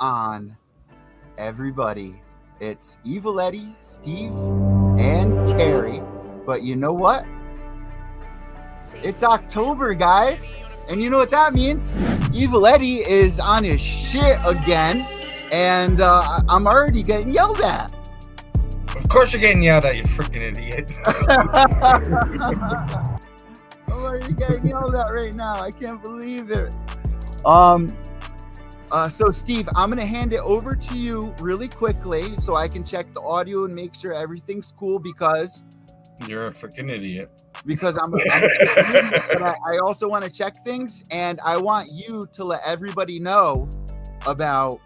on, everybody? It's Evil Eddie, Steve, and Carrie. But you know what? It's October, guys. And you know what that means? Evil Eddie is on his shit again. And I'm already getting yelled at. Of course you're getting yelled at, you freaking idiot. I'm already getting yelled at right now. I can't believe it. So Steve, I'm gonna hand it over to you really quickly so I can check the audio and make sure everything's cool, because you're a freaking idiot. Because I'm but I also want to check things, and I want you to let everybody know about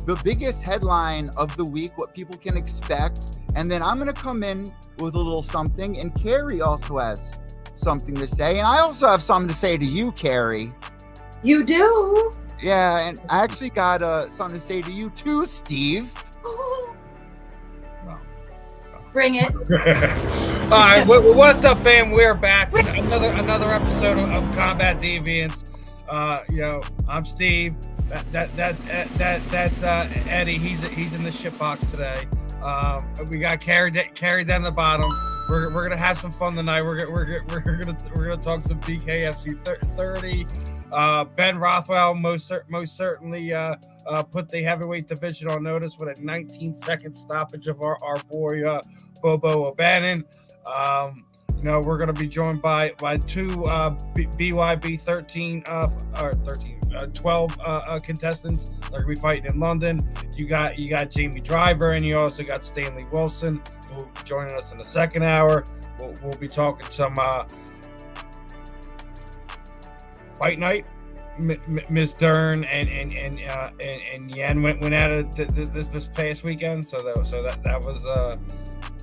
the biggest headline of the week, what people can expect, and then I'm gonna come in with a little something, and Carrie also has something to say, and I also have something to say to you, Carrie. You do? Yeah, and I actually got something to say to you too, Steve. Bring it. All right, what's up, fam? We're back. Another episode of Combat Deviants. You know, I'm Steve. That's Eddie. He's in the shit box today. We got Carrie down the bottom. We're gonna have some fun tonight. We're gonna talk some BKFC 30. Ben Rothwell most certainly put the heavyweight division on notice with a 19-second stoppage of our boy Bobo O'Bannon. You know, we're going to be joined by two BYB 12 contestants. They're going to be fighting in London. You got Jamie Driver, and you also got Stanlee Wilson, who will be joining us in the second hour. We'll be talking some fight night. Miss Dern and Yen went at it this past weekend, so that was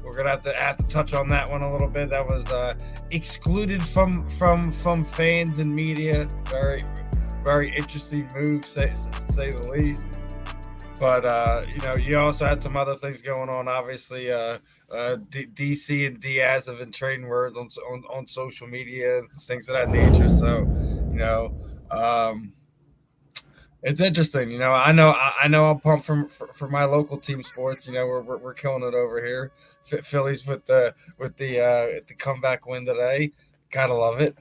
we're gonna have to touch on that one a little bit. That was excluded from fans and media. Very interesting move, to say the least. But you know, you also had some other things going on. Obviously, DC and Diaz have been trading words on social media and things of that nature. So, you know. It's interesting, you know. I know I'm pumped for my local team sports. You know, we're killing it over here. Phillies with the comeback win today. Gotta love it.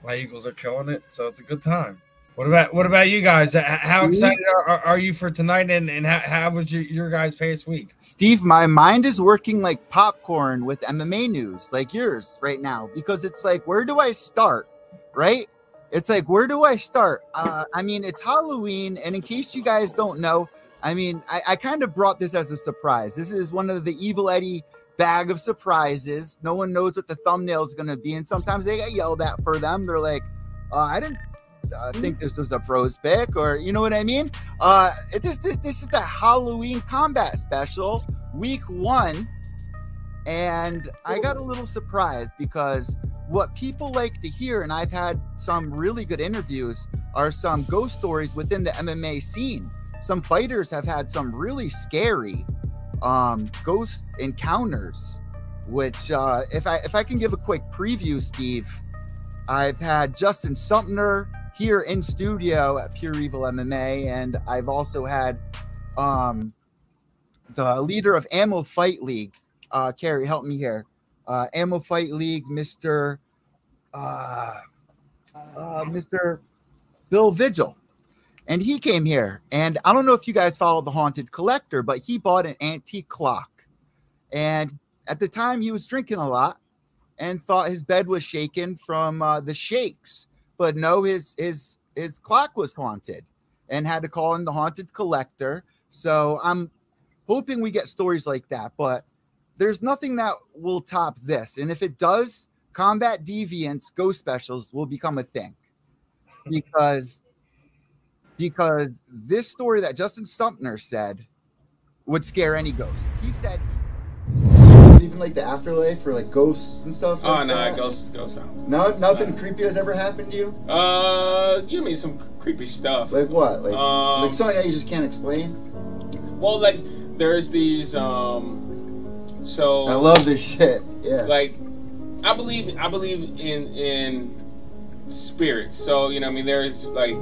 My Eagles are killing it, so it's a good time. What about you guys? How excited are you for tonight? And how was your guys' past week? Steve, my mind is working like popcorn with MMA news, like yours right now, because it's like, where do I start, right? It's like, where do I start? I mean, it's Halloween, and in case you guys don't know, I mean, I kind of brought this as a surprise. This is one of the Evil Eddie bag of surprises. No one knows what the thumbnail is going to be, and sometimes they get yelled at for them. They're like, I didn't think this was a pros pick, or you know what I mean? This is the Halloween combat special, week 1, and I got a little surprised because what people like to hear, and I've had some really good interviews, are some ghost stories within the MMA scene. Some fighters have had some really scary ghost encounters, which if I can give a quick preview, Steve, I've had Justin Sumner here in studio at Pure Evil MMA, and I've also had the leader of Ammo Fight League, Carrie, help me here. Ammo Fight League, Mr. Bill Vigil, and he came here. And I don't know if you guys follow the Haunted Collector, but he bought an antique clock, and at the time he was drinking a lot and thought his bed was shaken from the shakes, but no, his clock was haunted, and had to call in the Haunted Collector. So I'm hoping we get stories like that, but there's nothing that will top this. And if it does, Combat Deviants ghost specials will become a thing, because this story that Justin Sumner said would scare any ghost. He said even like the afterlife or like ghosts and stuff. Oh, like no, ghosts don't. No, nothing creepy has ever happened to you? You mean some creepy stuff. Like what? Like something that you just can't explain? Well, like there's these so I love this shit. Yeah. Like I believe in spirits. So, you know, I mean, there's like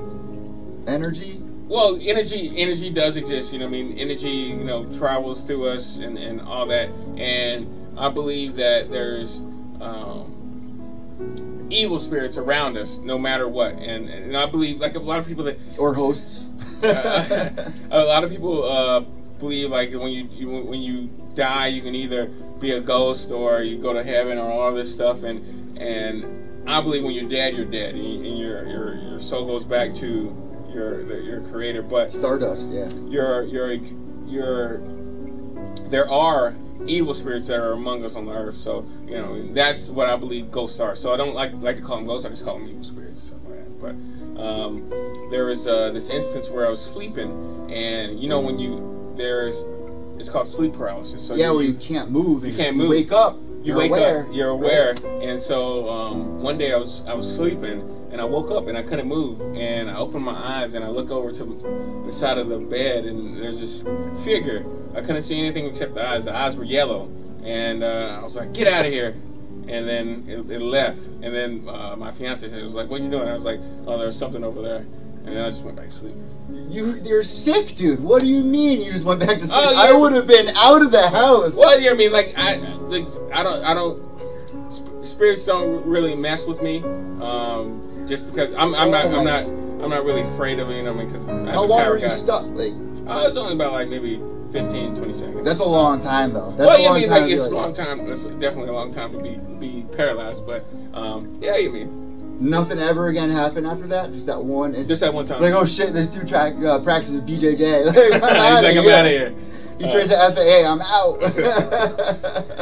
energy. Well, energy does exist. You know what I mean? Energy, you know, travels through us and all that. And I believe that there's evil spirits around us, no matter what. And I believe, like a lot of people that or hosts, a lot of people believe like when you die, you can either be a ghost or you go to heaven or all this stuff. And I believe when you're dead, and your soul goes back to your creator. But stardust, yeah. There are evil spirits that are among us on the earth. So you know that's what I believe ghosts are. So I don't like to call them ghosts. I just call them evil spirits or something like that. But there was this instance where I was sleeping, and you know when it's called sleep paralysis. So yeah, where you can't move. You can't move. Wake up. You wake up. You're aware. And so one day I was sleeping. And I woke up and I couldn't move, and I opened my eyes and I look over to the side of the bed, and there's this figure. I couldn't see anything except the eyes. The eyes were yellow, and I was like, "Get out of here!" And then it left. And then my fiance was like, "What are you doing?" I was like, "Oh, there's something over there." And then I just went back to sleep. You're sick, dude. What do you mean you just went back to sleep? Oh, I would have been out of the house. Well, you know what I mean? Like I don't. Spirits don't really mess with me. Just because I'm not really afraid of it, you know what I mean? Because how long were you stuck? Like, it's only about like maybe 15, 20 seconds. That's a long time, though. That's well, yeah, I mean, like it's a long time. It's definitely a long time to be paralyzed. But yeah, you mean. Nothing ever again happened after that. Just that one. Just that one time. It's like, oh shit, this dude practices BJJ. Like, he's like, I'm out of here. He trains at FAA. I'm out.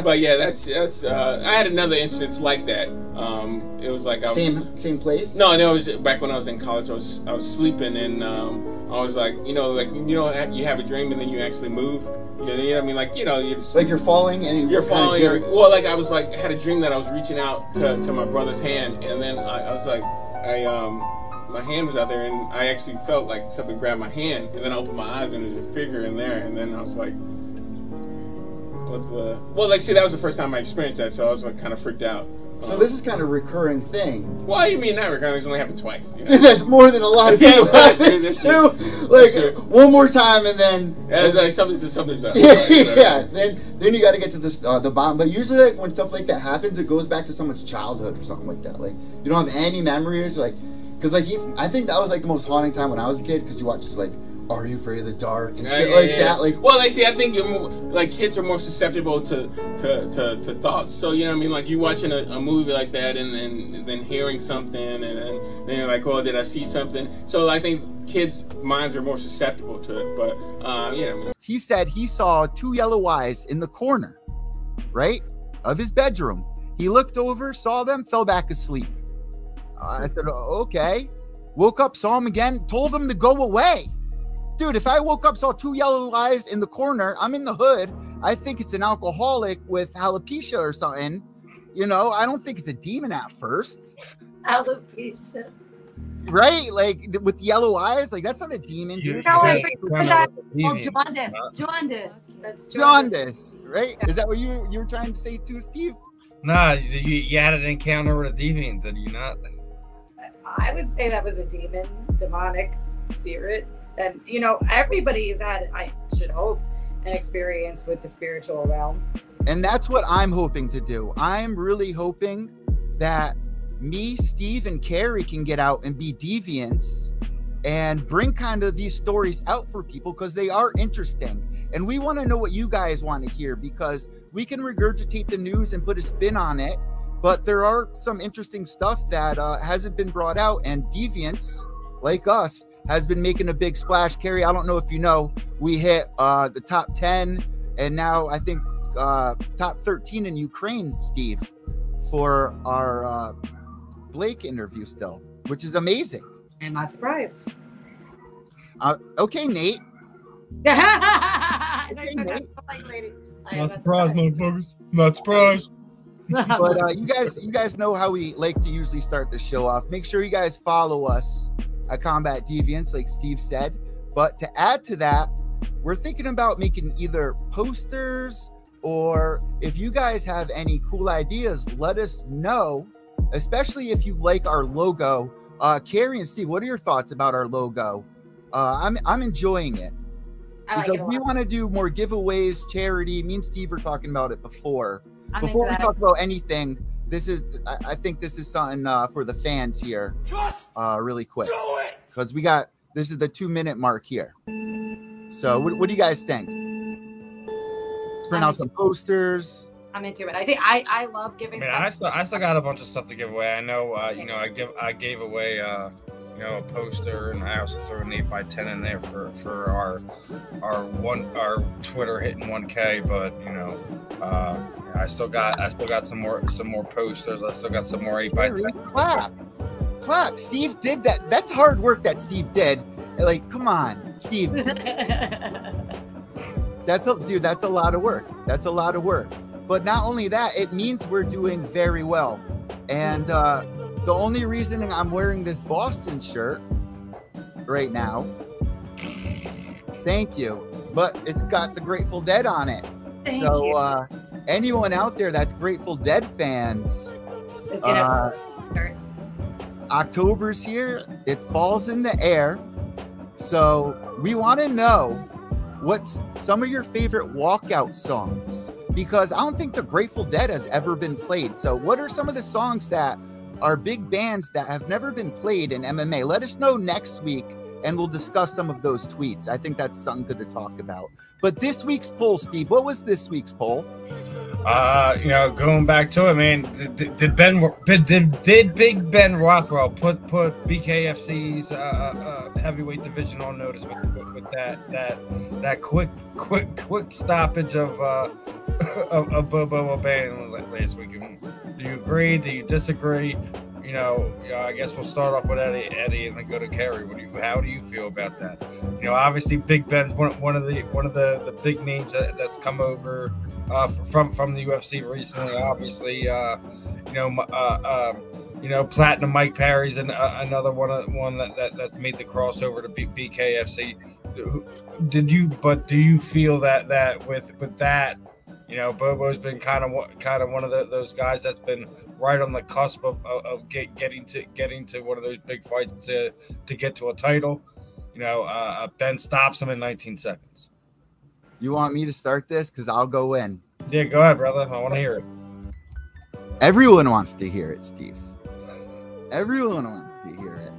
But yeah, that's. I had another instance like that. It was like same place. No, it was back when I was in college. I was sleeping, and I was like, you have a dream and then you actually move. You know what I mean? Like, you're just, like you're falling and you're falling. Well, like I was like had a dream that I was reaching out to my brother's hand, and then I was like, my hand was out there, and I actually felt like something grabbed my hand, and then I opened my eyes, and there's a figure in there, and then I was like, what's the... Well, like, see, that was the first time I experienced that, so I was like kind of freaked out. So this is kind of a recurring thing. Well, you mean not recurring? It's only happened twice. You know? That's more than a lot of people have to do. Like one more time, and then it's like something's done. Yeah. Then you got to get to this the bottom. But usually, like when stuff like that happens, it goes back to someone's childhood or something like that. Like you don't have any memories, like because like I think that was like the most haunting time when I was a kid because you watch like Are You Afraid of the Dark and shit like that. Like, well, like, see, I think you're more, like kids are more susceptible to thoughts. So you know what I mean? Like you watching a movie like that and then hearing something and then you're like, oh, did I see something? So I think kids' minds are more susceptible to it. But you know what I mean? He said he saw two yellow eyes in the corner, right, of his bedroom. He looked over, saw them, fell back asleep. I said, okay. Woke up, saw him again, told him to go away. Dude, if I woke up, saw two yellow eyes in the corner, I'm in the hood. I think it's an alcoholic with alopecia or something. You know, I don't think it's a demon at first. Alopecia. Right? Like, with the yellow eyes, like, that's not a demon, dude. No, it's jaundice. Jaundice. That's jaundice, right? Is that what you were trying to say too, Steve? Nah, you had an encounter with a deviant, did you not? I would say that was a demon, demonic spirit. And, you know, everybody's had, I should hope, an experience with the spiritual realm. And that's what I'm hoping to do. I'm really hoping that me, Steve, and Carrie can get out and be deviants and bring kind of these stories out for people because they are interesting. And we want to know what you guys want to hear because we can regurgitate the news and put a spin on it. But there are some interesting stuff that hasn't been brought out, and deviants like us has been making a big splash. Carrie, I don't know if you know, we hit the top 10 and now I think top 13 in Ukraine, Steve, for our Blake interview still, which is amazing. I'm not surprised. Okay, Nate. Okay, Nate. Not surprised, motherfuckers. Not surprised. But you guys know how we like to usually start the show off. Make sure you guys follow us at Combat Deviants, like Steve said. But to add to that, we're thinking about making either posters, or if you guys have any cool ideas, let us know, especially if you like our logo. Carrie and Steve, what are your thoughts about our logo? I'm enjoying it. I like because it a we lot. want to do more giveaways, charity. Me and Steve were talking about it before. I'm Before into we that. talk about anything, I think this is something for the fans here, really quick, because this is the 2-minute mark here. So what do you guys think? Print out some posters. I'm into it. I think I love giving stuff. I still got a bunch of stuff to give away. I know, I gave away, a poster, and I also threw an 8x10 in there for our Twitter hitting 1K. But I still got some more posters. I still got some more 8x10. Clap. Steve did that. That's hard work that Steve did. Like, come on, Steve. That's a lot of work. That's a lot of work. But not only that, it means we're doing very well. And the only reason I'm wearing this Boston shirt right now, thank you, but it's got the Grateful Dead on it. So anyone out there that's Grateful Dead fans, October's here. It falls in the air. So we want to know what's some of your favorite walkout songs, because I don't think the Grateful Dead has ever been played. So what are some of the songs that are big bands that have never been played in MMA? Let us know next week and we'll discuss some of those tweets. I think that's something good to talk about. But this week's poll, Steve, what was this week's poll? Going back to it, man, did Big Ben Rothwell put BKFC's heavyweight division on notice with that quick stoppage of Bobo O'Bannon last week? Do you agree? Do you disagree? I guess we'll start off with Eddie, and then go to Kerry. How do you feel about that? Obviously Big Ben's one of the big names that's come over from the UFC recently. Obviously, Platinum Mike Perry's another one that's made the crossover to BKFC. Do you feel that with that, Bobo's been kind of one of those guys that's been right on the cusp of getting to one of those big fights to get to a title? Ben stops him in 19 seconds. You want me to start this? Because I'll go in. Yeah, go ahead, brother. I want to hear it. Everyone wants to hear it, Steve. Everyone wants to hear it.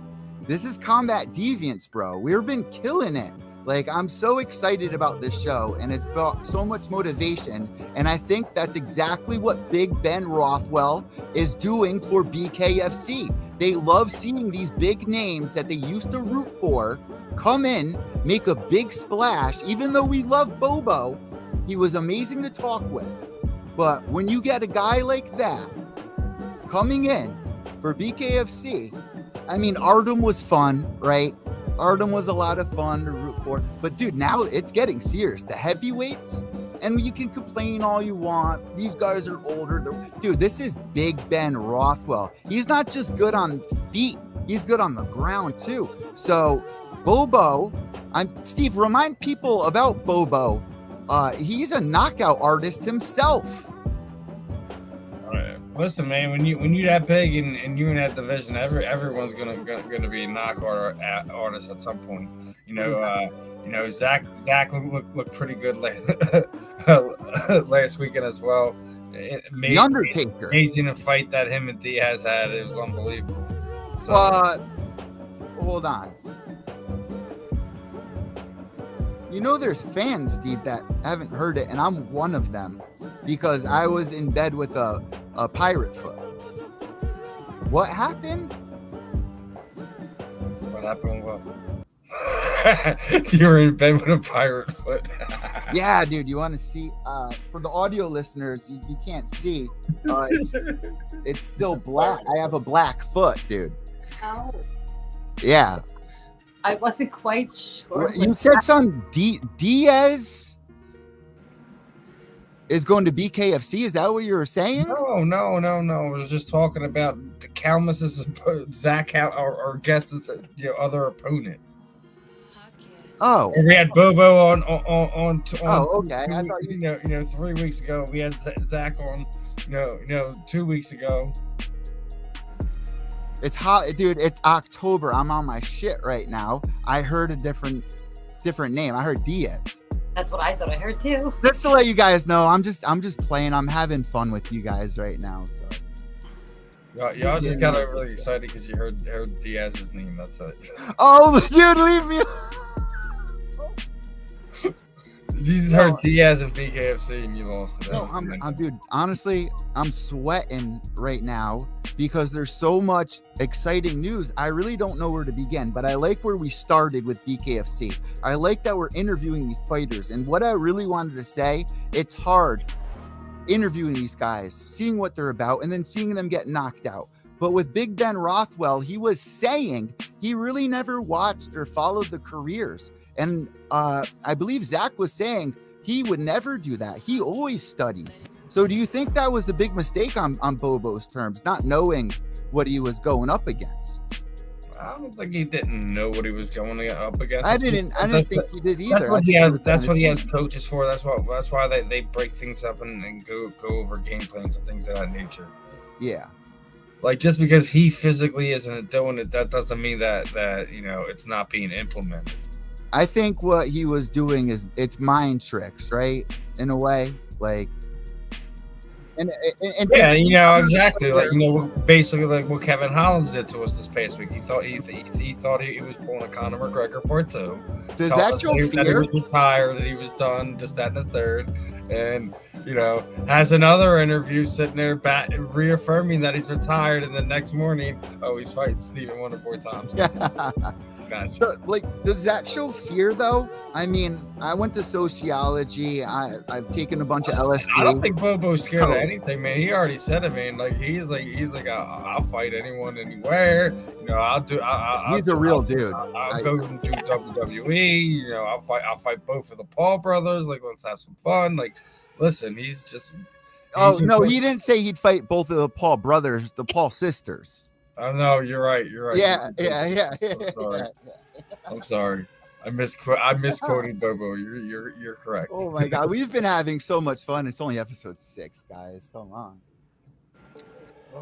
This is Combat Deviants, bro. We've been killing it. Like, I'm so excited about this show, and it's brought so much motivation, and I think that's exactly what Big Ben Rothwell is doing for BKFC. They love seeing these big names that they used to root for come in, make a big splash. Even though we love Bobo, he was amazing to talk with. But when you get a guy like that coming in for BKFC, I mean, Artem was fun, right? Artem was a lot of fun to root for. But dude, now it's getting serious. The heavyweights, and you can complain all you want. These guys are older. Dude, this is Big Ben Rothwell. He's not just good on feet. He's good on the ground too. So Bobo, Steve, remind people about Bobo. He's a knockout artist himself. Listen, man, when you that big and you in that division, everyone's gonna be a knockout artist at some point. Zach looked pretty good last weekend as well. The Undertaker, amazing fight that him and Diaz had. It was unbelievable. So, hold on. There's fans, Steve, that haven't heard it, and I'm one of them, because I was in bed with a pirate foot. What happened? What happened? What? You were in bed with a pirate foot. Yeah, dude. You want to see? For the audio listeners, you can't see. It's still black. I have a black foot, dude. Oh. Yeah. I wasn't quite sure. You said some Diaz is going to BKFC. Is that what you were saying? No. I was just talking about the Calmus's Zach or guest's other opponent. Oh, we had Bobo on. Oh, okay. I thought 3 weeks ago. We had Zach on. 2 weeks ago. It's hot, dude. It's October. I'm on my shit right now. I heard a different name. I heard Diaz. That's what I thought I heard too. Just to let you guys know, I'm just playing. I'm having fun with you guys right now. So y'all just got really excited because you heard Diaz's name. That's it. Oh, dude, leave me. You just heard Diaz and BKFC and you lost it. No, I'm dude, honestly, I'm sweating right now because there's so much exciting news. I really don't know where to begin, but I like where we started with BKFC. I like that we're interviewing these fighters. And what I really wanted to say, it's hard interviewing these guys, seeing what they're about, and then seeing them get knocked out. But with Big Ben Rothwell, he was saying he really never watched or followed the careers. And I believe Zach was saying he would never do that. He always studies. So do you think that was a big mistake on Bobo's terms, not knowing what he was going up against? I don't think he didn't know what he was going up against. I didn't think he did either. That's what he has coaches for. That's why they break things up and go over game plans and things of that nature. Yeah. Like, just because he physically isn't doing it, that doesn't mean that you know, it's not being implemented. I think what he was doing is it's mind tricks, right? In a way, like, and yeah, you know, exactly, like, you know, basically like what Kevin Holland did to us this past week. He thought he was pulling a Conor McGregor part 2. Does that show fear? That he was retired, that he was done, this, that, and the third, and you know, has another interview sitting there reaffirming that he's retired, and the next morning, oh, he's fighting Stephen Wonderboy Thompson. Gotcha. So, like, does that show fear though? I mean, I went to sociology. I've taken a bunch of LSD. I don't think Bobo's scared of anything, man. He already said it, man. Like he's like I'll fight anyone, anywhere. You know, I'll do. He's a real dude. I'll go and do WWE. You know, I'll fight both of the Paul brothers. Like, let's have some fun. Like, listen, he's just. Oh no, he didn't say he'd fight both of the Paul brothers, the Paul sisters. Oh no, you're right. You're right. Yeah. I'm sorry. I misquoted Bobo. You're correct. Oh my God, we've been having so much fun. It's only episode 6, guys. Come on.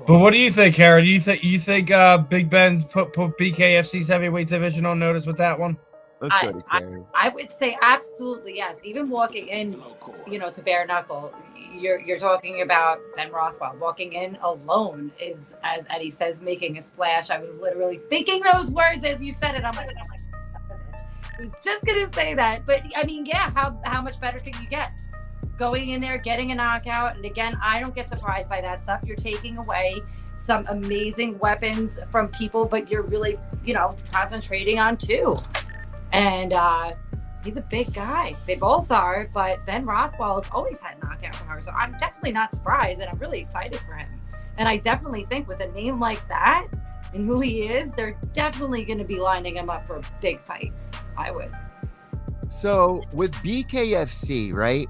But what do you think, Kara? Do you think Big Ben's put BKFC's heavyweight division on notice with that one? Let's go to Carrie. I would say absolutely yes. Even walking in, you know, to bare knuckle, you're talking about Ben Rothwell walking in alone is, as Eddie says, making a splash. I was literally thinking those words as you said it. I'm like, I was just gonna say that, but I mean, yeah, how much better can you get? Going in there, getting a knockout, and again, I don't get surprised by that stuff. You're taking away some amazing weapons from people, but you're really, you know, concentrating on 2. And he's a big guy. They both are, but Ben Rothwell has always had knockout power. So I'm definitely not surprised, and I'm really excited for him. And I definitely think with a name like that and who he is, they're definitely going to be lining him up for big fights. I would. So with BKFC, right?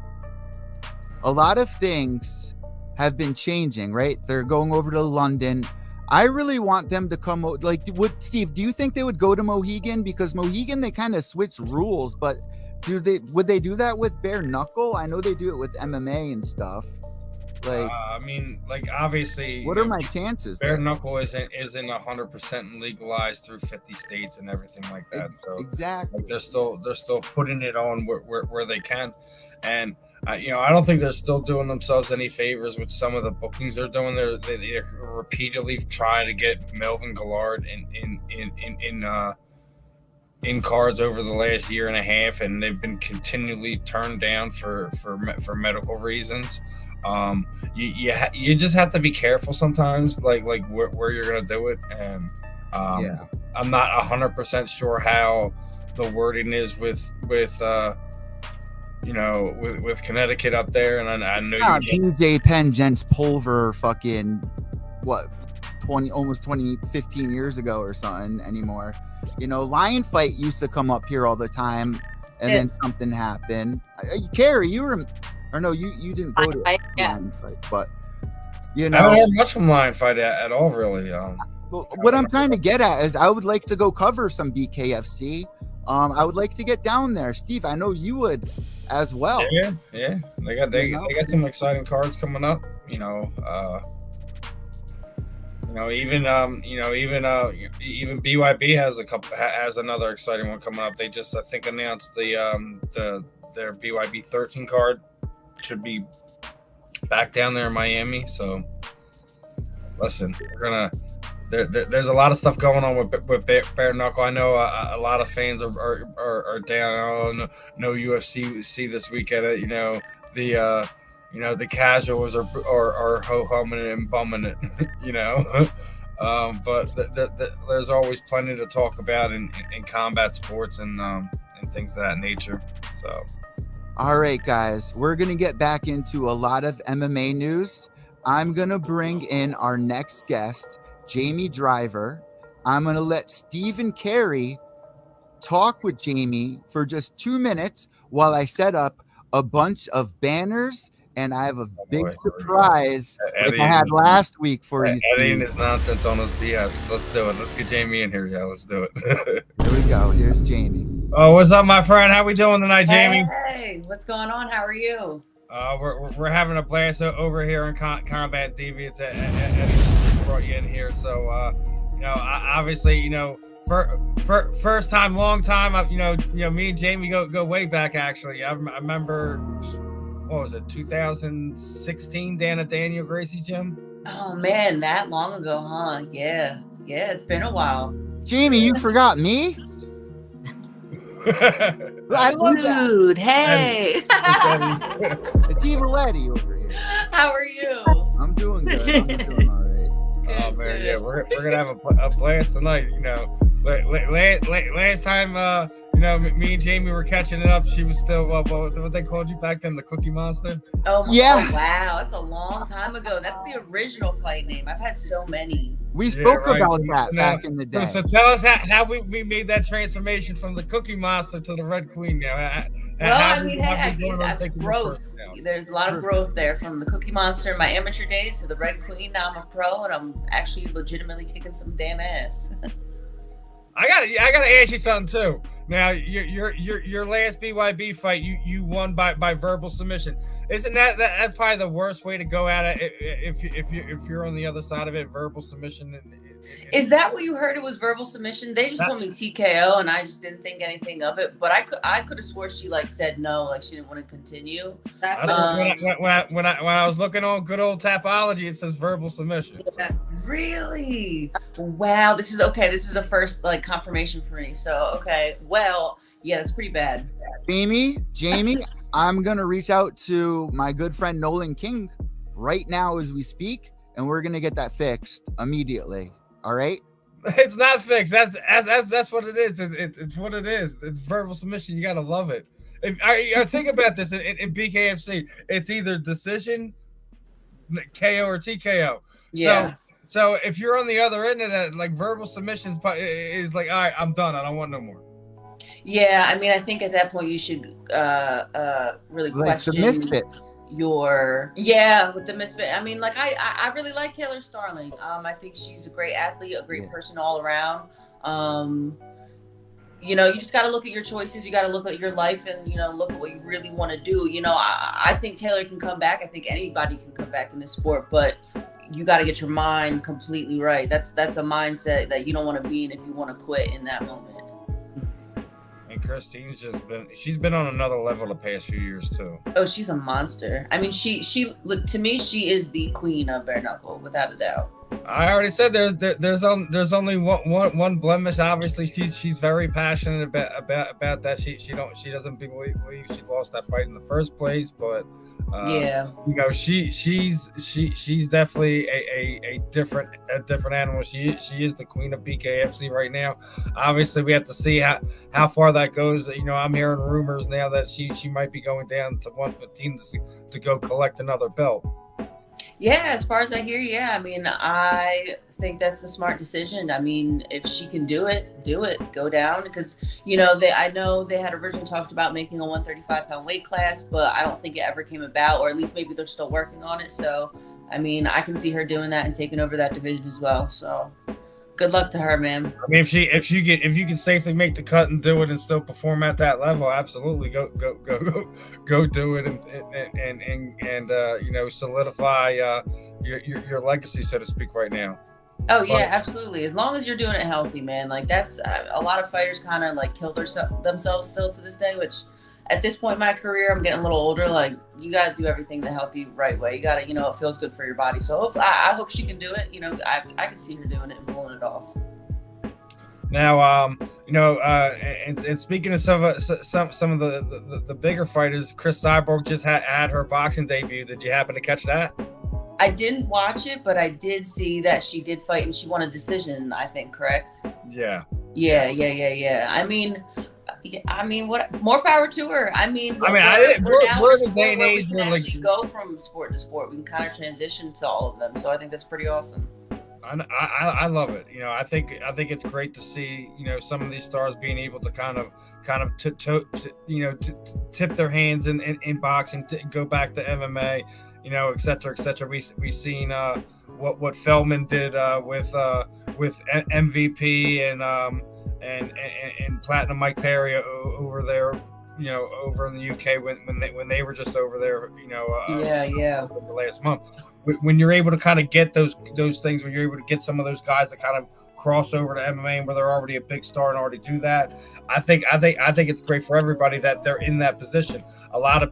A lot of things have been changing, right? They're going over to London. I really want them to come, like, Steve, do you think they would go to Mohegan? Because Mohegan, they kind of switch rules, but would they do that with bare knuckle? I know they do it with MMA and stuff. Like, I mean, like, obviously, what are my chances? Bare knuckle isn't 100% legalized through 50 states and everything like that. So exactly, like, they're still putting it on where they can, and you know, I don't think they're still doing themselves any favors with some of the bookings they're doing. They're repeatedly trying to get Melvin Gillard in cards over the last year and a half, and they've been continually turned down for medical reasons. You just have to be careful sometimes, like where you're gonna do it, and yeah. I'm not 100% sure how the wording is with you know, with Connecticut up there, and I know DJ Penn Gents Pulver fucking what 15 years ago or something anymore. You know, Lion Fight used to come up here all the time, and then something happened. Carrie, you were, or no, you didn't go to Lion Fight, but you know, I haven't heard much from Lion Fight at all, really. What I'm trying to get at is I would like to go cover some BKFC. I would like to get down there. Steve, I know you would as well. Yeah. They got some exciting cards coming up. You know, Even BYB has another exciting one coming up. They just, I think, announced their BYB 13 card should be back down there in Miami. So listen, there's a lot of stuff going on with bare knuckle. I know a lot of fans are down. Oh, no UFC this weekend. The casuals are ho-humming it and bumming it, but there's always plenty to talk about in combat sports and things of that nature. So, all right, guys, we're going to get back into a lot of MMA news. I'm going to bring in our next guest, Jamie Driver. I'm going to let Stephen Carey talk with Jamie for just 2 minutes while I set up a bunch of banners. And I have a big surprise like I had last week for you. Editing his nonsense on his BS. Let's do it. Let's get Jamie in here. Yeah, let's do it. Here we go. Here's Jamie. Oh, what's up, my friend? How we doing tonight, Jamie? Hey, what's going on? How are you? We're having a blast over here in Combat TV. It's Eddie brought you in here, so obviously, first time, long time. Me and Jamie go way back. Actually, I remember. What was it, 2016, Daniel Gracie's gym? Oh man, that long ago, huh? Yeah, it's been a while. Jamie, you forgot me? I love Dude, hey. It's Evil Eddie over here. How are you? I'm doing good. I'm doing all right. Oh man, yeah, we're gonna have a blast tonight. Last time, me and Jamie were catching it up. She was still what they called you back then, the Cookie Monster. Oh yeah. Oh, wow, that's a long time ago. That's the original fight name. I've had so many. We spoke about that back in the day. So tell us how we made that transformation from the Cookie Monster to the Red Queen. Growth. There's a lot of growth there from the Cookie Monster in my amateur days to the Red Queen. Now I'm a pro and I'm actually legitimately kicking some damn ass. I gotta ask you something too. Now your last BYB fight, you won by verbal submission. Isn't that's probably the worst way to go at it if you're on the other side of it, verbal submission? Is that what you heard? It was verbal submission. They just told me TKO, and I just didn't think anything of it. But I could have swore she said no, like she didn't want to continue. That's when I was looking on good old Tapology, it says verbal submission. Yeah. Really? Wow. This is okay. This is a first confirmation for me. So okay. Well, yeah, that's pretty bad. Jamie, I'm gonna reach out to my good friend Nolan King right now as we speak, and we're gonna get that fixed immediately. All right. It's not fixed. That's what it is. It's what it is. It's verbal submission. You gotta love it. Think about this in BKFC. It's either decision, KO, or TKO. Yeah. So if you're on the other end of that, verbal submission is all right, I'm done. I don't want no more. Yeah, I mean, I think at that point you should really question the misfit. With the misfit. I mean, I really like Taylor Starling. I think she's a great athlete, a great person all around. You just got to look at your choices. You got to look at your life and, look at what you really want to do. I think Taylor can come back. I think anybody can come back in this sport, but you got to get your mind completely right. That's a mindset that you don't want to be in if you want to quit in that moment. And Christine's she's been on another level the past few years too. Oh, she's a monster. I mean, she to me, she is the queen of bare knuckle, without a doubt. I already said there's only one blemish. Obviously, she's very passionate about that. She doesn't believe she lost that fight in the first place, but she's definitely a different animal. She is the queen of BKFC right now. Obviously, we have to see how far that goes. I'm hearing rumors now that she might be going down to 115 to go collect another belt. Yeah, as far as I hear, yeah. I mean, I think that's a smart decision. I mean, if she can do it, go down. Because, I know they had originally talked about making a 135-pound weight class, but I don't think it ever came about, or at least maybe they're still working on it. So, I mean, I can see her doing that and taking over that division as well. So, good luck to her, man. I mean, if you can safely make the cut and do it and still perform at that level, absolutely go do it and solidify your legacy, so to speak, right now. Oh yeah, absolutely. As long as you're doing it healthy, man. Like that's a lot of fighters kind of like kill themselves still to this day. Which, at this point in my career, I'm getting a little older. Like you got to do everything the healthy, right way. You got to, it feels good for your body. So hopefully, I hope she can do it. I can see her doing it and pulling it off. Now, and speaking of some of the bigger fighters, Cyborg just had her boxing debut. Did you happen to catch that? I didn't watch it, but I did see that she did fight and she won a decision, I think, correct? Yeah. Yeah. I mean, what more power to her? I mean, we're the day and age we can actually go from sport to sport. We can kind of transition to all of them. So I think that's pretty awesome. I love it. I think it's great to see, some of these stars being able to kind of tip their hands in boxing, go back to MMA. Et cetera, et cetera. We've seen what Feldman did with MVP and Platinum Mike Perry over there, over in the UK when they were just over there, the last month. When you're able to kind of get those things, when you're able to get some of those guys to kind of cross over to MMA where they're already a big star and already do that, I think it's great for everybody that they're in that position. A lot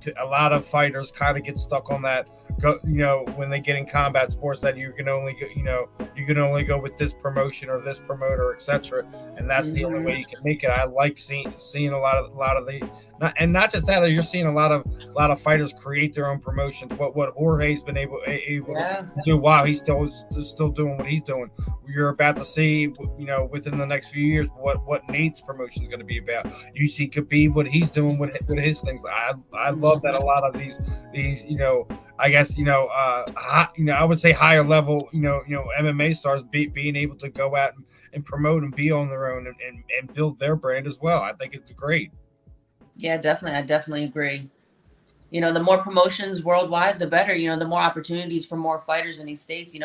of fighters kind of get stuck on that, when they get in combat sports, that you can only go with this promotion or this promoter, etc. And that's the only way you can make it. I like seeing a lot of the, not just that, you're seeing a lot of fighters create their own promotions. What Jorge's been able to do while he's still doing what he's doing. You're about to see, within the next few years, what Nate's promotion is going to be about. You see Khabib, what he's doing with his things. I love that a lot of these I guess I would say higher level MMA stars being able to go out and promote and be on their own and build their brand as well. I think it's great. Yeah, definitely. I definitely agree. The more promotions worldwide, the better. The more opportunities for more fighters in these states.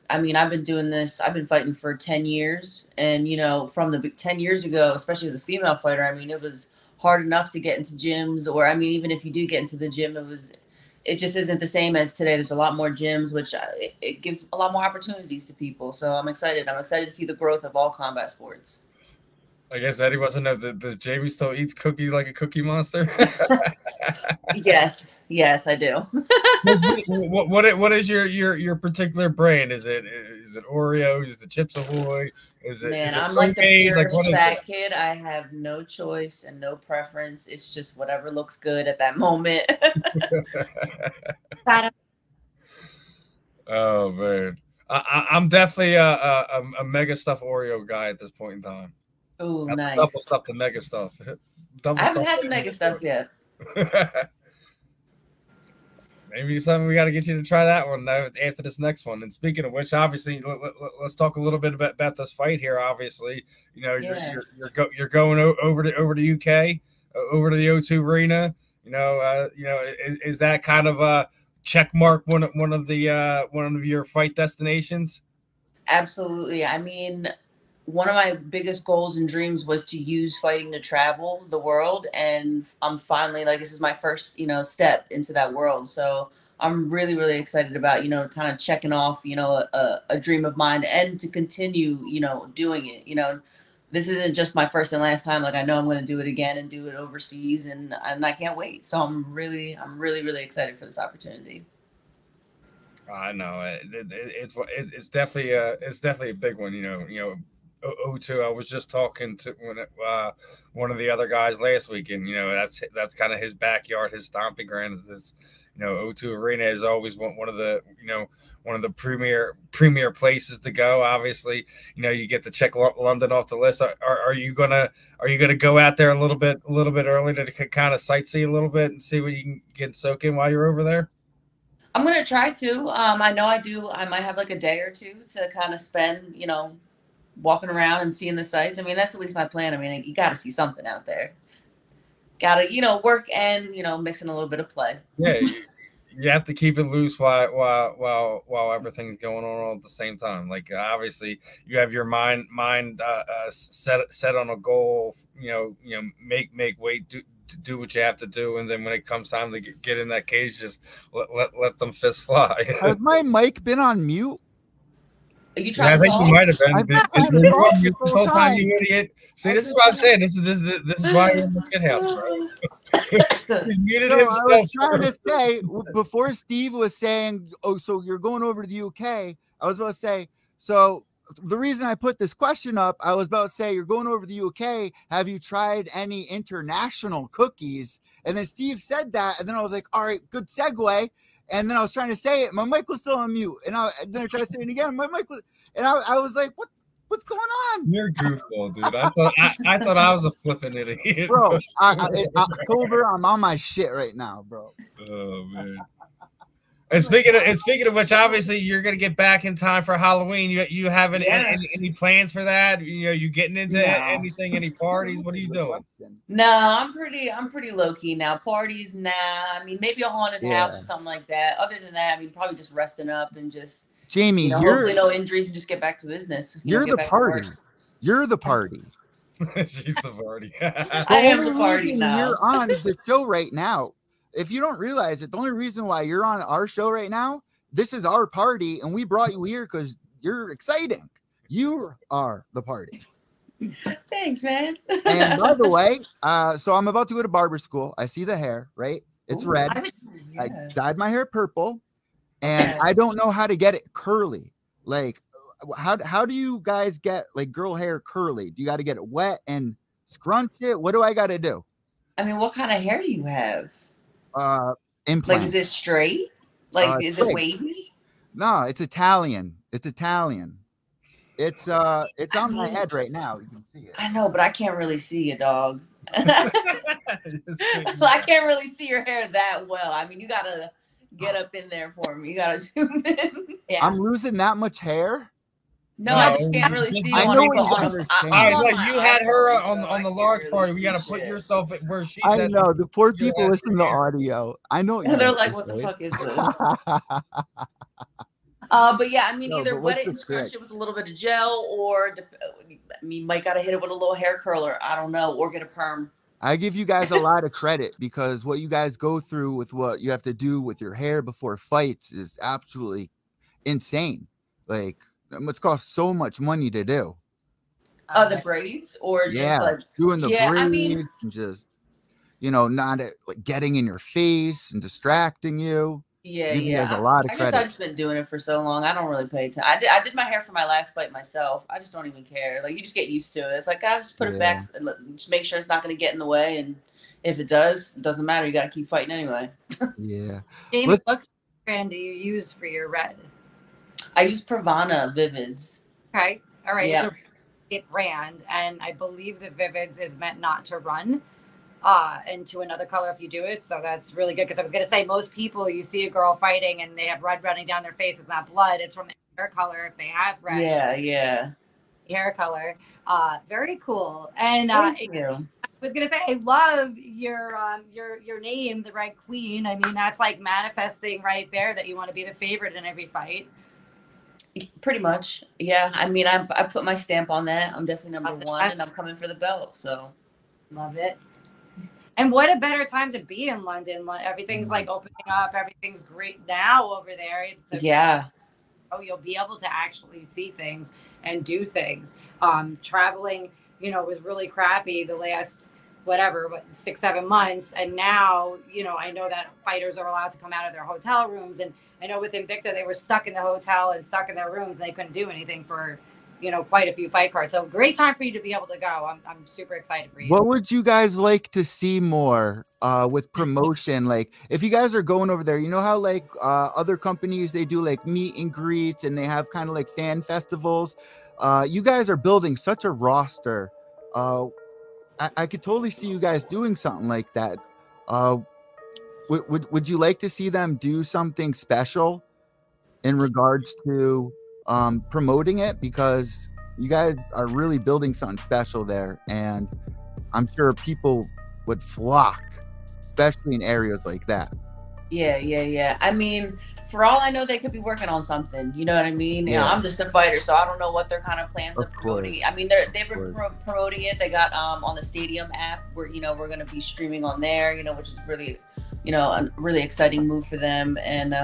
I mean, I've been doing this. I've been fighting for 10 years, and from the 10 years ago, especially as a female fighter, I mean, it was hard enough to get into gyms, or I mean, even if you do get into the gym, it just isn't the same as today. There's a lot more gyms, which it gives a lot more opportunities to people. So I'm excited. I'm excited to see the growth of all combat sports. I guess Eddie wants to know, does Jamie still eats cookies like a cookie monster? Yes, I do. What is your particular brand? Is it Oreo? Is it Chips Ahoy? Man, I'm like the pure fat kid. I have no choice and no preference. It's just whatever looks good at that moment. Oh man, I'm definitely a mega stuffed Oreo guy at this point in time. Oh, nice. Double stuff the mega stuff. I haven't had the mega stuff yet. Maybe something we got to get you to try that one after this next one. And speaking of which, obviously, let's talk a little bit about this fight here. Obviously, you're going over to UK, over to the O2 Arena. Is that kind of a check mark one of your fight destinations? Absolutely. I mean, one of my biggest goals and dreams was to use fighting to travel the world. And I'm finally, this is my first, step into that world. So I'm really, really excited about, kind of checking off, a dream of mine, and to continue, doing it. This isn't just my first and last time. I know I'm going to do it again and do it overseas, and I can't wait. So I'm really, really excited for this opportunity. I know it's definitely a big one. O2. I was just talking to one of the other guys last week, and that's kind of his backyard, his stomping ground. Is O2 Arena is always one of the premier places to go. Obviously, you get to check London off the list. Are you gonna go out there a little bit early to kind of sightsee a little bit and see what you can get soak in while you're over there? I'm gonna try to. I know I do. I might have a day or two to kind of spend, walking around and seeing the sights. I mean, that's at least my plan. I mean, you got to see something out there. Got to, work and, mixing a little bit of play. Yeah, you have to keep it loose while everything's going on all at the same time. Obviously, you have your mind set on a goal. Make weight, do what you have to do, and then when it comes time to get in that cage, just let them fists fly. Has my mic been on mute? You Yeah, trying I to think talk? you might have been. I've been This trying to talk this the whole whole time, time. you idiot. See, this is what I'm saying. This is why you're in the shit house, bro. He muted No, I himself. was trying to say before Steve was saying, "Oh, so you're going over to the UK." I was about to say, so the reason I put this question up, I was about to say, you're going over to the UK. Have you tried any international cookies? And then Steve said that, and then I was like, all right, good segue. And then I was trying to say it, my mic was still on mute, and then I tried to say it again. My mic was, and I was like, what's going on? You're a goofball, dude. I thought I was a flipping idiot, Bro. October, I'm on my shit right now, bro. Oh man. And speaking of which, obviously you're gonna get back in time for Halloween. You have any plans for that? You know, you getting into anything? Any parties? What are you doing? No, I'm pretty low key now. Parties, nah. I mean, maybe a haunted house or something like that. Other than that, I mean, probably just resting up and just Jamie, hopefully no injuries and just get back to business. You're the party. You're the party. She's the party. I am the party now. You're on the show right now. If you don't realize it, the only reason why you're on our show right now, this is our party, and we brought you here because you're exciting. You are the party. Thanks, man. And by the way, so I'm about to go to barber school. I see the hair, right? It's red. I dyed my hair purple, and I don't know how to get it curly. Like, how do you guys get like girl hair curly? Do you got to get it wet and scrunch it? What do I got to do? I mean, what kind of hair do you have? Implant. Like, is it straight? Like, is it wavy? No, it's Italian. It's Italian. It's on my head right now. You can see it. I know, but I can't really see you, dog. I can't really see your hair that well. I mean, you gotta get up in there for me. You gotta zoom in. Yeah. I'm losing that much hair. No, I just can't really see you. I know what you're you had her on the large party. We got to put yourself at where she's at. I know. The poor people listen to the audio. I know. They're like, what the fuck is this? But yeah, I mean, either wet it and scrunch it with a little bit of gel, or I mean, might got to hit it with a little hair curler. I don't know, or get a perm. I give you guys a lot of credit because what you guys go through with what you have to do with your hair before fights is absolutely insane. Like, it must cost so much money to do. The braids, or just like doing the braids, and just not like getting in your face and distracting you. Yeah. A lot of I credit. guess I've just been doing it for so long. I don't really pay attention. I did my hair for my last fight myself. I just don't even care. Like, you just get used to it. It's like, I just put it back, just make sure it's not going to get in the way. And if it does, it doesn't matter. You got to keep fighting anyway. Yeah. Jamie, what brand do you use for your red? I use Pravana Vivids. Okay. All right. Yeah. It's a brand, and I believe the Vivids is meant not to run into another color if you do it. So that's really good, because I was going to say, most people, you see a girl fighting and they have red running down their face. It's not blood. It's from the hair color if they have red. Yeah. Hair color. Very cool. And Thank you. I was going to say, I love your name, the Red Queen. I mean, that's like manifesting right there that you want to be the favorite in every fight. Pretty much. Yeah. I mean, I put my stamp on that. I'm definitely number one, and I'm coming for the belt. So love it. And what a better time to be in London. Everything's like opening up. Everything's great now over there. You'll be able to actually see things and do things. Traveling, was really crappy the last 6-7 months. And now, I know that fighters are allowed to come out of their hotel rooms. And I know with Invicta, they were stuck in the hotel and stuck in their rooms, and they couldn't do anything for quite a few fight cards. So great time for you to be able to go. I'm super excited for you. What would you guys like to see more with promotion? Like, if you guys are going over there, how like other companies, they do like meet and greets, and they have kind of like fan festivals. You guys are building such a roster. I could totally see you guys doing something like that. Would you like to see them do something special in regards to promoting it, because you guys are really building something special there, and I'm sure people would flock, especially in areas like that. Yeah. I mean, for all I know, they could be working on something. You know what I mean? Yeah. I'm just a fighter, so I don't know what their kind of plans of promoting. I mean, they've been promoting it. They got on the Stadium app where we're going to be streaming on there. Which is really, a really exciting move for them. And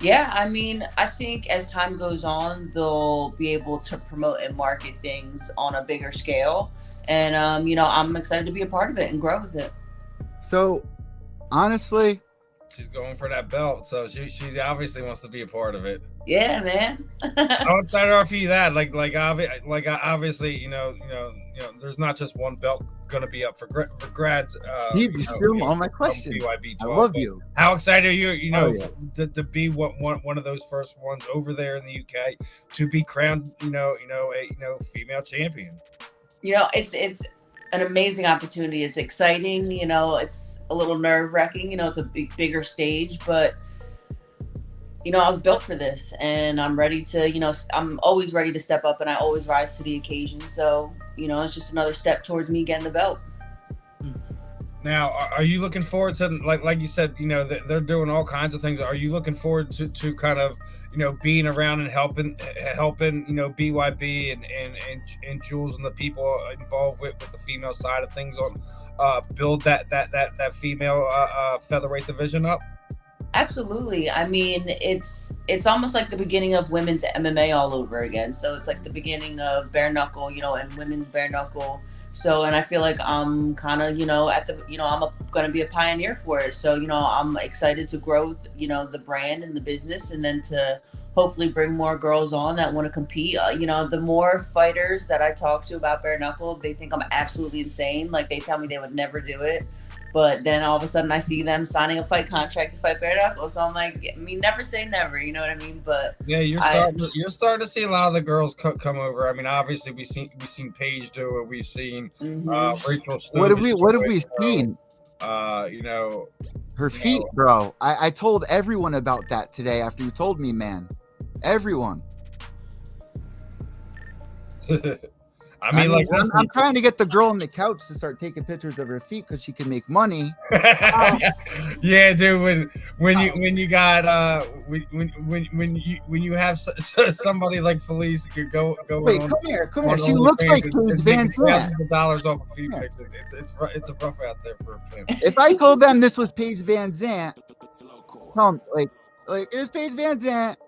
Yeah, I mean, I think as time goes on, they'll be able to promote and market things on a bigger scale. And, you know, I'm excited to be a part of it and grow with it. So, honestly, she's going for that belt, so she obviously wants to be a part of it. Yeah, man. How excited are you for that? Like obviously, you know, there's not just one belt gonna be up for grads. Steve, you're still on my question. BYB 12, I love you. How excited are you? You know, to be one of those first ones over there in the UK to be crowned, a female champion. You know, it's an amazing opportunity. It's exciting. You know, it's a little nerve-wracking. You know, it's a bigger stage, but you know, I was built for this, and I'm ready to. You know, I'm always ready to step up, and I always rise to the occasion. So, you know, it's just another step towards me getting the belt. Now, are you looking forward to, like you said, you know, they're doing all kinds of things. Are you looking forward to kind of, you know, being around and helping, you know, BYB and Jules and the people involved with the female side of things on build that female featherweight division up? Absolutely. I mean, it's almost like the beginning of women's MMA all over again. So it's like the beginning of bare knuckle, you know, and women's bare knuckle. So, and I feel like I'm kind of, you know, I'm going to be a pioneer for it. So, you know, I'm excited to grow, you know, the brand and the business, and then to hopefully bring more girls on that want to compete. You know, the more fighters that I talk to about bare knuckle, they think I'm absolutely insane. Like, they tell me they would never do it. But then all of a sudden I see them signing a fight contract to fight bare knuckle. So I'm like, I mean, never say never, you know what I mean? But yeah, you're starting to see a lot of the girls come over. I mean, obviously we've seen Paige do it. We've seen Rachel. What have we seen? You know, her feet, bro. I told everyone about that today after you told me, man. Everyone. I mean, like, I'm trying to get the girl on the couch to start taking pictures of her feet because she can make money. Yeah, dude. When you got when you have somebody like Felice could go. Wait, come here. She looks like Paige Van Zandt. Dollars off of feet pics. It's a rough out there for a pimp. If I told them this was Paige Van Zandt, tell them like here's Paige Van Zandt.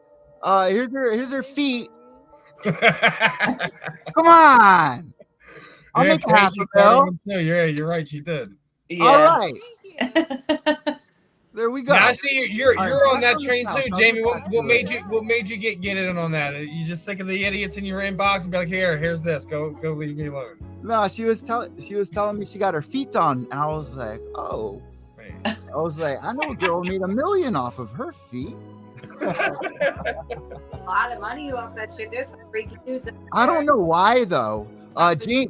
Here's her feet. Come on, I'll make it happen, Phil. Yeah, you're right. She did. Yeah. All right, there we go. Now I see you're on that train too, Jamie. What made you get in on that? You just sick of the idiots in your inbox and be like, here's this. Go leave me alone. No, she was telling me she got her feet done, and I was like, oh, man. I was like, I know a girl made $1 million off of her feet. A lot of money off that shit. There's some freaky dudes. I don't know why though. Jamie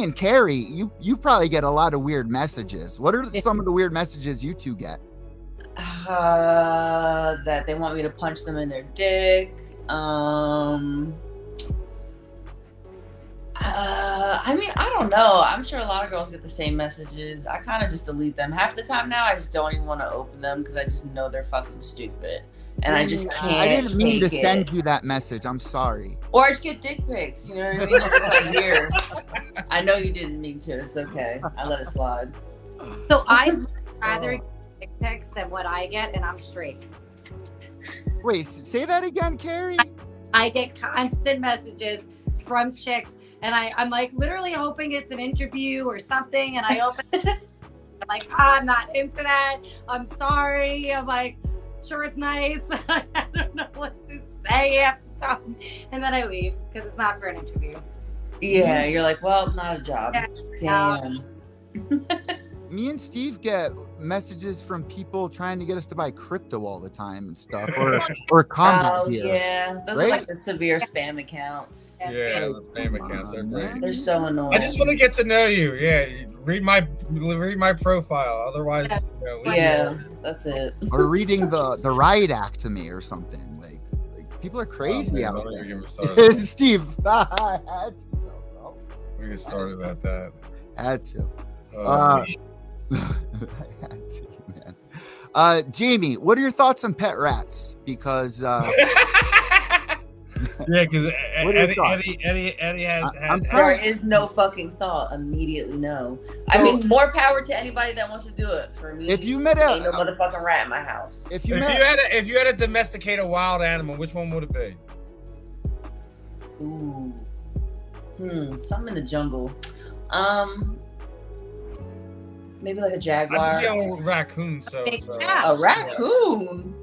and Carrie, you probably get a lot of weird messages. What are some of the weird messages you two get? That they want me to punch them in their dick. I mean, I don't know. I'm sure a lot of girls get the same messages. I kind of just delete them. Half the time now, I just don't even want to open them because I just know they're fucking stupid. And I just can't. I didn't mean to send you that message. I'm sorry. Or I just get dick pics. You know what I mean? It's like, here. I know you didn't mean to. It's okay. I let it slide. So I rather get dick pics than what I get, and I'm straight. Wait, say that again, Carrie. I get constant messages from chicks. And I'm like literally hoping it's an interview or something. And I open it. I'm like, I'm not into that. I'm sorry. I'm like, sure, it's nice. I don't know what to say half the time. And then I leave because it's not for an interview. Yeah, you're like, well, not a job. Yeah. Damn. Me and Steve get messages from people trying to get us to buy crypto all the time and stuff, or combat gear. Yeah, those are like the severe spam accounts. Yeah, the spam accounts are great. They're so annoying. I just want to get to know you. Yeah, read my profile. Otherwise, that's it. Or reading the riot act to me or something. Like people are crazy out there. Steve, I had to, bro. We get started at that. Had to. I had to, man. Jamie, what are your thoughts on pet rats? Because Yeah, because What are your thoughts? Eddie has. There is no fucking thought. Immediately, no. I mean, more power to anybody that wants to do it. For me, if you met ain't no motherfucking rat in my house. If you had to domesticate a wild animal, which one would it be? Ooh. Something in the jungle. Maybe like a jaguar. I'm just a raccoon, so. A raccoon?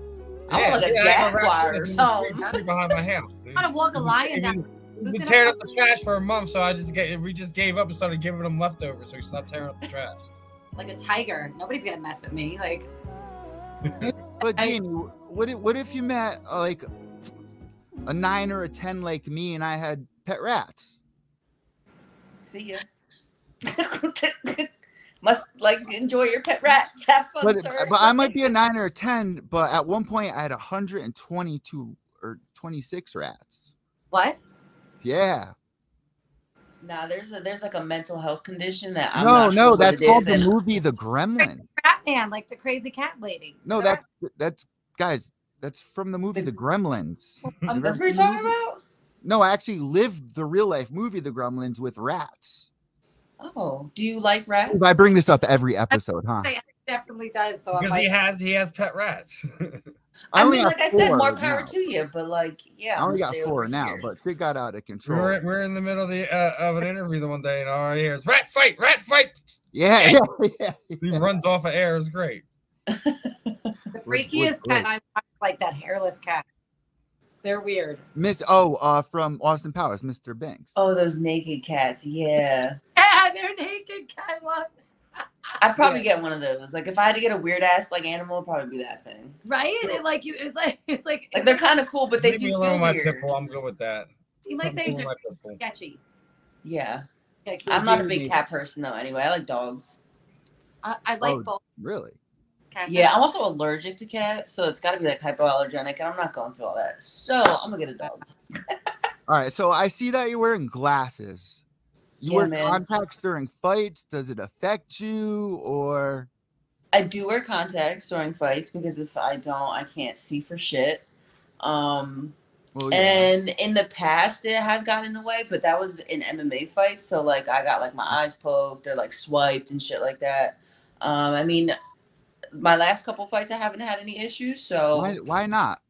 I want like a jaguar or something. Behind my house. I want to walk a lion down. We've been tearing up the trash for a month, so we just gave up and started giving him leftovers, so he stopped tearing up the trash. Like a tiger. Nobody's gonna mess with me. Like. But Jamie, what if you met like a 9 or a 10 like me, and I had pet rats? See ya. Must enjoy your pet rats. Have fun, sir. But I might be a 9 or a 10. But at one point, I had 122 or 26 rats. What? Yeah. Nah, there's like a mental health condition that I'm no, not sure that's called the movie The Gremlin. Batman, like the crazy cat lady. No, that's guys. That's from the movie The Gremlins. That's what you're talking about? No, I actually lived the real life movie The Gremlins with rats. Oh, do you like rats? I bring this up every episode, huh? It definitely does. So because he has pet rats. I mean, like I said, more power to you, but like, yeah. I only got 4 now, but it got out of control. We're in the middle of an interview the one day, and all I hear is rat fight. Yeah. He runs off of air. It's great. The freakiest pet I like that hairless cat. They're weird. From Austin Powers, Mr. Banks. Oh, those naked cats, yeah. Yeah, they're naked cat ones. I'd probably get one of those. Like if I had to get a weird ass like animal, it'd probably be that thing. Right? And it's like they're kind of cool, but they do feel weird. My pitbull, I'm good with that. Seem like they just sketchy. Yeah. I'm not a big cat person though. Anyway, I like dogs. I like both. Really? Cats. Yeah, I'm also allergic to cats, so it's got to be like hypoallergenic, and I'm not going through all that. So I'm gonna get a dog. All right. So I see that you're wearing glasses. You wear contacts during fights. Does it affect you, or? I do wear contacts during fights because if I don't, I can't see for shit. And in the past, it has gotten in the way, but that was in MMA fights. So like, I got like my eyes poked or like swiped and shit like that. I mean, my last couple fights, I haven't had any issues. So why not?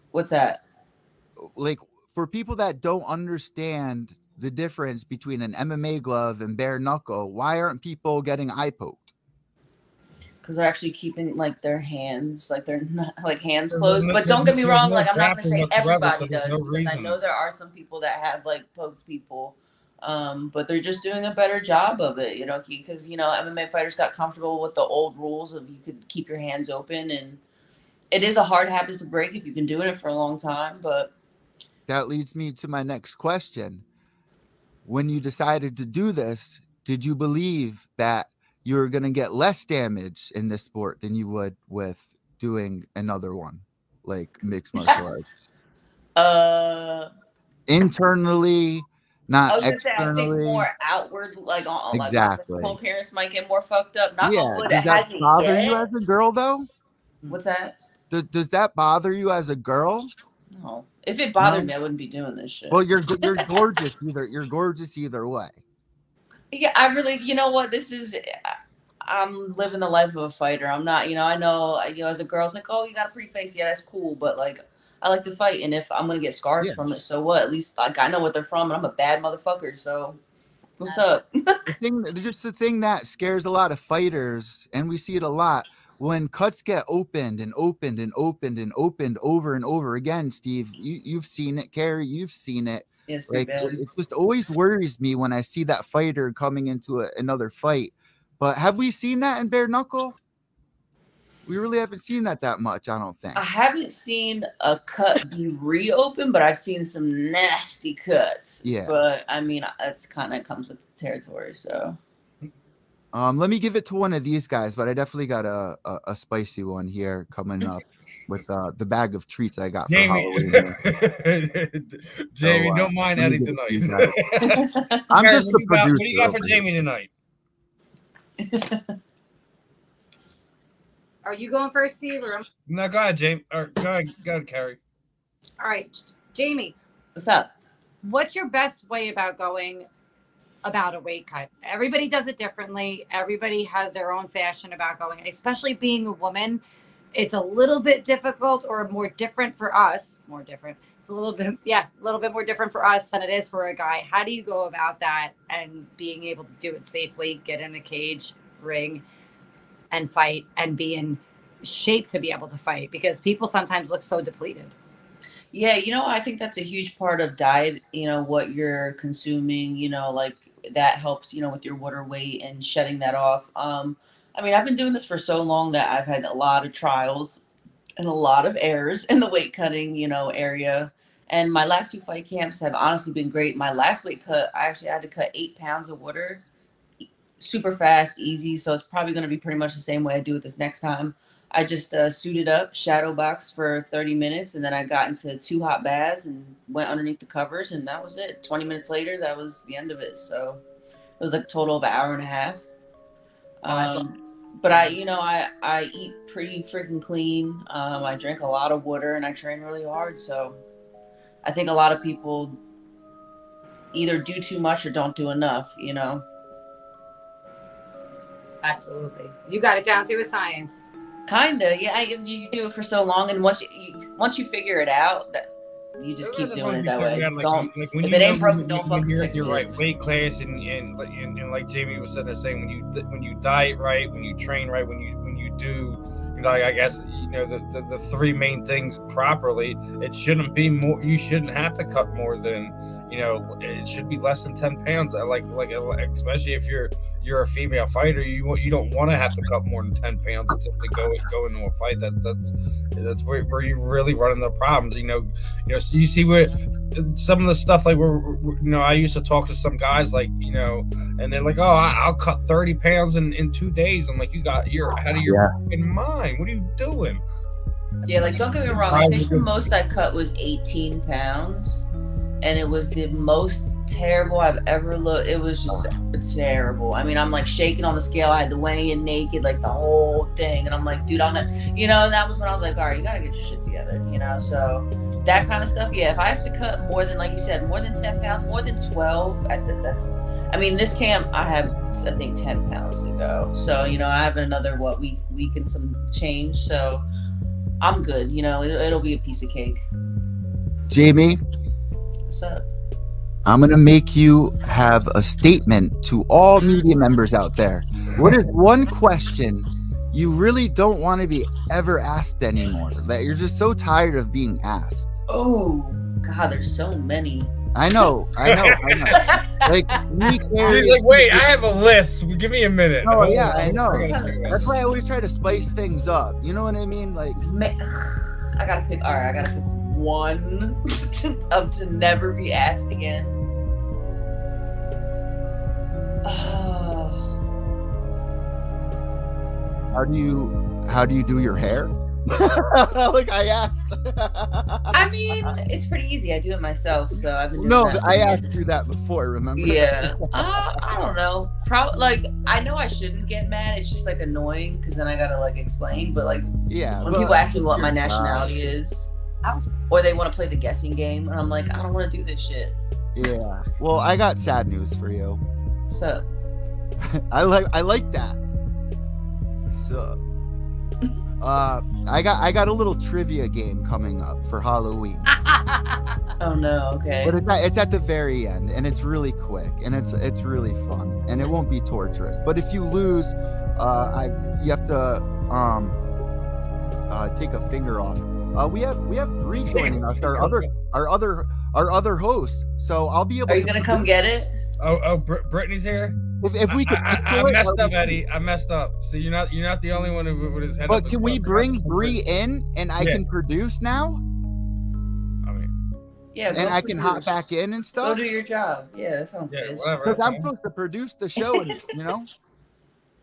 What's that? Like for people that don't understand the difference between an MMA glove and bare knuckle, why aren't people getting eye poked? Because they're actually keeping like their hands, like they're not like hands closed. But don't get me wrong, like I'm not gonna say everybody does. Because I know there are some people that have like poked people, but they're just doing a better job of it, you know, because MMA fighters got comfortable with the old rules of you could keep your hands open, and it is a hard habit to break if you've been doing it for a long time. But that leads me to my next question. When you decided to do this, did you believe that you were going to get less damage in this sport than you would with doing another one, like mixed martial arts? Internally, not externally. Say, I think more outward, like exactly. Like, co-parents might get more fucked up. Not does that bother you as a girl, though? What's that? Does that bother you as a girl? No. If it bothered me, I wouldn't be doing this shit. Well, you're gorgeous you're gorgeous either way. Yeah, I really, you know what, I'm living the life of a fighter. I'm not, I know, as a girl, it's like, oh, you got a pretty face. Yeah, that's cool. But like, I like to fight. And if I'm going to get scars from it, so what? At least like I know what they're from, and I'm a bad motherfucker. So what's up? the thing that scares a lot of fighters, and we see it a lot, when cuts get opened and opened and opened and opened over and over again, Steve, you've seen it, Carrie, you've seen it. Yes, like, it just always worries me when I see that fighter coming into another fight. But have we seen that in bare knuckle? We really haven't seen that much, I don't think. I haven't seen a cut be reopened, but I've seen some nasty cuts. Yeah. But I mean, that's kind of comes with the territory, so. Let me give it to one of these guys, but I definitely got a spicy one here coming up with the bag of treats I got for Halloween. Jamie, so, don't mind Eddie tonight. I'm just the producer. What do you got for Jamie tonight? Are you going first, Steve? Or no, go ahead, Jamie. Or go ahead, Carrie. All right, Jamie. What's up? What's your best way about going about a weight cut? Everybody does it differently. Everybody has their own fashion about going, especially being a woman. It's a little bit difficult or more different for us. More different. It's a little bit, a little bit more different for us than it is for a guy. How do you go about that and being able to do it safely, get in a cage, ring, and fight and be in shape to be able to fight? Because people sometimes look so depleted. Yeah, I think that's a huge part of diet, what you're consuming, like that helps, with your water weight and shedding that off. I mean, I've been doing this for so long that I've had a lot of trials and a lot of errors in the weight cutting, area. And my last 2 fight camps have honestly been great. My last weight cut, I actually had to cut 8 pounds of water, super fast, easy. So it's probably going to be pretty much the same way I do it this next time. I just suited up, shadow boxed for 30 minutes, and then I got into 2 hot baths and went underneath the covers, and that was it. 20 minutes later, that was the end of it. So it was like a total of an hour and a half. But I eat pretty freaking clean. I drink a lot of water and I train really hard. So I think a lot of people either do too much or don't do enough, Absolutely. You got it down to a science. Kinda, yeah. You do it for so long, and once you figure it out, that you just keep doing it that way. If it ain't broken, don't fucking fix it. You're right, weight class, and like Jamie was saying, when you diet right, when you train right, when you do, I guess the 3 main things properly, it shouldn't be more. You shouldn't have to cut more than it should be less than 10 pounds. Like especially if you're a female fighter, you don't want to have to cut more than 10 pounds to go into a fight. That's where you really run into problems. So you see where some of the stuff like I used to talk to some guys and they're like, oh, I'll cut 30 pounds in 2 days. I'm like, you're out of your fucking mind. What are you doing? Yeah, like don't get me wrong. I think the most I cut was 18 pounds. And it was the most terrible I've ever looked. It was just terrible. I mean, I'm like shaking on the scale. I had to weigh in naked, like the whole thing. And I'm like, dude, I'm not, and that was when I was like, all right, you got to get your shit together, So that kind of stuff. Yeah, if I have to cut more than, like you said, more than 10 pounds, more than 12, this camp, I have, I think, 10 pounds to go. So, I have another, week and some change. So I'm good. It'll be a piece of cake. Jamie? What's up? I'm going to make you have a statement to all media members out there. What is one question you really don't want to be ever asked anymore, that you're just so tired of being asked? Oh, God, there's so many. I know. Like, she's like, wait, I have a list. Give me a minute. Oh, yeah, I know. That's why I always try to spice things up. You know what I mean? Like, I got to pick one to never be asked again. How do you do your hair? Like I asked. I mean, it's pretty easy. I do it myself, so I've been doing that. I asked you that before, remember? Yeah. I don't know. Probably I know I shouldn't get mad. It's just annoying because then I gotta explain. But when people ask me what my nationality is, or they want to play the guessing game, and I'm like, I don't want to do this shit. Yeah. Well, I got sad news for you. What's up? I like that. So, I got a little trivia game coming up for Halloween. Oh no, okay. But it's at the very end, and it's really quick, and it's really fun, and it won't be torturous. But if you lose, you have to take a finger off. We have Bree joining us, our other host. So I'll be able. Are you gonna come get it? Oh, Brittney's here. If we could, I messed up, Eddie. I messed up. So you're not the only one with his head. But can we bring Bree in, and I can produce now? I mean, yeah, and I can hop back in and stuff. Go do your job. Yeah, that sounds good. Because I'm supposed to produce the show, and,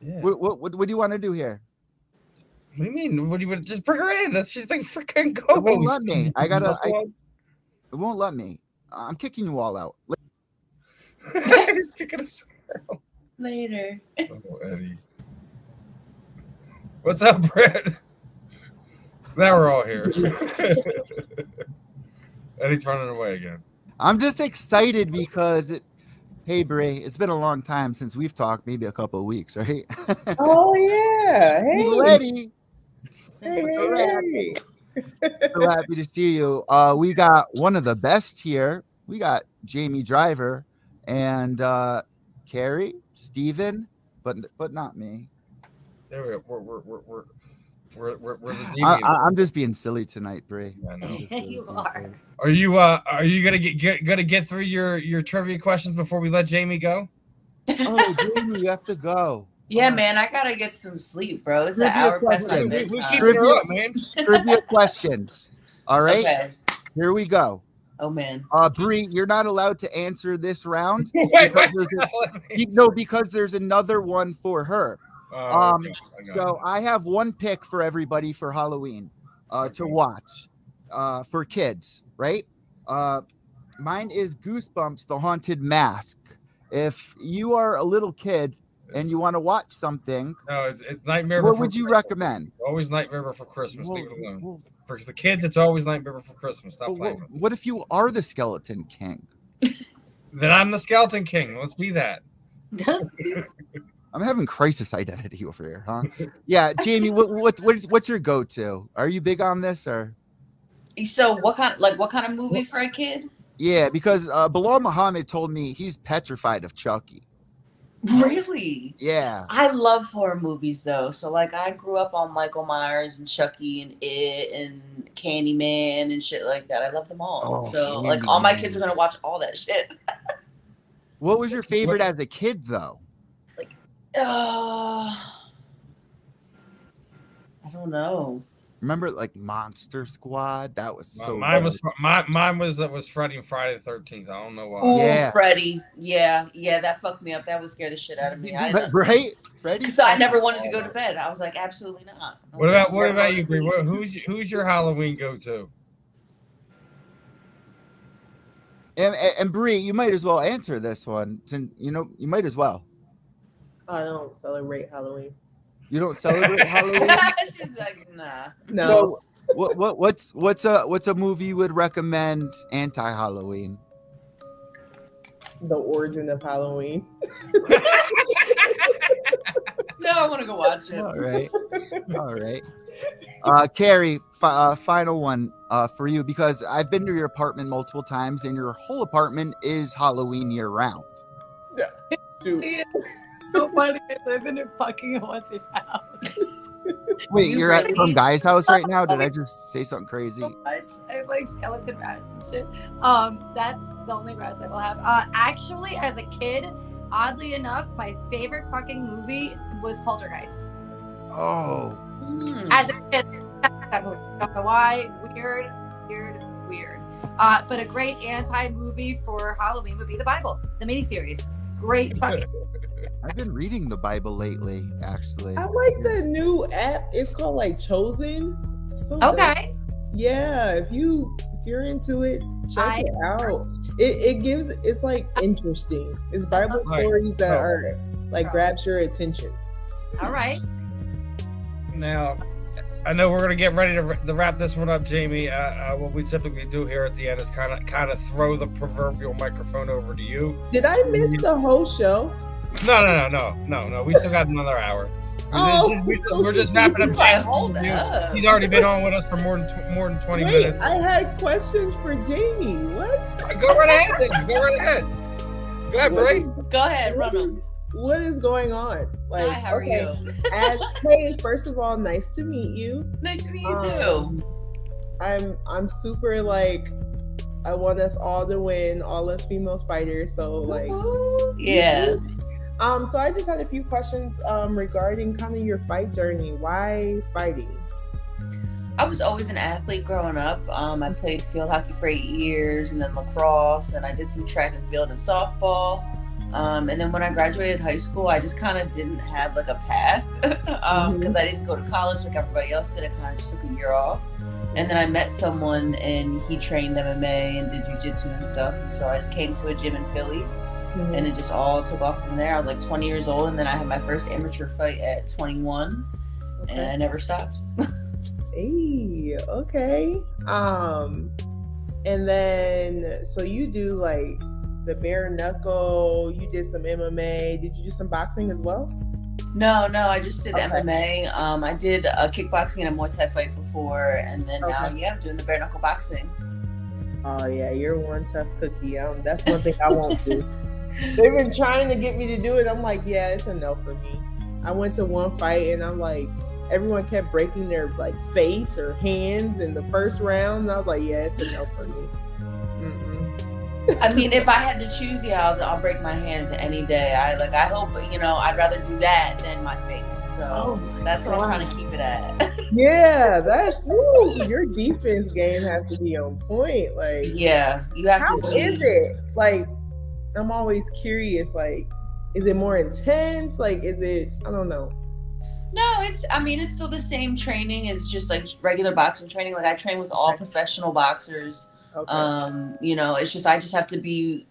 Yeah. What do you want to do here? What do you mean? What do you just bring her in? That's just freaking go. It won't let me. It won't let me. I'm kicking you all out. He's kicking us out. Later. Oh, Eddie. What's up, Brett? Now we're all here. Eddie's running away again. I'm just excited because hey, Bray, it's been a long time since we've talked, maybe a couple of weeks, right? Oh yeah. Hey. Ready? Hey. So happy to see you. We got one of the best here. We got Jamie Driver and Carrie, Steven, but not me. There we're the I'm just being silly tonight, Bray. I know. You are. Are you gonna get through your trivia questions before we let Jamie go? Oh, Jamie, you have to go. Yeah, man, I gotta get some sleep, bro. It's an hour past my bedtime. Trivia questions. All right, Okay. Here we go. Oh man. Bree, you're not allowed to answer this round. Wait, because there's another one for her. Okay. So I have one pick for everybody for Halloween to watch for kids, right? Mine is Goosebumps, The Haunted Mask. If you are a little kid and you want to watch something, no, it's Nightmare. What would you recommend? Always Nightmare Before Christmas. Well, Leave it alone. well, For the kids, it's always Nightmare Before Christmas. Stop playing. What if you are the Skeleton King? Then I'm the Skeleton King. Let's be that. I'm having crisis identity over here, huh? Yeah, Jamie, what's your go-to? Are you big on this or? So what kind of movie for a kid? Yeah, because Bilal Muhammad told me he's petrified of Chucky. Really? Yeah. I love horror movies though. So like I grew up on Michael Myers and Chucky and It and Candyman and shit like that. I love them all. Oh, so like all my kids are gonna watch all that shit. What was your favorite as a kid though? I don't know. Remember like Monster Squad? That was so mine good. was Freddy and Friday the 13th. I don't know why. Ooh, Yeah. Freddy. Yeah, that fucked me up. That would scare the shit out of me. Right? Freddy. So I never wanted to go to bed. I was like, absolutely not. What about you, Bree? Who's your Halloween go-to? And Bree, you might as well answer this one. You might as well. I don't celebrate Halloween. You don't celebrate Halloween? She's like, nah. No. So what's a movie you would recommend anti-Halloween? The Origin of Halloween. No, I want to go watch it. All right. Carrie, final one for you, because I've been to your apartment multiple times, and your whole apartment is Halloween year round. Yeah. Shoot. So funny. I live in a fucking haunted house. Wait, you're at some guy's house right now? Did I just say something crazy? So much. I have like skeleton rats and shit. That's the only rats I will have. Actually, as a kid, oddly enough, my favorite fucking movie was Poltergeist. Oh. As a kid, that movie. Don't know why. Weird. But a great anti-movie for Halloween would be the Bible, the miniseries. Great fucking. I've been reading the Bible lately, actually. I like the new app. It's called like Chosen. So Okay. Yeah, if you're into it, check it out. It's like interesting. It's Bible stories that are like grabs your attention. All right. Now, I know we're gonna get ready to wrap this one up, Jamie. What we typically do here at the end is kind of throw the proverbial microphone over to you. Did I miss the whole show? No. We still got another hour. We're just wrapping up. He's already been on with us for more than 20 minutes. I had questions for Jamie. What? Go right ahead. Go ahead, Bray. Go ahead, run on. What is going on? Like, hi, how are you? Hey, first of all, nice to meet you. Nice to meet you too. I'm super like, I want us all to win, all us female fighters. So like, yeah. So I just had a few questions regarding kind of your fight journey. Why fighting? I was always an athlete growing up. I played field hockey for 8 years, and then lacrosse, and I did some track and field and softball. And then when I graduated high school, I just kind of didn't have like a path because I didn't go to college like everybody else did. I kind of just took a year off. And then I met someone, and he trained MMA and did jiu-jitsu and stuff. And so I just came to a gym in Philly. And it just all took off from there. I was like 20 years old, and then I had my first amateur fight at 21, and I never stopped. Hey, okay. And And then, so you do like the bare knuckle, you did some MMA. Did you do some boxing as well? No, I just did MMA. I did a kickboxing and a Muay Thai fight before, and then now, I'm doing the bare knuckle boxing. Oh yeah, you're one tough cookie. That's one thing I won't do. They've been trying to get me to do it. I'm like, yeah, it's a no for me. I went to one fight and I'm like, everyone kept breaking their like face or hands in the first round. And I was like, yeah, it's a no for me. I mean, if I had to choose, I'll break my hands any day. I hope, I'd rather do that than my face. So that's what I'm trying to keep it at. Yeah, your defense game has to be on point. Like, yeah, you have to. How is it? Like, I'm always curious. Like, is it more intense? Like, is it? I don't know. No, it's still the same training. It's just like regular boxing training. Like, I train with all professional boxers. Okay. It's just I just have to be,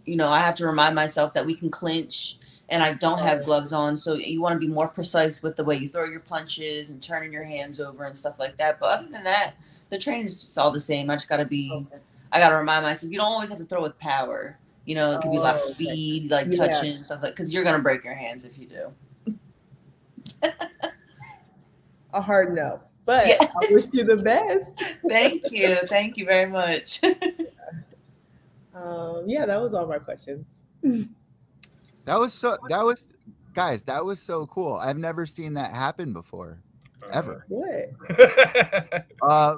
I have to remind myself that we can clinch, and I don't have gloves on. So you want to be more precise with the way you throw your punches and turning your hands over and stuff like that. But other than that, the training is just all the same. I just got to be, I got to remind myself, you don't always have to throw with power. It could be a lot of speed, like touching and stuff because you're going to break your hands if you do. A hard no. But I wish you the best. Thank you very much. That was all my questions. That was so cool. I've never seen that happen before. Ever. What?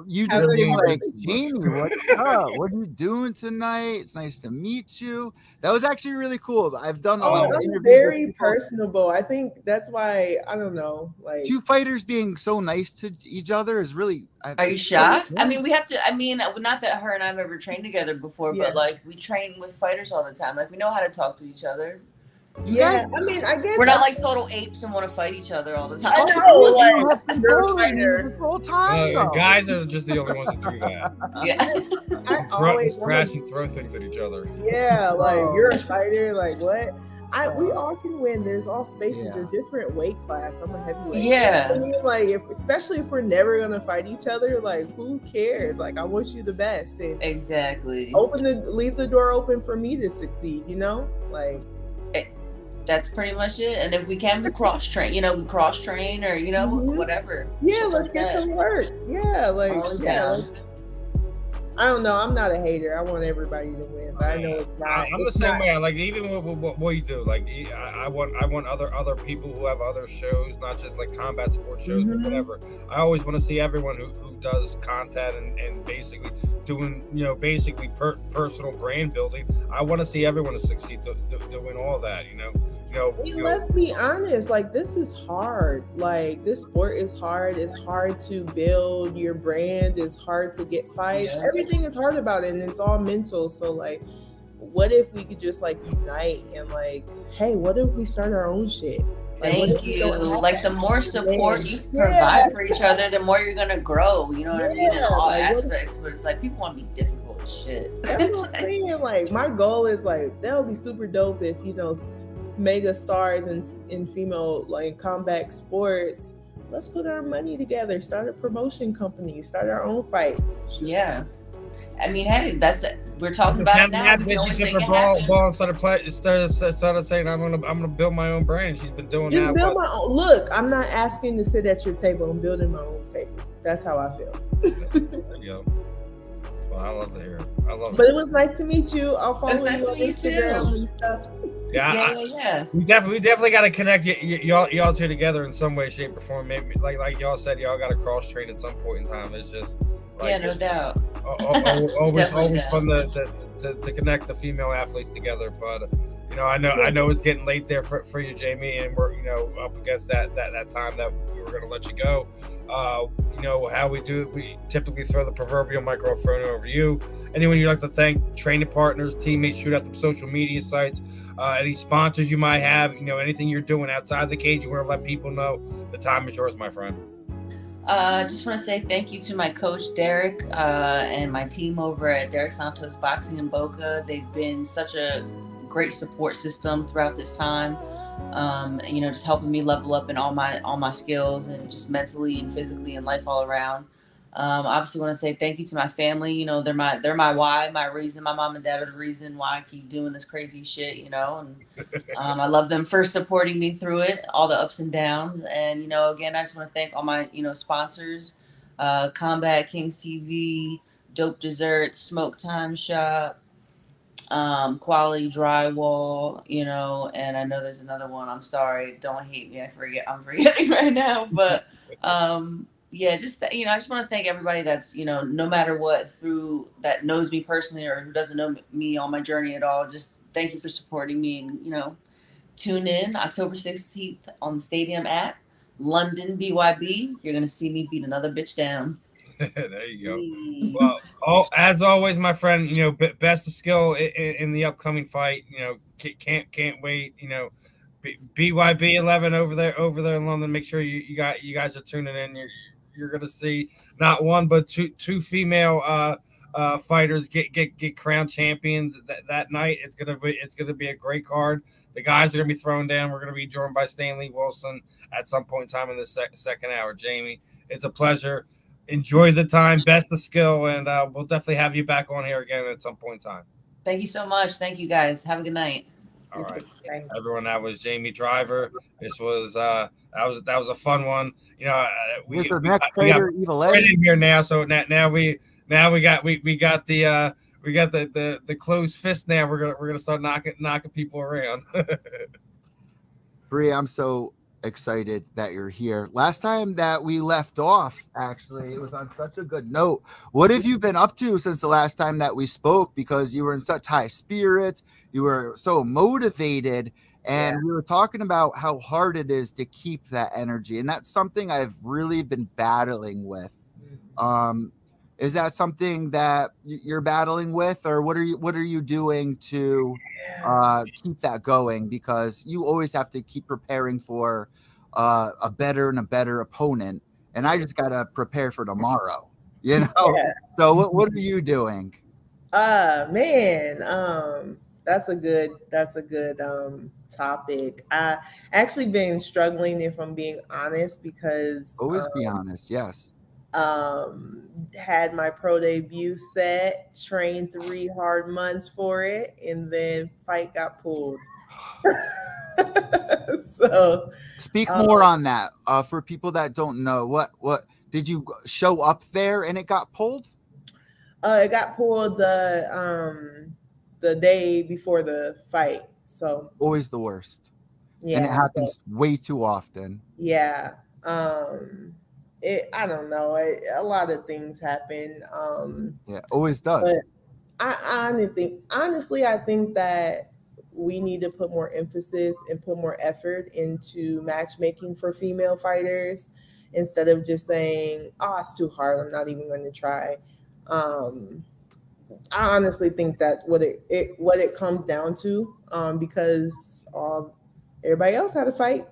You just being like, Jamie, what's up? What are you doing tonight? It's nice to meet you. That was actually really cool. I've done a lot of interviews. Very personable. I think that's why, I don't know, like two fighters being so nice to each other is really. Are you shocked? I mean, we have to. I mean, not that her and I've ever trained together before, but like we train with fighters all the time. Like we know how to talk to each other. Yeah, I mean, I guess we're not like total apes and want to fight each other all the time. I know, the whole time. Guys are just the only ones that do that. Yeah, I always scratch and throw things at each other. Yeah, like you're a fighter. Like what? We all can win. There's all spaces or different weight class. I'm a heavyweight. Yeah, I mean, like especially if we're never gonna fight each other, like who cares? Like I wish you the best. And exactly. Leave the door open for me to succeed. Like. That's pretty much it. And if we can, we cross train. We cross train or whatever. Yeah, let's get some work. Yeah, like I don't know. I'm not a hater. I want everybody to win, but I know it's not. I'm the same way. Like even with what you do, like I want other people who have other shows, not just like combat sports shows, but whatever. I always want to see everyone who does content and basically doing basically personal brand building. I want to see everyone to succeed doing all that. Let's be honest. Like this is hard. Like this sport is hard. It's hard to build your brand. It's hard to get fights. Yeah. Everything is hard about it, and it's all mental. So like, what if we could just like unite and like, hey, what if we start our own shit? Thank you. Like the more support you provide for each other, the more you're gonna grow. You know what I mean? In all aspects. But it's like people want to be difficult as shit. That's what I'm saying. Like my goal is like that would be super dope if mega stars in female like combat sports. Let's put our money together. Start a promotion company. Start our own fights. Yeah. I mean, hey, we're talking about it now. Ball started saying, "I'm gonna build my own brand." She's been doing just that. Build my own. Look, I'm not asking to sit at your table. I'm building my own table. That's how I feel. Yeah. Well, I love to hear it. But it was nice to meet you. I'll follow you on Instagram and stuff. Yeah. We definitely got to connect y'all two together in some way, shape, or form. Maybe like y'all said, y'all got to cross train at some point in time. It's just. Like, no doubt. Always fun to connect the female athletes together. But I know it's getting late there for you, Jamie, and we're up against that time that we were going to let you go. How we do it, we typically throw the proverbial microphone over you. Anyone you'd like to thank, training partners, teammates, shoot out the social media sites, any sponsors you might have, anything you're doing outside the cage, you want to let people know, the time is yours, my friend. Just want to say thank you to my coach, Derek, and my team over at Derek Santos Boxing in Boca. They've been such a great support system throughout this time. Just helping me level up in all my skills and just mentally and physically and life all around. Obviously want to say thank you to my family. You know, they're my why, my reason. My mom and dad are the reason why I keep doing this crazy shit, you know, and I love them for supporting me through it, all the ups and downs. And, you know, again, I just want to thank all my, you know, sponsors, Combat Kings TV, Dope Desserts, Smoke Time Shop, Quality Drywall, you know, and I know there's another one. I'm sorry. Don't hate me. I'm forgetting right now, but, yeah, just, you know, I just want to thank everybody that's, you know, no matter what, through that knows me personally or who doesn't know me on my journey at all. Just thank you for supporting me, and, you know, tune in October 16th on the Stadium app, London, BYB. You're going to see me beat another bitch down. There you go. Well, as always, my friend, you know, best of skill in the upcoming fight. You know, can't wait. You know, BYB 11 over there in London. Make sure you guys are tuning in. You're gonna see not one but two female fighters get crowned champions that night. It's gonna be a great card. The guys are gonna be thrown down. We're gonna be joined by Stanlee Wilson at some point in time in the second hour. Jamie, it's a pleasure. Enjoy the time. Best of skill, and we'll definitely have you back on here again at some point in time. Thank you so much. Thank you, guys. Have a good night. All right, everyone. That was Jamie Driver. This was that was a fun one. You know, we got right in here now. So now we got the closed fist. Now we're gonna start knocking people around. Bree, I'm so excited that you're here. Last time that we left off, actually, it was on such a good note. What have you been up to since the last time that we spoke? Because you were in such high spirits, you were so motivated, and we were talking about how hard it is to keep that energy, and that's something I've really been battling with. Is that something that you're battling with, or what are you doing to keep that going? Because you always have to keep preparing for a better and a better opponent, and I just gotta prepare for tomorrow. You know. Yeah. So what are you doing? Man, that's a good topic. I actually been struggling, if I'm being honest, because always be honest. Yes. Had my pro debut set, trained 3 hard months for it, and then fight got pulled. So speak more on that for people that don't know. What did you show up there and it got pulled? It got pulled the day before the fight. So always the worst. Yeah, and it happens way too often. Yeah. I don't know. A lot of things happen. Yeah, always does. But honestly, I think that we need to put more emphasis and put more effort into matchmaking for female fighters instead of just saying, "Oh, it's too hard. I'm not even going to try." I honestly think that what it comes down to, because everybody else had a fight.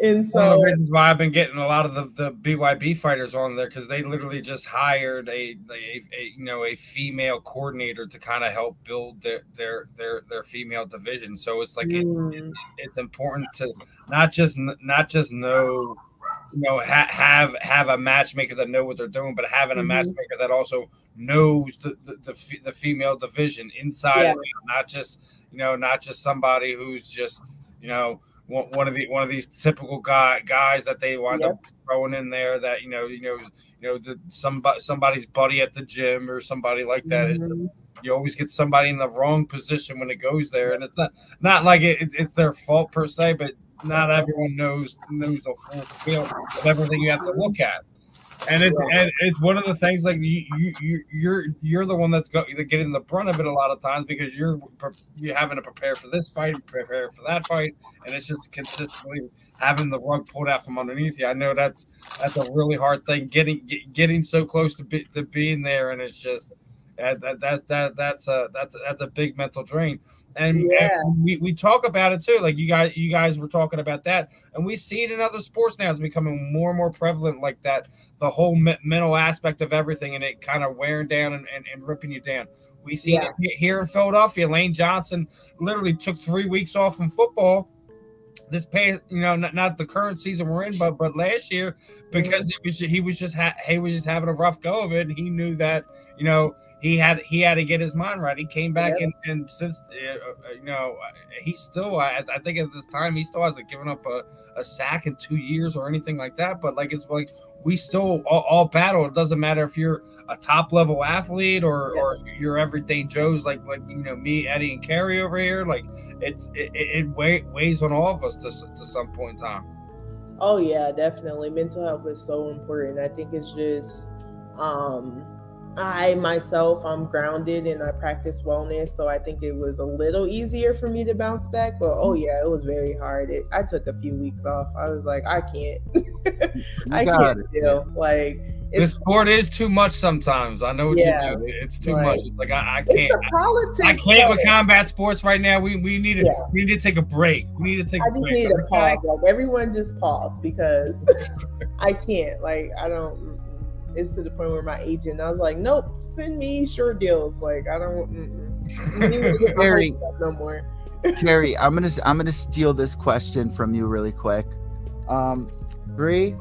And so one of the reasons why I've been getting a lot of the BYB fighters on there, because they literally just hired a female coordinator to kind of help build their female division. So it's like it's important to not just know, have a matchmaker that know what they're doing, but having a matchmaker that also knows the female division inside of it, not just somebody who's just one of these typical guys that they wind up throwing in there that somebody's buddy at the gym or somebody like that. It's just, you always get somebody in the wrong position when it goes there, and it's not like it's their fault per se, but not everyone knows the full scale of everything you have to look at. And it's one of the things, like you're the one that's getting the brunt of it a lot of times, because you're having to prepare for this fight, prepare for that fight, and it's just consistently having the rug pulled out from underneath you. I know that's a really hard thing, getting so close to being there, and it's just that's a big mental drain. And we talk about it too. Like you guys were talking about that, and we see it in other sports now. It's becoming more and more prevalent, like that, the whole mental aspect of everything, and it kind of wearing down and ripping you down. We see it here in Philadelphia. Lane Johnson literally took 3 weeks off from football this pay, you know, not the current season we're in, but last year, because he was just having a rough go of it, and he knew that, you know, he had to get his mind right. He came back and since you know, he still, I think at this time he still hasn't given up a sack in 2 years or anything like that. But like, it's like we still all battle. It doesn't matter if you're a top level athlete or you're everyday Joes like you know, me, Eddie, and Carrie over here. Like it weighs on all of us to some point in time. Oh yeah, definitely. Mental health is so important. I think it's just I myself, I'm grounded and I practice wellness, so I think it was a little easier for me to bounce back. But oh yeah, it was very hard. I took a few weeks off. I was like, I can't. I can't deal. Like, this sport is too much sometimes. I know what you do. It's too much. It's like I can't. I can't with combat sports right now. We need to take a break. We need to take. I just need a pause. Like, everyone, just pause, because I can't. Like, I don't. It's to the point where my agent, I was like, nope, send me sure deals. Like, I don't Carrie, no more. Carrie, I'm gonna steal this question from you really quick. Bree,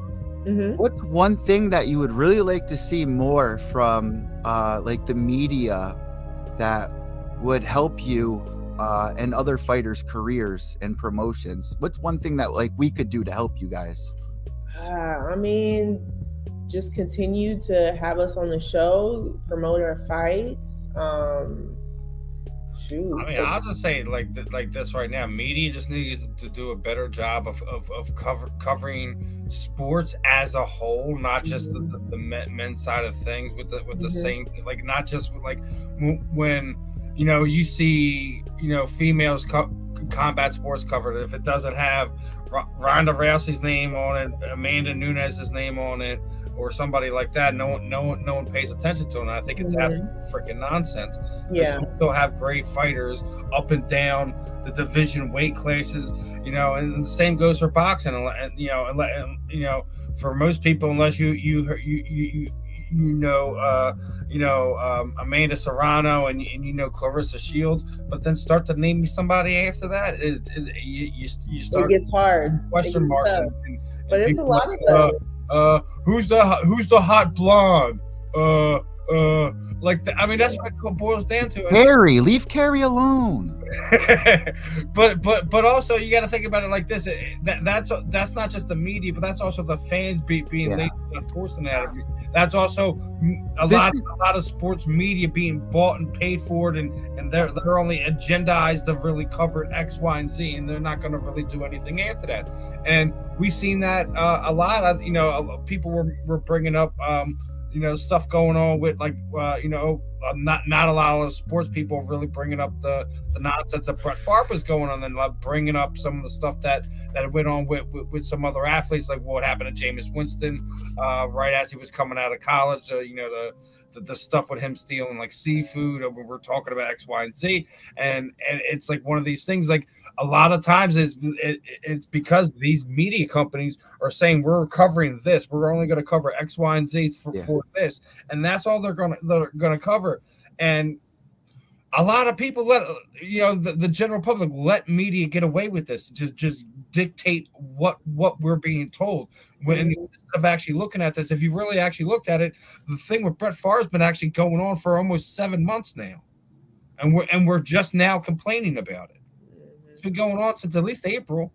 what's one thing that you would really like to see more from like the media that would help you and other fighters' careers and promotions? What's one thing that like we could do to help you guys? I mean, just continue to have us on the show, promote our fights. Shoot. I mean, I'll just say like this right now. Media just needs to do a better job of covering sports as a whole, not just the men's side of things with the same thing. Like, not just like when you know, you see, you know, females combat sports covered. If it doesn't have Ronda Rousey's name on it, Amanda Nunes' name on it, or somebody like that, no one pays attention to it. And I think it's freaking nonsense. Yeah, we still have great fighters up and down the division weight classes, you know, and the same goes for boxing. And you know, for most people, unless you know Amanda Serrano and you know Clarissa Shields, but then start to name me somebody after that, you start. It gets hard. Question marks. But it's a lot of those. Who's the hot blonde? Like, I mean, that's what it boils down to. Carrie, leave Carrie alone. but also you got to think about it like this. That's not just the media, but that's also the fans being lazy and forcing that out of you. That's also a lot of sports media being bought and paid for it, and they're only agendized to really cover X, Y, and Z, and they're not going to really do anything after that. And we've seen that a lot of, you know, people were bringing up you know, stuff going on with like you know, not a lot of sports people really bringing up the nonsense that Brett Favre was going on, and like bringing up some of the stuff that went on with some other athletes, like what happened to Jameis Winston right as he was coming out of college. You know, the stuff with him stealing like seafood, when we're talking about X, Y, and Z, and it's like one of these things. Like, a lot of times it's because these media companies are saying we're covering this, we're only going to cover X, Y, and Z for this, and that's all they're going to cover. And a lot of people let, you know, the general public let media get away with this, just dictate what we're being told. When instead of actually looking at this, if you really actually looked at it, the thing with Brett Favre has been actually going on for almost 7 months now, and we're just now complaining about it. It's been going on since at least April,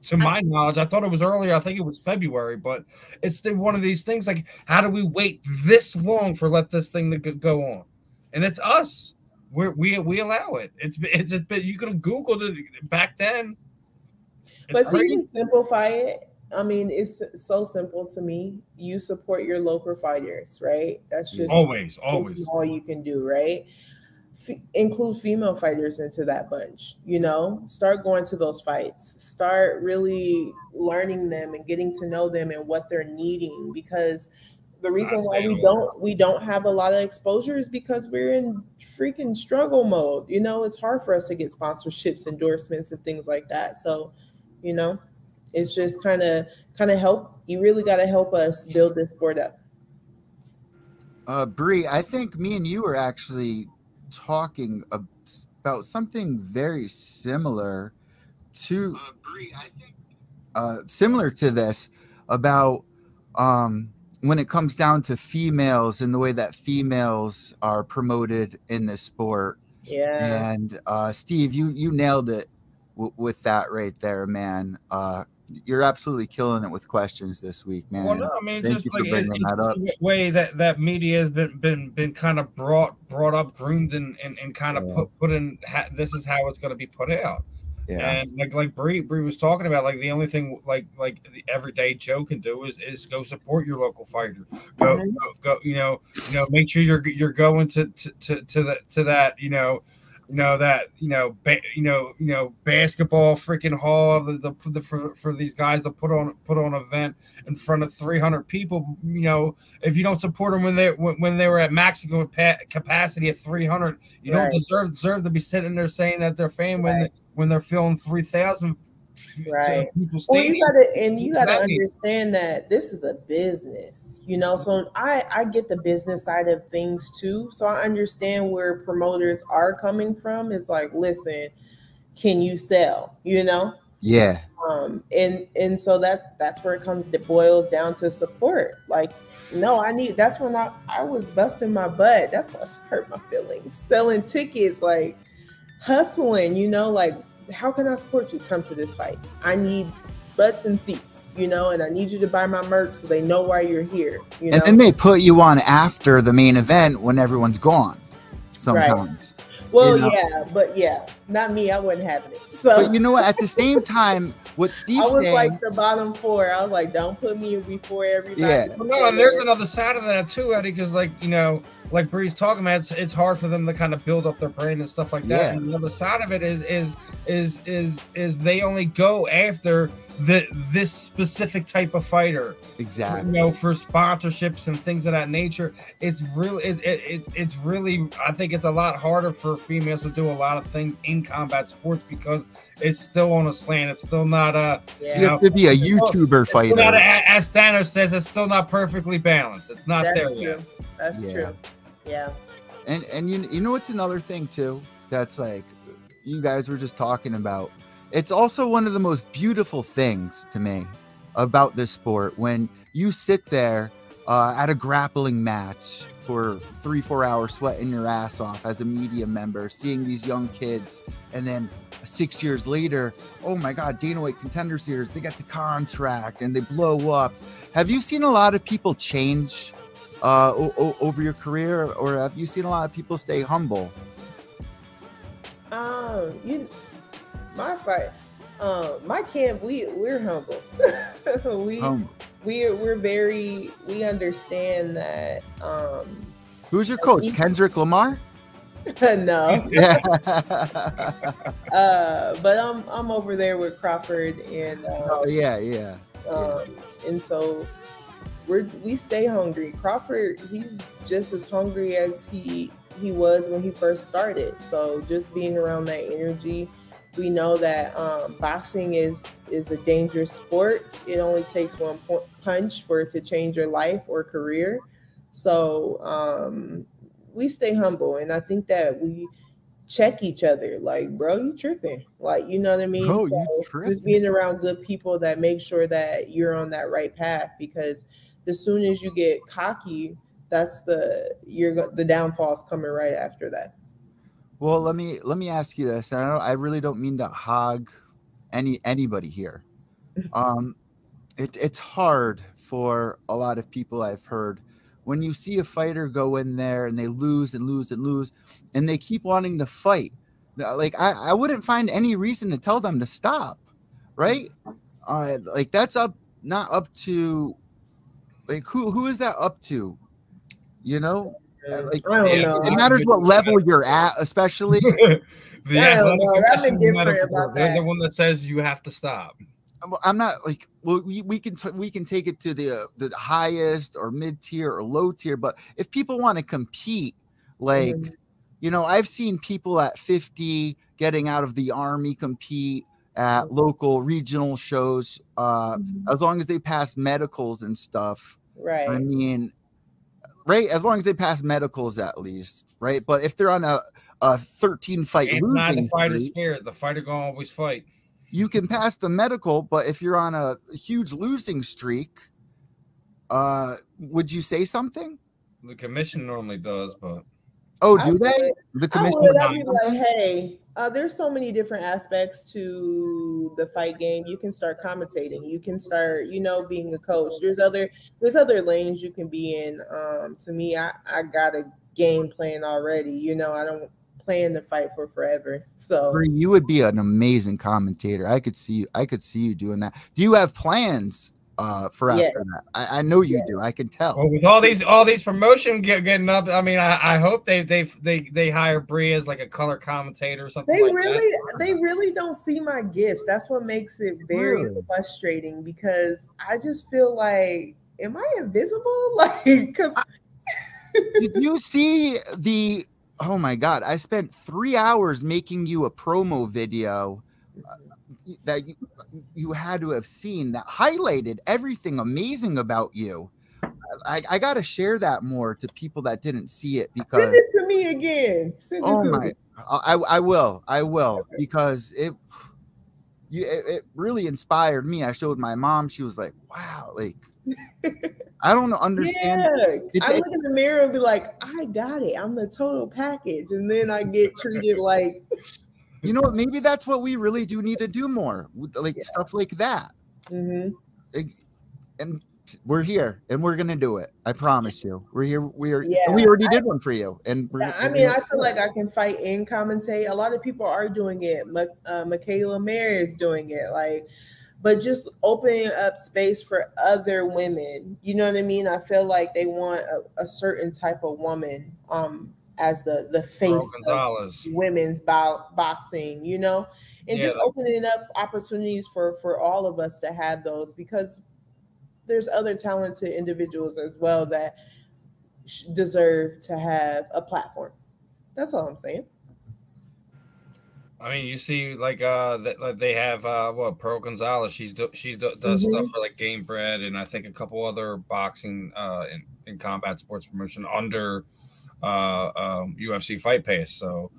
to my knowledge. I thought it was earlier. I think it was February, but it's one of these things. Like, how do we wait this long for let this thing to go on? And it's us. We allow it. It's been, you could have Googled it back then. But so you can simplify it. I mean, it's so simple to me. You support your local fighters, right? That's just always all you can do, right? Include female fighters into that bunch. You know, start going to those fights. Start really learning them and getting to know them and what they're needing, because the reason why we don't have a lot of exposure is because we're in freaking struggle mode. You know, it's hard for us to get sponsorships, endorsements, and things like that. So, you know, it's just kind of help. You really got to help us build this sport up. Bree, I think me and you were actually talking about something very similar to similar to this about when it comes down to females and the way that females are promoted in this sport. Yeah. And Steve, you nailed it with that right there, man. You're absolutely killing it with questions this week, man. Well, no, I mean, Thank just you like for bringing that up. the way that media has been kind of brought up, groomed, and kind of put in. This is how it's going to be put out. Yeah. And like Bree was talking about, like the only thing like the everyday Joe can do is go support your local fighter. Go, you know, make sure you're going to that, basketball freaking hall for these guys to put on an event in front of 300 people. If you don't support them when they were at maximum capacity at 300, you don't deserve to be sitting there saying that they're fan when they're filling 3,000. Right. Well, you gotta understand that this is a business, so I get the business side of things too. So I understand where promoters are coming from. It's like, listen, can you sell? Yeah. And so that's where it boils down to support. Like, no, that's when I was busting my butt. That's what hurt my feelings. Selling tickets, like hustling, like, how can I support you? Come to this fight. I need butts and seats, and I need you to buy my merch so they know why you're here. And then they put you on after the main event when everyone's gone sometimes. Right. Well, not me. I wasn't having it. So, but at the same time, what Steve's I was saying, like the bottom four. I was like, don't put me before everybody. Yeah. No, and there's another side of that too, Eddie, because like Bree's talking about, it's hard for them to kind of build up their brand and stuff like that. Yeah. And the other side of it is they only go after this specific type of fighter. Exactly. For sponsorships and things of that nature. It's really I think it's a lot harder for females to do a lot of things in combat sports because it's still on a slant. It's still not you have to be a YouTuber fighter. Not as Thanos says, it's still not perfectly balanced. It's not there yet. That's true. Yeah. And you know what's another thing too that's like you guys were just talking about? It's also one of the most beautiful things to me about this sport when you sit there at a grappling match for 3-4 hours sweating your ass off as a media member, seeing these young kids, and then 6 years later, oh my God, Dana White Contender Series, they got the contract and they blow up. Have you seen a lot of people change over your career, or have you seen a lot of people stay humble? My camp, we're humble. We understand that. Who's your coach? Kendrick Lamar? No. Yeah. But I'm over there with Crawford and yeah. And so we stay hungry. Crawford, he's just as hungry as he was when he first started. So just being around that energy, we know that boxing is a dangerous sport. It only takes one punch for it to change your life or career. So we stay humble, and I think that we check each other. Like, bro, you tripping? Like, you know what I mean? Bro, so you tripping. Just being around good people that make sure that you're on that right path, because as soon as you get cocky, that's the downfall's coming right after that. Well, let me ask you this. I really don't mean to hog anybody here. It's hard for a lot of people, I've heard, when you see a fighter go in there and they lose and lose and lose, and they keep wanting to fight. Like I wouldn't find any reason to tell them to stop, right? Like that's not up to, like who is that up to? Like, I don't know. It matters what level you're at, especially. I've been different about that. They're the one that says you have to stop. I'm not like, well, we can take it to the highest or mid tier or low tier, but if people want to compete, like, I've seen people at 50 getting out of the Army compete at local regional shows, as long as they pass medicals and stuff. Right. I mean, right, as long as they pass medicals at least, right? But if they're on a 13 fight losing not the fighter's streak, spirit, the fighter gonna always fight. you can pass the medical, but if you're on a huge losing streak, would you say something? The commission normally does, but oh, do they? The commission would. I'd be like, hey, there's so many different aspects to the fight game. You can start commentating. You can start, being a coach. There's other lanes you can be in. To me, I got a game plan already. I don't plan to fight for forever. So you would be an amazing commentator. I could see you doing that. Do you have plans for after that? I know you do. I can tell. Well, with all these promotion getting up, I mean, I hope they hire Bree as like a color commentator or something. They really don't see my gifts. That's what makes it very frustrating, because I just feel like, am I invisible? Like, because did you see the? Oh my God! I spent 3 hours making you a promo video that you had to have seen that highlighted everything amazing about you. I got to share that more to people that didn't see it, because send it to me again. I will, because it really inspired me. I showed my mom. She was like, wow, like I don't understand. Yeah. I look in the mirror and be like, I got it. I'm the total package. And then I get treated like, maybe that's what we really do need to do more, like stuff like that. And we're here, and we're gonna do it. I promise you. We're here. We already did one for you. And I feel like I can fight and commentate. A lot of people are doing it. Michaela Mayer is doing it. But just opening up space for other women. You know what I mean? I feel like they want a certain type of woman as the face of women's boxing, and just opening up opportunities for all of us to have those, because there's other talented individuals as well that deserve to have a platform. That's all I'm saying. I mean, you see, like they have Pearl Gonzalez. She does stuff for like Game Bread, and I think a couple other boxing in combat sports promotion under UFC Fight Pace. So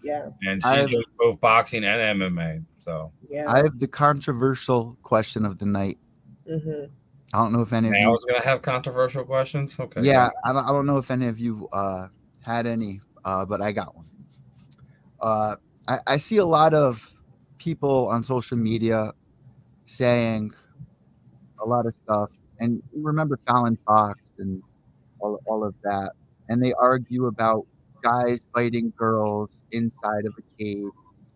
and she's doing both boxing and MMA. So I have the controversial question of the night. I don't know if any of you. I was gonna have controversial questions. Okay. Yeah, I don't know if any of you had any, but I got one. I see a lot of people on social media saying a lot of stuff, and remember Fallon Fox and all of that, and they argue about guys fighting girls inside of a cage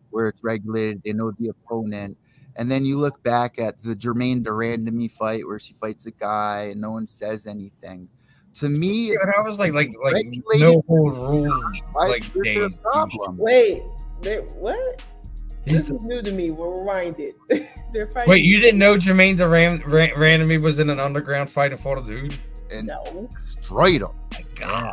where it's regulated, they know the opponent, and then you look back at the Jermaine Durandamy fight where she fights a guy and no one says anything. To me, I was like no rules. Like there's a problem. Wait. What? This is new to me. We'll rewind it. They're fighting. Wait, you didn't know Jermaine Durandamy was in an underground fight and fought a dude? And destroyed him. My God.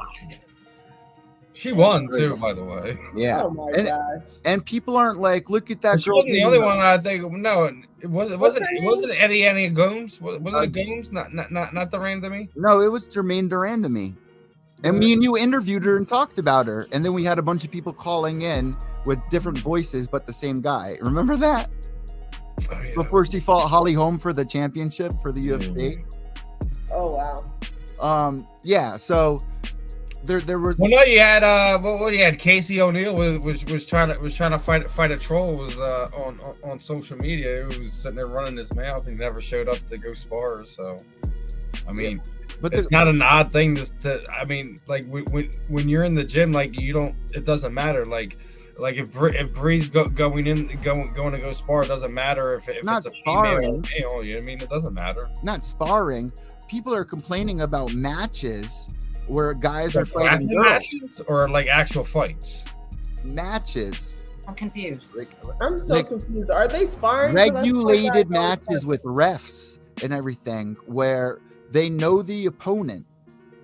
She won too, by the way. Yeah. Oh my gosh. And people aren't like, look at that she girl. Wasn't the only one, I think. No, it wasn't Eddie Gomes. Was it Gomes? Not Durandamy? No, it was Jermaine Durandamy. And me and you interviewed her and talked about her. And then we had a bunch of people calling in with different voices, but the same guy. Remember that? Oh, yeah. Before she fought Holly Holm for the championship for the UFC. Oh, wow. Yeah, so there were. Well, no, you had you had Casey O'Neill was trying to fight a troll. Was on social media. He was sitting there running his mouth and never showed up to go spar. So, I mean. Yeah. But it's not an odd thing to I mean, like when you're in the gym, like it doesn't matter. Like if Bree's going to go spar, it doesn't matter if it's a female or male. You know what I mean? It doesn't matter. Not sparring. People are complaining about matches where guys are fighting girls. Matches or like actual fights. Matches. I'm confused. I'm so confused. Are they sparring? Regulated matches with refs and everything where they know the opponent.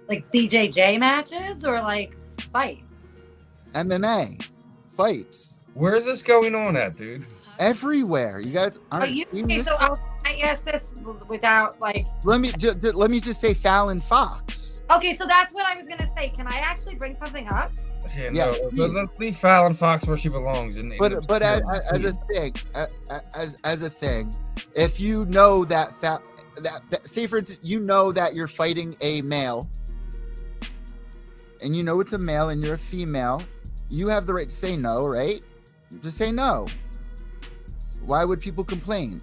Like BJJ matches or like fights? MMA fights. Where is this going on at, dude? Everywhere. You guys aren't. So I asked this without like. Let me just say Fallon Fox. Okay, so that's what I was gonna say. Can I actually bring something up? Yeah, no, let's leave Fallon Fox where she belongs. But as a thing, if you know that say for instance, you know that you're fighting a male, and you know it's a male and you're a female, you have the right to say no, right? Just say no. Why would people complain?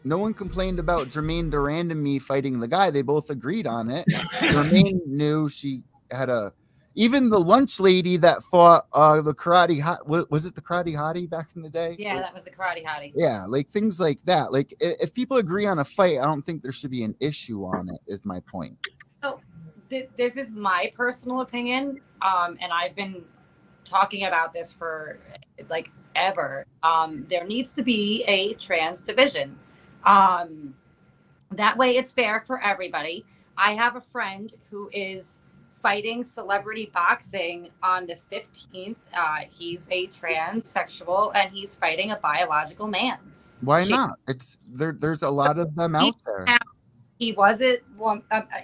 No one complained about Jermaine Durand and me fighting the guy. They both agreed on it. Jermaine knew she had a. Even the lunch lady that fought the karate hot, was it the karate hottie back in the day? Yeah, that was the karate hottie. Yeah, like things like that. Like if people agree on a fight, I don't think there should be an issue on it. Is my point. So this is my personal opinion, and I've been talking about this for like ever. There needs to be a trans division. That way, it's fair for everybody. I have a friend who is fighting celebrity boxing on the 15th. He's a transsexual and he's fighting a biological man. Why not? It's there's a lot of them out there. He wasn't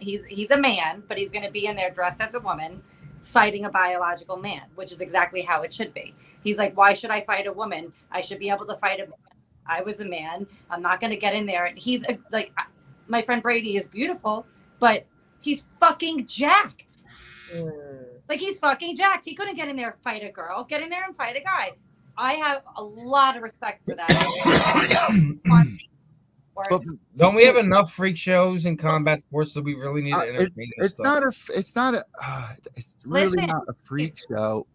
he's a man, but he's going to be in there dressed as a woman fighting a biological man, which is exactly how it should be. He's like, why should I fight a woman? I should be able to fight a man. I was a man. I'm not going to get in there. And he's like, my friend Brady is beautiful, but he's fucking jacked. Like, he's fucking jacked. He couldn't get in there and fight a girl. Get in there and fight a guy. I have a lot of respect for that. Don't we have enough freak shows in combat sports that we really need to entertain? It's really not a freak show.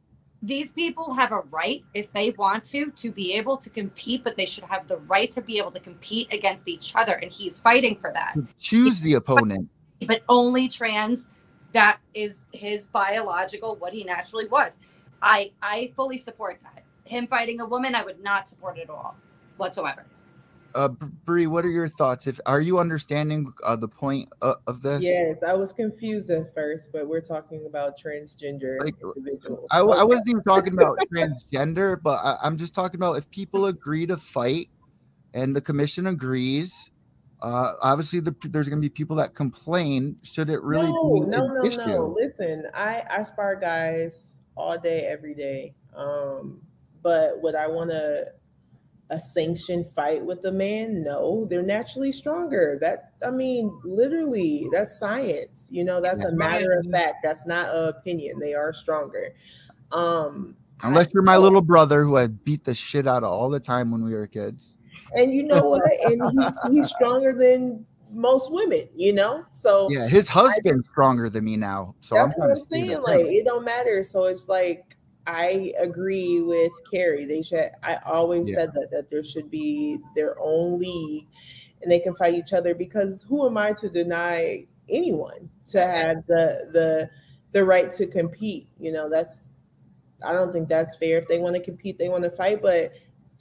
These people have a right, if they want to be able to compete, but they should have the right to be able to compete against each other. And he's fighting for that. Choose the opponent. But only trans, that is his biological, what he naturally was. I fully support that. Him fighting a woman, I would not support it at all, whatsoever. Bree, what are your thoughts? Are you understanding the point of this? Yes, I was confused at first, but we're talking about transgender individuals. I wasn't even talking about transgender, but I'm just talking about if people agree to fight and the commission agrees. Obviously, there's going to be people that complain. Should it really be an issue? No. Listen, I spar guys all day, every day. But would I want a sanctioned fight with a man? No, they're naturally stronger. Literally, that's science. That's a matter of fact. That's not an opinion. They are stronger. Unless you're my little brother, who I beat the shit out of all the time when we were kids. And you know what? And he's stronger than most women, So yeah, his husband's stronger than me now. So that's what I'm saying. Like, it don't matter. So it's like, I agree with Carrie. I always said that there should be their own league and they can fight each other, because who am I to deny anyone to have the right to compete? I don't think that's fair. If they want to compete, they want to fight, but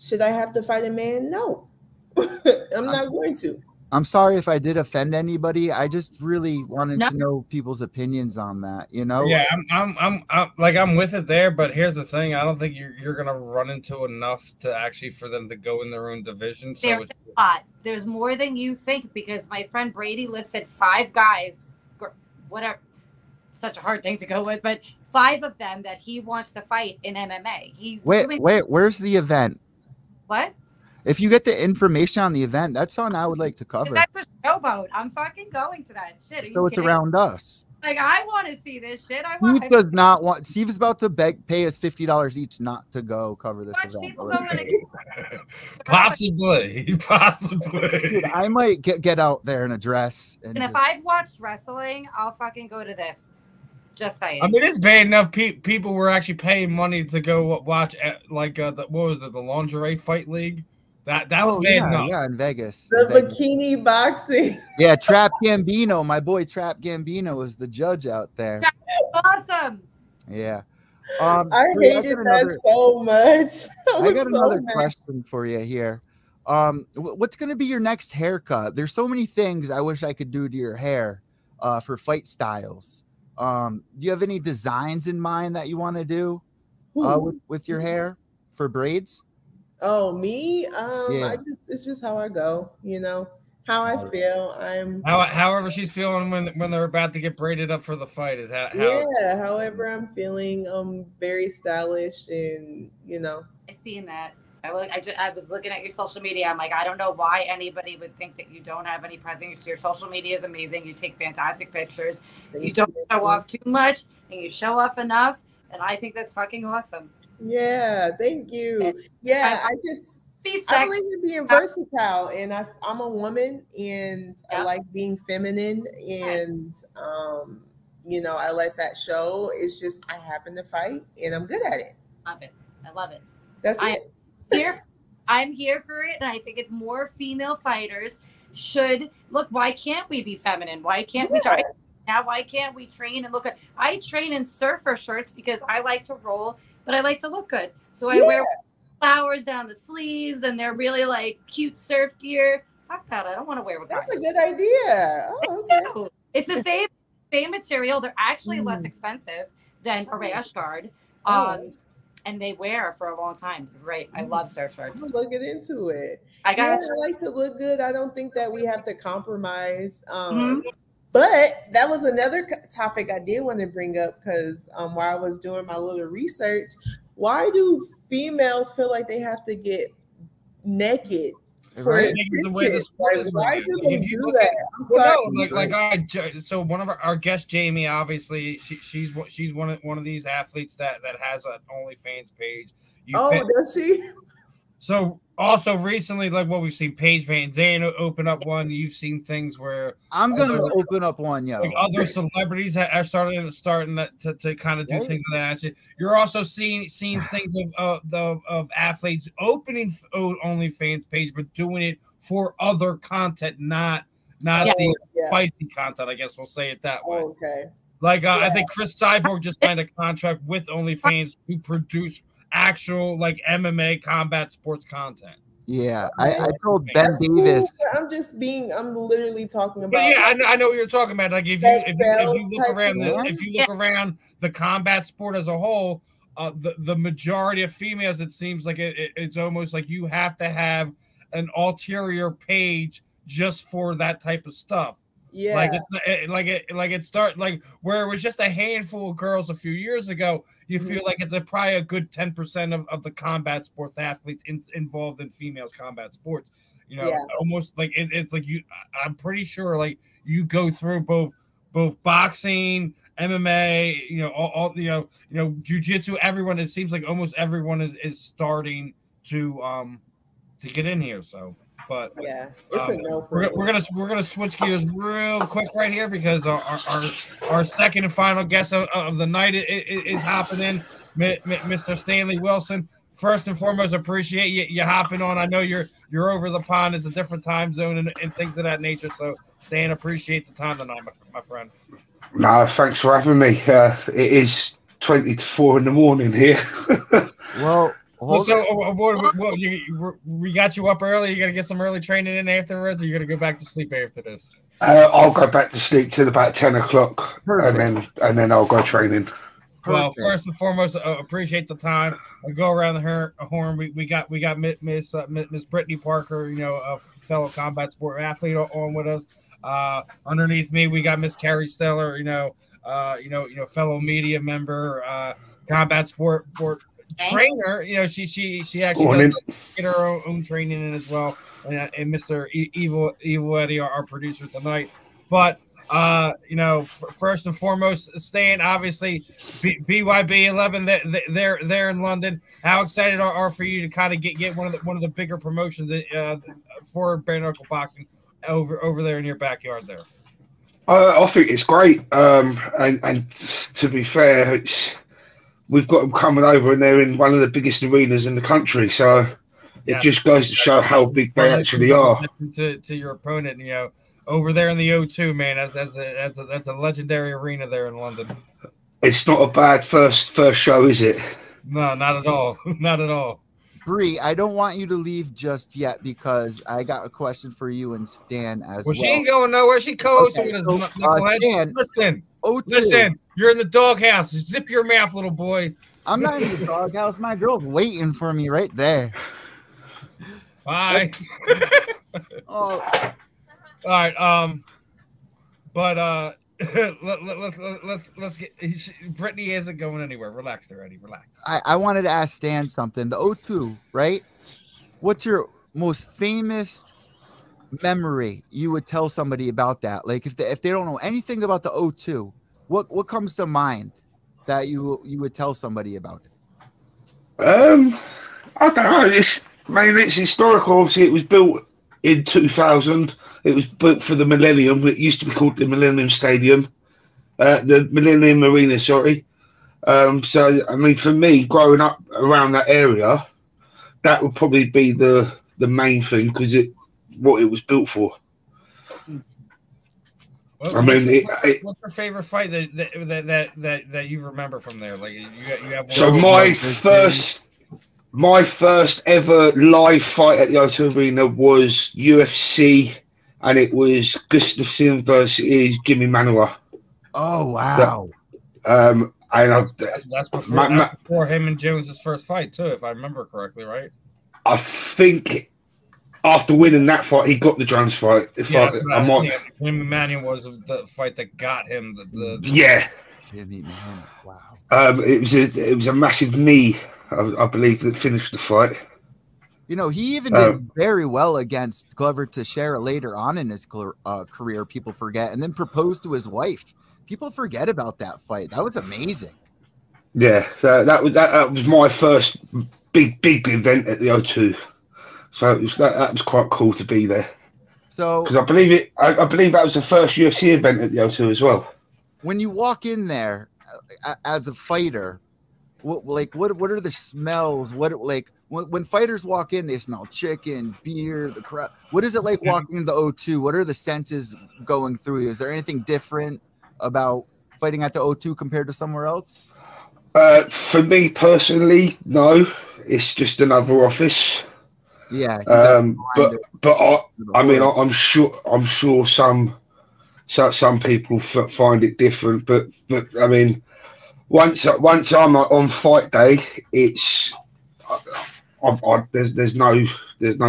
should I have to fight a man? No, I'm not going to. I'm sorry if I did offend anybody. I just really wanted to know people's opinions on that, Yeah, I'm with it there, but here's the thing. I don't think you're gonna run into enough to actually for them to go in their own division. So there's a lot. There's more than you think, because my friend Brady listed 5 guys, whatever, such a hard thing to go with, but 5 of them that he wants to fight in MMA. Wait, where's the event? What? If you get the information on the event, that's something I would like to cover. That's the showboat. I'm fucking going to that shit. So it's around us. Like, I want to see this shit. Steve does not want. Steve is about to pay us $50 each not to go cover this event. People going possibly. Dude, I might get out there in a dress. And if I've watched wrestling, I'll fucking go to this. Just saying. I mean, it's bad enough. People were actually paying money to go watch, what was it, the lingerie fight league? That was bad enough. Yeah, in Vegas. Bikini boxing. Yeah, Trap Gambino. My boy Trap Gambino was the judge out there. Awesome. Yeah. I hated that so much. I got another question for you here. What's going to be your next haircut? There's so many things I wish I could do to your hair for fight styles. Do you have any designs in mind that you want to do with your hair for braids? Oh, me? Yeah. It's just how I go, how I feel. However she's feeling when they're about to get braided up for the fight is how. Yeah. However I'm feeling, very stylish, and I seen that. I was looking at your social media. I'm like, I don't know why anybody would think that you don't have any presence. Your social media is amazing. You take fantastic pictures. You don't show off too much, and you show off enough. And I think that's fucking awesome. Yeah, thank you. Yeah, I believe in being versatile, and I'm a woman, and I like being feminine, and I let that show. It's just I happen to fight, and I'm good at it. Love it. I love it. That's it. I'm here for it, and I think it's more female fighters should look. Why can't we be feminine? Why can't we try? Now, why can't we train and look good? I train in surfer shirts because I like to roll, but I like to look good. So I wear flowers down the sleeves, and they're really like cute surf gear. Fuck that. I don't want to wear what guys. That's a good idea. Oh, okay. It's the same material. They're actually less expensive than a rash guard. And they wear for a long time. Right. I love surf shirts. I'm looking into it. I like to look good. I don't think that we have to compromise. But that was another topic I did want to bring up, because while I was doing my little research, why do females feel like they have to get naked? Right. The way the sport is. Why do they do that? So one of our guest, Jamie, obviously she's one of these athletes that has an OnlyFans page. Does she? So also recently, like what we've seen, Paige Van Zandt open up one. You've seen things where I'm gonna open up one, like other celebrities are starting to kind of do things of that. You're also seeing things of athletes opening OnlyFans page, but doing it for other content, not the spicy content. I guess we'll say it that way. Okay. Like I think Chris Cyborg just signed a contract with OnlyFans to produce actual like MMA combat sports content. Yeah, I told Ben Davis. I'm literally talking about. But yeah, I know what you're talking about. Like if you look around the combat sport as a whole, the majority of females, it seems like it's almost like you have to have an ulterior page just for that type of stuff. Yeah, like it's like where it was just a handful of girls a few years ago. You feel like it's probably a good 10% of the combat sports athletes involved in females combat sports. Almost like it's like you. I'm pretty sure like you go through both boxing, MMA, all jiu-jitsu. Everyone, it seems like almost everyone is starting to get in here. So. But yeah, it's a no for we're gonna switch gears real quick right here because our second and final guest of the night is hopping in, Mr. Stanlee Wilson. First and foremost, appreciate you hopping on. I know you're over the pond. It's a different time zone and things of that nature. So, Stan, appreciate the time tonight, my friend. No, thanks for having me. It is 20 to 4 in the morning here. Well. We got you up early. You're gonna get some early training in afterwards, or you're gonna go back to sleep after this? I'll go back to sleep till about 10 o'clock, and then I'll go training. Well, first and foremost, appreciate the time. We'll go around the horn. We got Miss Brittney Parker, a fellow combat sport athlete, on with us. Underneath me, we got Miss Carrie Stellar, fellow media member, combat sport trainer. She actually does get her own training in as well, and Mr. Evil Eddie, our producer tonight. But first and foremost, Stan, obviously BYB 11, they're in London. How excited are for you to kind of get one of the bigger promotions for bare knuckle boxing over there in your backyard there? I think it's great, and to be fair, we've got them coming over, and they're in one of the biggest arenas in the country. So it just goes to show how big they actually are. To your opponent, over there in the O2, man, that's a legendary arena there in London. It's not a bad first show, is it? No, not at all. Not at all. Bree, I don't want you to leave just yet because I got a question for you and Stan as well. She ain't going nowhere. She co-hosting with us. Stan, Listen, you're in the doghouse. Zip your mouth, little boy. I'm not in the doghouse. My girl's waiting for me right there. Bye. All right. But let's get. Brittney isn't going anywhere. Relax there, Eddie. Relax. I wanted to ask Stan something. The O2, right? What's your most famous memory you would tell somebody about that? Like if they don't know anything about the O2, what comes to mind that you would tell somebody about it? I don't know. It's historical. Obviously, it was built in 2000. It was built for the Millennium. It used to be called the Millennium Stadium, the Millennium Arena. Sorry. So I mean, for me, growing up around that area, that would probably be the main thing because what it was built for. What's your favorite fight that you remember from there? Like you have one. So my first ever live fight at the O2 Arena was UFC, and it was Gustafson versus Jimmy Manawa. Oh wow! And that's before him and Jones's first fight too, if I remember correctly, right? I think after winning that fight, he got the Jones fight. Jimmy Manawa was the fight that got him the yeah. Jimmy Manawa, wow. It was a massive knee, I believe, that finished the fight. You know, he even did very well against Glover Teixeira later on in his career. People forget, and then proposed to his wife. People forget about that fight. That was amazing. Yeah, that was my first big event at the O2. So that was quite cool to be there. So because I believe that was the first UFC event at the O2 as well. When you walk in there as a fighter, what are the smells? When fighters walk in, they smell chicken, beer, the crap. What is it like walking into the O2? What are the senses going through you? Is there anything different about fighting at the O2 compared to somewhere else? For me personally, no. It's just another office. Yeah. But I mean, I'm sure some people find it different. But I mean, once I'm on fight day, it's there's no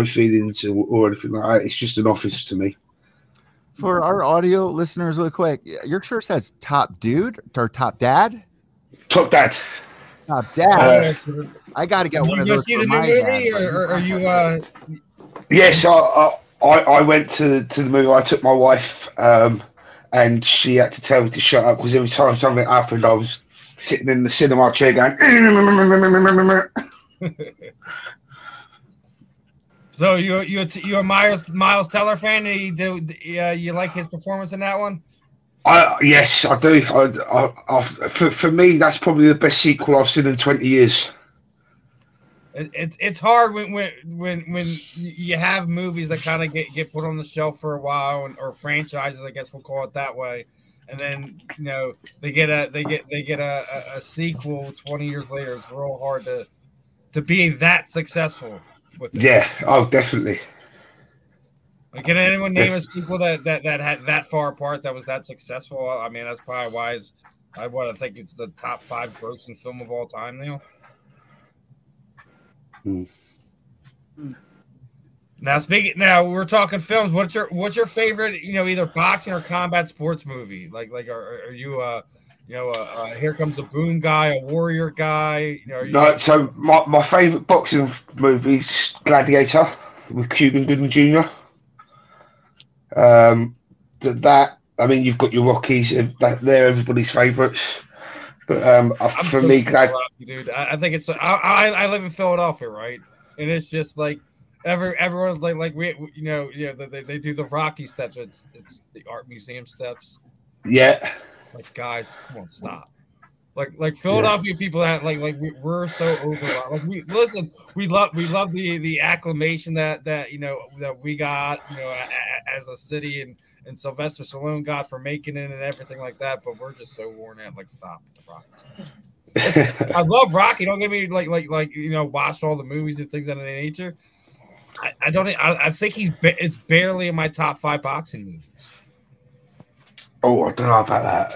feelings or anything like that. It's just an office to me. For our audio listeners, really quick, your shirt says "Top Dude" or "Top Dad." Top Dad. Top Dad. I got to get one of those. See the new movie, or are you? Yes, I went to the movie. I took my wife, and she had to tell me to shut up because every time something happened, I was sitting in the cinema chair going. So you a Miles Teller fan? You like his performance in that one? Yes, I do. For me, that's probably the best sequel I've seen in 20 years. It's hard when you have movies that kind of get put on the shelf for a while, or franchises, I guess we'll call it that way, and then they get a sequel 20 years later. It's real hard to be that successful with it. Yeah, oh, definitely. Like, can anyone name a sequel that had that far apart that was that successful? I mean, that's probably why I think it's the top 5 grossing film of all time now. Now we're talking films. What's your favorite? Either boxing or combat sports movie. Like are you Here Comes the Boom guy, a warrior guy? So my favorite boxing movie is Gladiator with Cuban Gooding Jr. That I mean, you've got your Rockies. They're everybody's favorites. But for me, dude, I think it's. I live in Philadelphia, right? And it's just like everyone's like we they do the Rocky steps. It's the art museum steps. Yeah. Like, guys, come on, stop. Like Philadelphia people that we're so overwhelmed. Like, we love the acclamation that we got as a city, and Sylvester Stallone got for making it and everything like that. But we're just so worn out. Like, stop with the Rocky. I love Rocky. Don't get me watched all the movies and things of that nature. I think it's barely in my top 5 boxing movies. Oh, I don't know about that.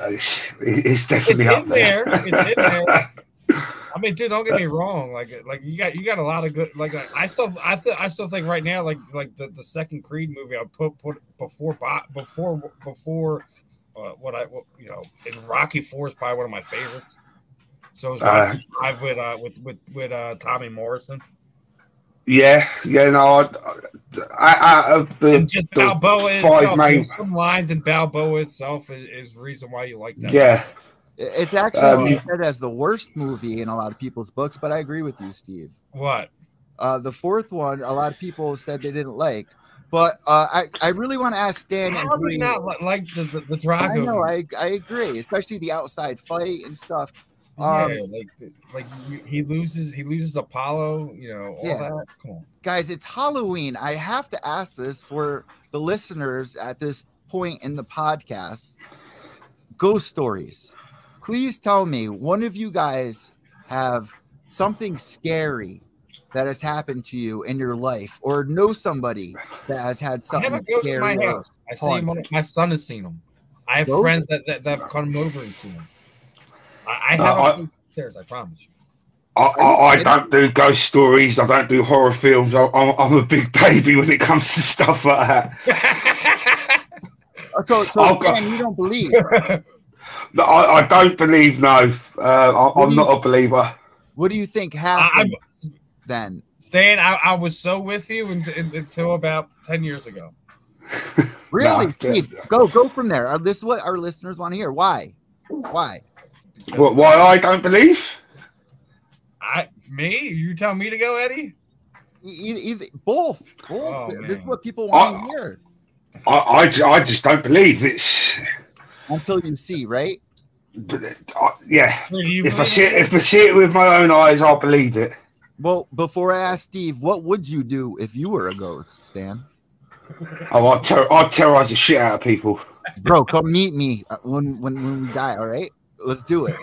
It's definitely up there. It's in there. I mean, dude, don't get me wrong. Like you got a lot of good. Like I still think right now, like the second Creed movie, I put before and Rocky IV is probably one of my favorites. So it's Rocky V with Tommy Morrison. Yeah, no, just Balboa itself. There's some lines in Balboa itself is the reason why you like that. Yeah. It's actually said as the worst movie in a lot of people's books, but I agree with you, Steve. What? The fourth one, a lot of people said they didn't like, but I really want to ask Stan. How do you not like the Drago? I know, I agree, especially the outside fight and stuff. He loses Apollo, all that. Come on, guys, it's Halloween. I have to ask this for the listeners at this point in the podcast. Ghost stories. Please tell me one of you guys have something scary that has happened to you in your life, or know somebody that has had something. I have a ghost in my house. I see him. My son has seen him. I have friends that have come over and seen him. I have upstairs, I promise you. I don't do ghost stories. I don't do horror films. I'm a big baby when it comes to stuff like that. So you don't believe? No, I don't believe. No, I'm not a believer. What do you think happened then? Stan, I was so with you until about 10 years ago. Really? Steve, go from there. This is what our listeners want to hear. Why? Why I don't believe? You tell me to go, Eddie? Either both. Oh, this is what people want to hear. I just don't believe it's until you see, right? Yeah. If I see it with my own eyes, I'll believe it. Well, before I ask Steve, what would you do if you were a ghost, Stan? Oh, I'd terrorize the shit out of people. Bro, come meet me when we die, all right? Let's do it.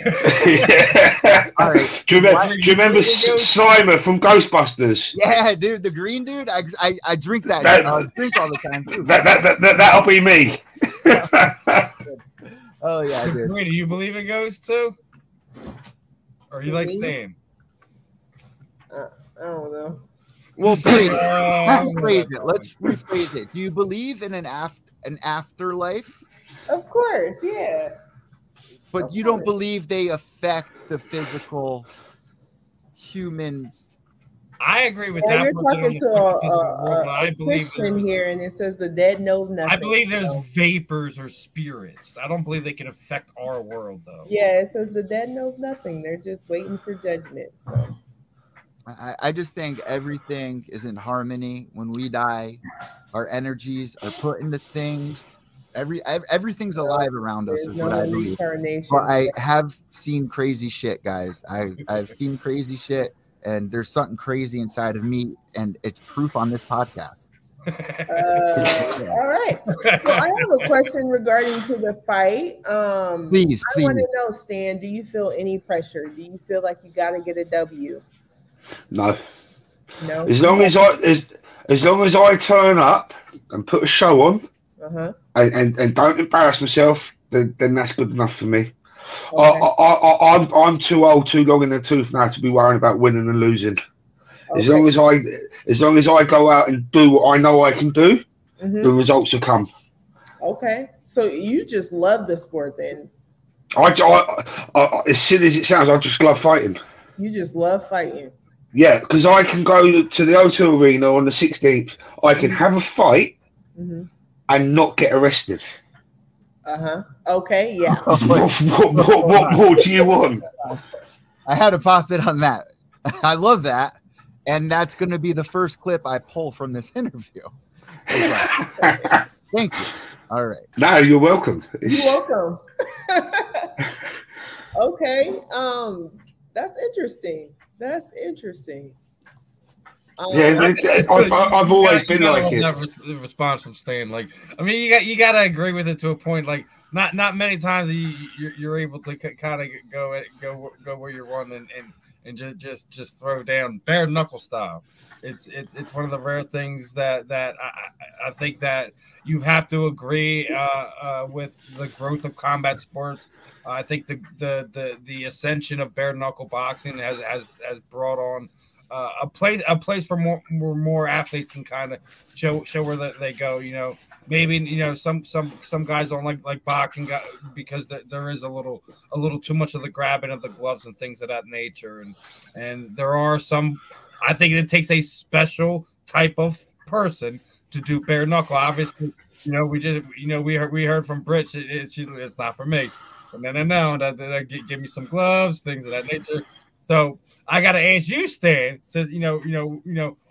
Yeah. All right. Do you remember Simon from Ghostbusters? Yeah, dude, the green dude. I drink that drink all the time too. That'll be me. Oh yeah, I did. Wait, do you believe in ghosts too? Or you like Stan? I don't know. Well, rephrase it. Let's rephrase it. Do you believe in an afterlife? Of course, yeah. But you don't believe they affect the physical humans. I agree with that. You're talking to a Christian here, and it says the dead knows nothing. I believe there's vapors or spirits. I don't believe they can affect our world, though. Yeah, it says the dead knows nothing. They're just waiting for judgment. So. I just think everything is in harmony. When we die, our energies are put into things. Everything's alive around us is what I believe. But I have seen crazy shit, guys. I've seen crazy shit, and there's something crazy inside of me, and it's proof on this podcast. All right. So I have a question regarding to the fight. Please. I want to know, Stan, do you feel any pressure? Do you feel like you got to get a W? No. As long as I turn up and put a show on, and don't embarrass myself, then that's good enough for me. Okay. I'm too old, too long in the tooth now to be worrying about winning and losing. Okay. As long as I go out and do what I know I can do, the results will come. Okay, so you just love the sport then? I as silly as it sounds, I just love fighting. You just love fighting. Yeah, because I can go to the O2 Arena on the 16th. I can have a fight and not get arrested. Okay, yeah. What more do you want? I had to pop it on that. I love that. And that's going to be the first clip I pull from this interview. Thank you. All right. No, you're welcome. You're welcome. Okay. That's interesting. That's interesting. Yeah, I've always been like it. That response from Stan, like, I mean, you got to agree with it to a point. Like, not many times you're able to kind of go where you're one and just throw down bare knuckle style. It's one of the rare things that I think that you have to agree with the growth of combat sports. I think the ascension of bare knuckle boxing has brought on a place for more athletes can kind of show where they go. You know, maybe some guys don't like boxing because there is a little too much of the grabbing of the gloves and things of that nature, and there are some. I think it takes a special type of person to do bare knuckle. Obviously, we heard from Britt. It's not for me. But no. Give me some gloves, things of that nature. So I got to ask you, Stan. Says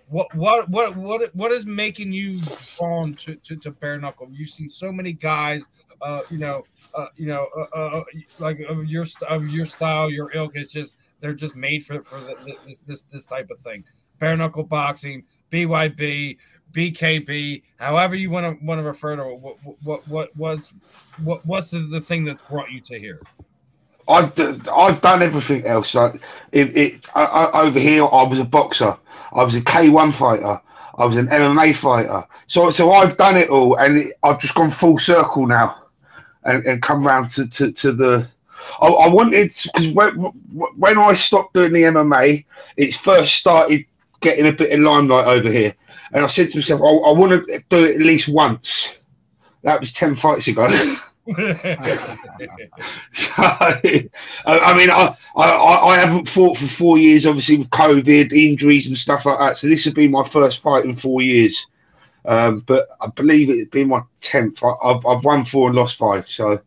what is making you drawn to bare knuckle? You've seen so many guys, like of your style, your ilk. It's just. They're just made for this type of thing. Bare knuckle boxing, BYB, BKB, however you want to refer to it. What's the thing that's brought you to here? I've done everything else. Like over here, I was a boxer. I was a K1 fighter. I was an MMA fighter. So I've done it all, and I've just gone full circle now, and come round to the. I wanted, because when I stopped doing the MMA, it first started getting a bit of limelight over here. And I said to myself, I want to do it at least once. That was 10 fights ago. So, I mean, I haven't fought for 4 years, obviously, with COVID, injuries and stuff like that. So this would be my first fight in 4 years. But I believe it'd be my 10th. I've won 4 and lost 5. So.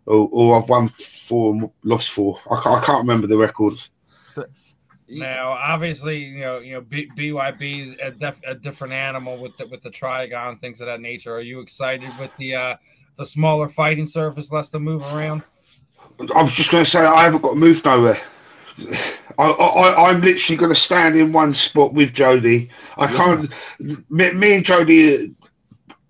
Or I've won 4 and lost 4. I can't remember the records. Now, obviously, BYB is a different animal with the trigon, things of that nature. Are you excited with the smaller fighting surface, less to move around? I was just going to say I haven't got to move nowhere. I'm literally going to stand in one spot with Jody. I can't. Me and Jody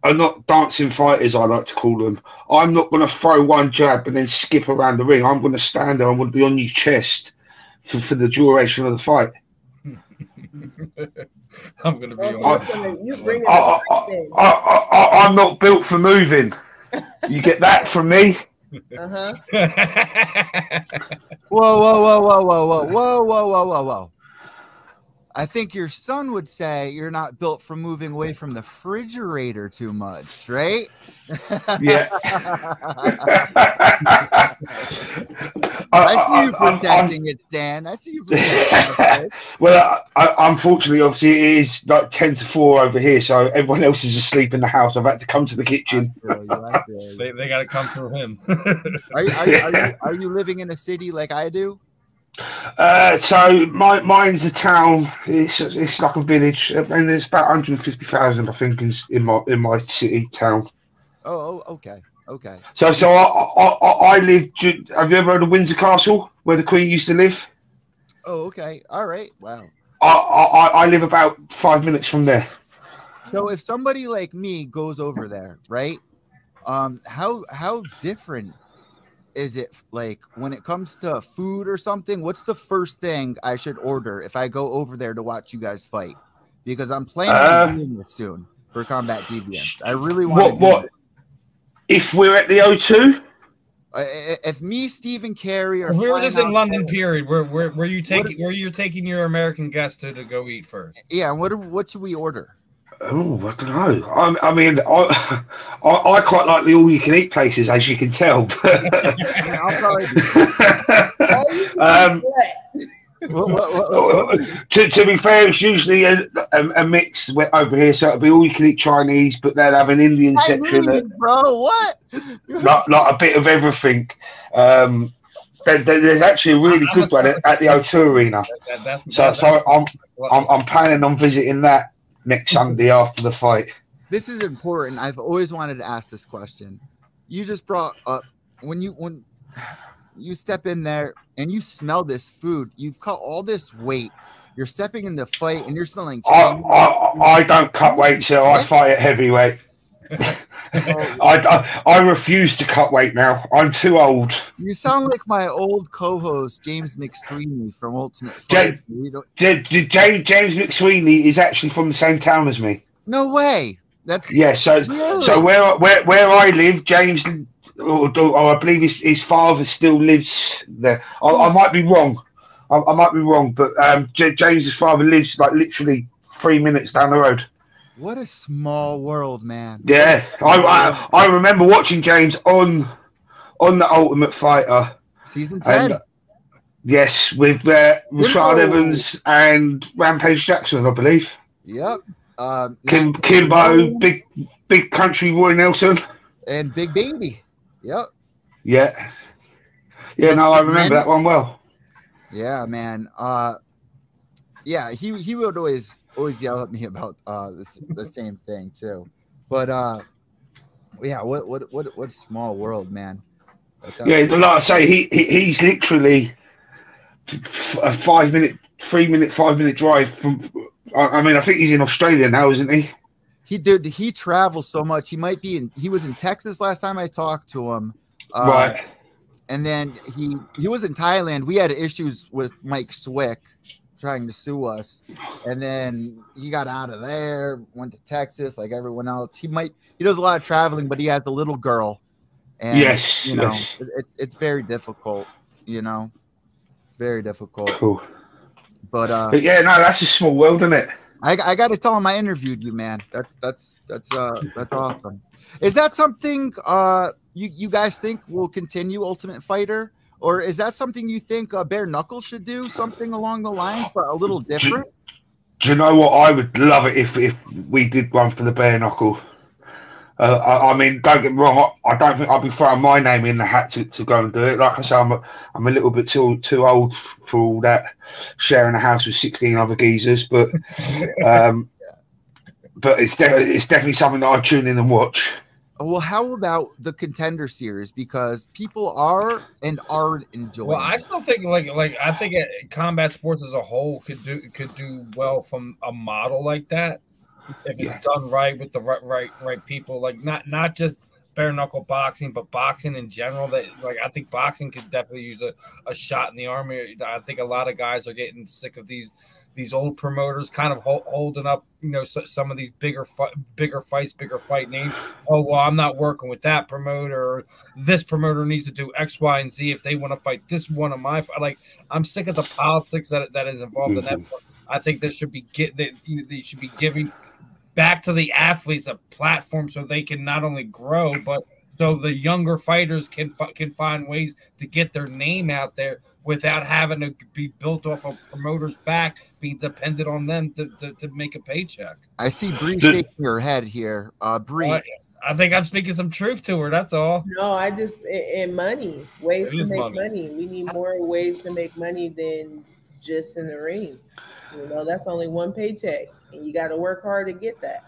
are not dancing fighters, I like to call them. I'm not going to throw one jab and then skip around the ring. I'm going to stand there. I'm going to be on your chest for the duration of the fight. I'm going to be I'm not built for moving. You get that from me? Whoa. I think your son would say you're not built for moving away from the refrigerator too much, right? Yeah. I see you protecting it, Stan. I see you protecting it. Well, unfortunately, obviously, it is like 10 to 4 over here, so everyone else is asleep in the house. I've had to come to the kitchen. They got to come through him. Are you living in a city like I do? So mine's a town. It's like a village, and there's about 150,000, I think, in my city town. Oh, okay. So I live. Have you ever heard of Windsor Castle, where the Queen used to live? Oh, okay. All right. Wow. I live about 5 minutes from there. So if somebody like me goes over there, right? How different is it, like, when it comes to food or something? What's the first thing I should order if I go over there to watch you guys fight? Because I'm planning on doing this soon for Combat Deviants. I really want to do it. If we're at the O2? If me, Steve, and Carrie are, if we were just in London, period. Where you taking your American guest to go eat first? Yeah. What should we order? Oh, I don't know. I mean, I quite like the all-you-can-eat places, as you can tell. I'll probably to be fair, it's usually a mix over here, so it'll be all-you-can-eat Chinese, but they'll have an Indian section. Bro, what? like a bit of everything. There's actually a really good one at the O2 Arena. So I'm planning on visiting that next Sunday after the fight. This is important. I've always wanted to ask this question. You just brought up when you step in there and you smell this food, you've cut all this weight. You're stepping into fight and you're smelling. I don't cut weight, so I fight at heavyweight. I refuse to cut weight now. I'm too old. You sound like my old co-host James McSweeney from Ultimate Fighter. James McSweeney is actually from the same town as me. No way. That's So where I live, James, or I believe his father still lives there. I might be wrong. I might be wrong, but James's father lives like literally 3 minutes down the road. What a small world, man. Yeah, I remember watching James on the Ultimate Fighter season 10. And, yes, with Rashad Evans and Rampage Jackson, I believe. Yep. Kimbo, big country Roy Nelson, and Big Baby. Yep. Yeah. No, I remember that one well. Yeah, man. Yeah, he would always yell at me about the same thing too. But yeah, what a small world, man. Yeah, like I say, he's literally a 5 minute drive from. I mean, I think he's in Australia now, isn't he? He travels so much. He was in Texas last time I talked to him. Right. And then he was in Thailand. We had issues with Mike Swick trying to sue us. And then he got out of there, went to Texas like everyone else. He does a lot of traveling, but he has a little girl. And yes. It's very difficult, It's very difficult. Cool. But yeah, no, that's a small world, isn't it? I got to tell him I interviewed you, man. That's awesome. Is that something you guys think will continue Ultimate Fighter, or is that something you think Bare Knuckle should do, something along the lines, but a little different? Do you know what? I would love it if we did one for the Bare Knuckle. I mean, don't get me wrong. I don't think I'll be throwing my name in the hat to go and do it. Like I say, I'm a little bit too old for all that, sharing a house with 16 other geezers. But but it's definitely something that I tune in and watch. Well, how about the Contender Series? Because people are and aren't enjoying. Well, I still think like I think combat sports as a whole could do well from a model like that. If it's done right with the right people, like not just bare knuckle boxing, but boxing in general. That I think boxing could definitely use a shot in the arm. I think a lot of guys are getting sick of these old promoters kind of holding up, some of these bigger fights, bigger fight names. Oh well, I'm not working with that promoter. Or this promoter needs to do X, Y, and Z if they want to fight this one of my. I'm sick of the politics that is involved in that. I think they should be giving back to the athletes a platform so they can not only grow, but so the younger fighters can find ways to get their name out there without having to be built off of promoters' back, being dependent on them to make a paycheck. I see Bree shaking her head here. Bree. I think I'm speaking some truth to her. That's all. No, and money, ways to make money. We need more ways to make money than just in the ring. That's only one paycheck, and you got to work hard to get that.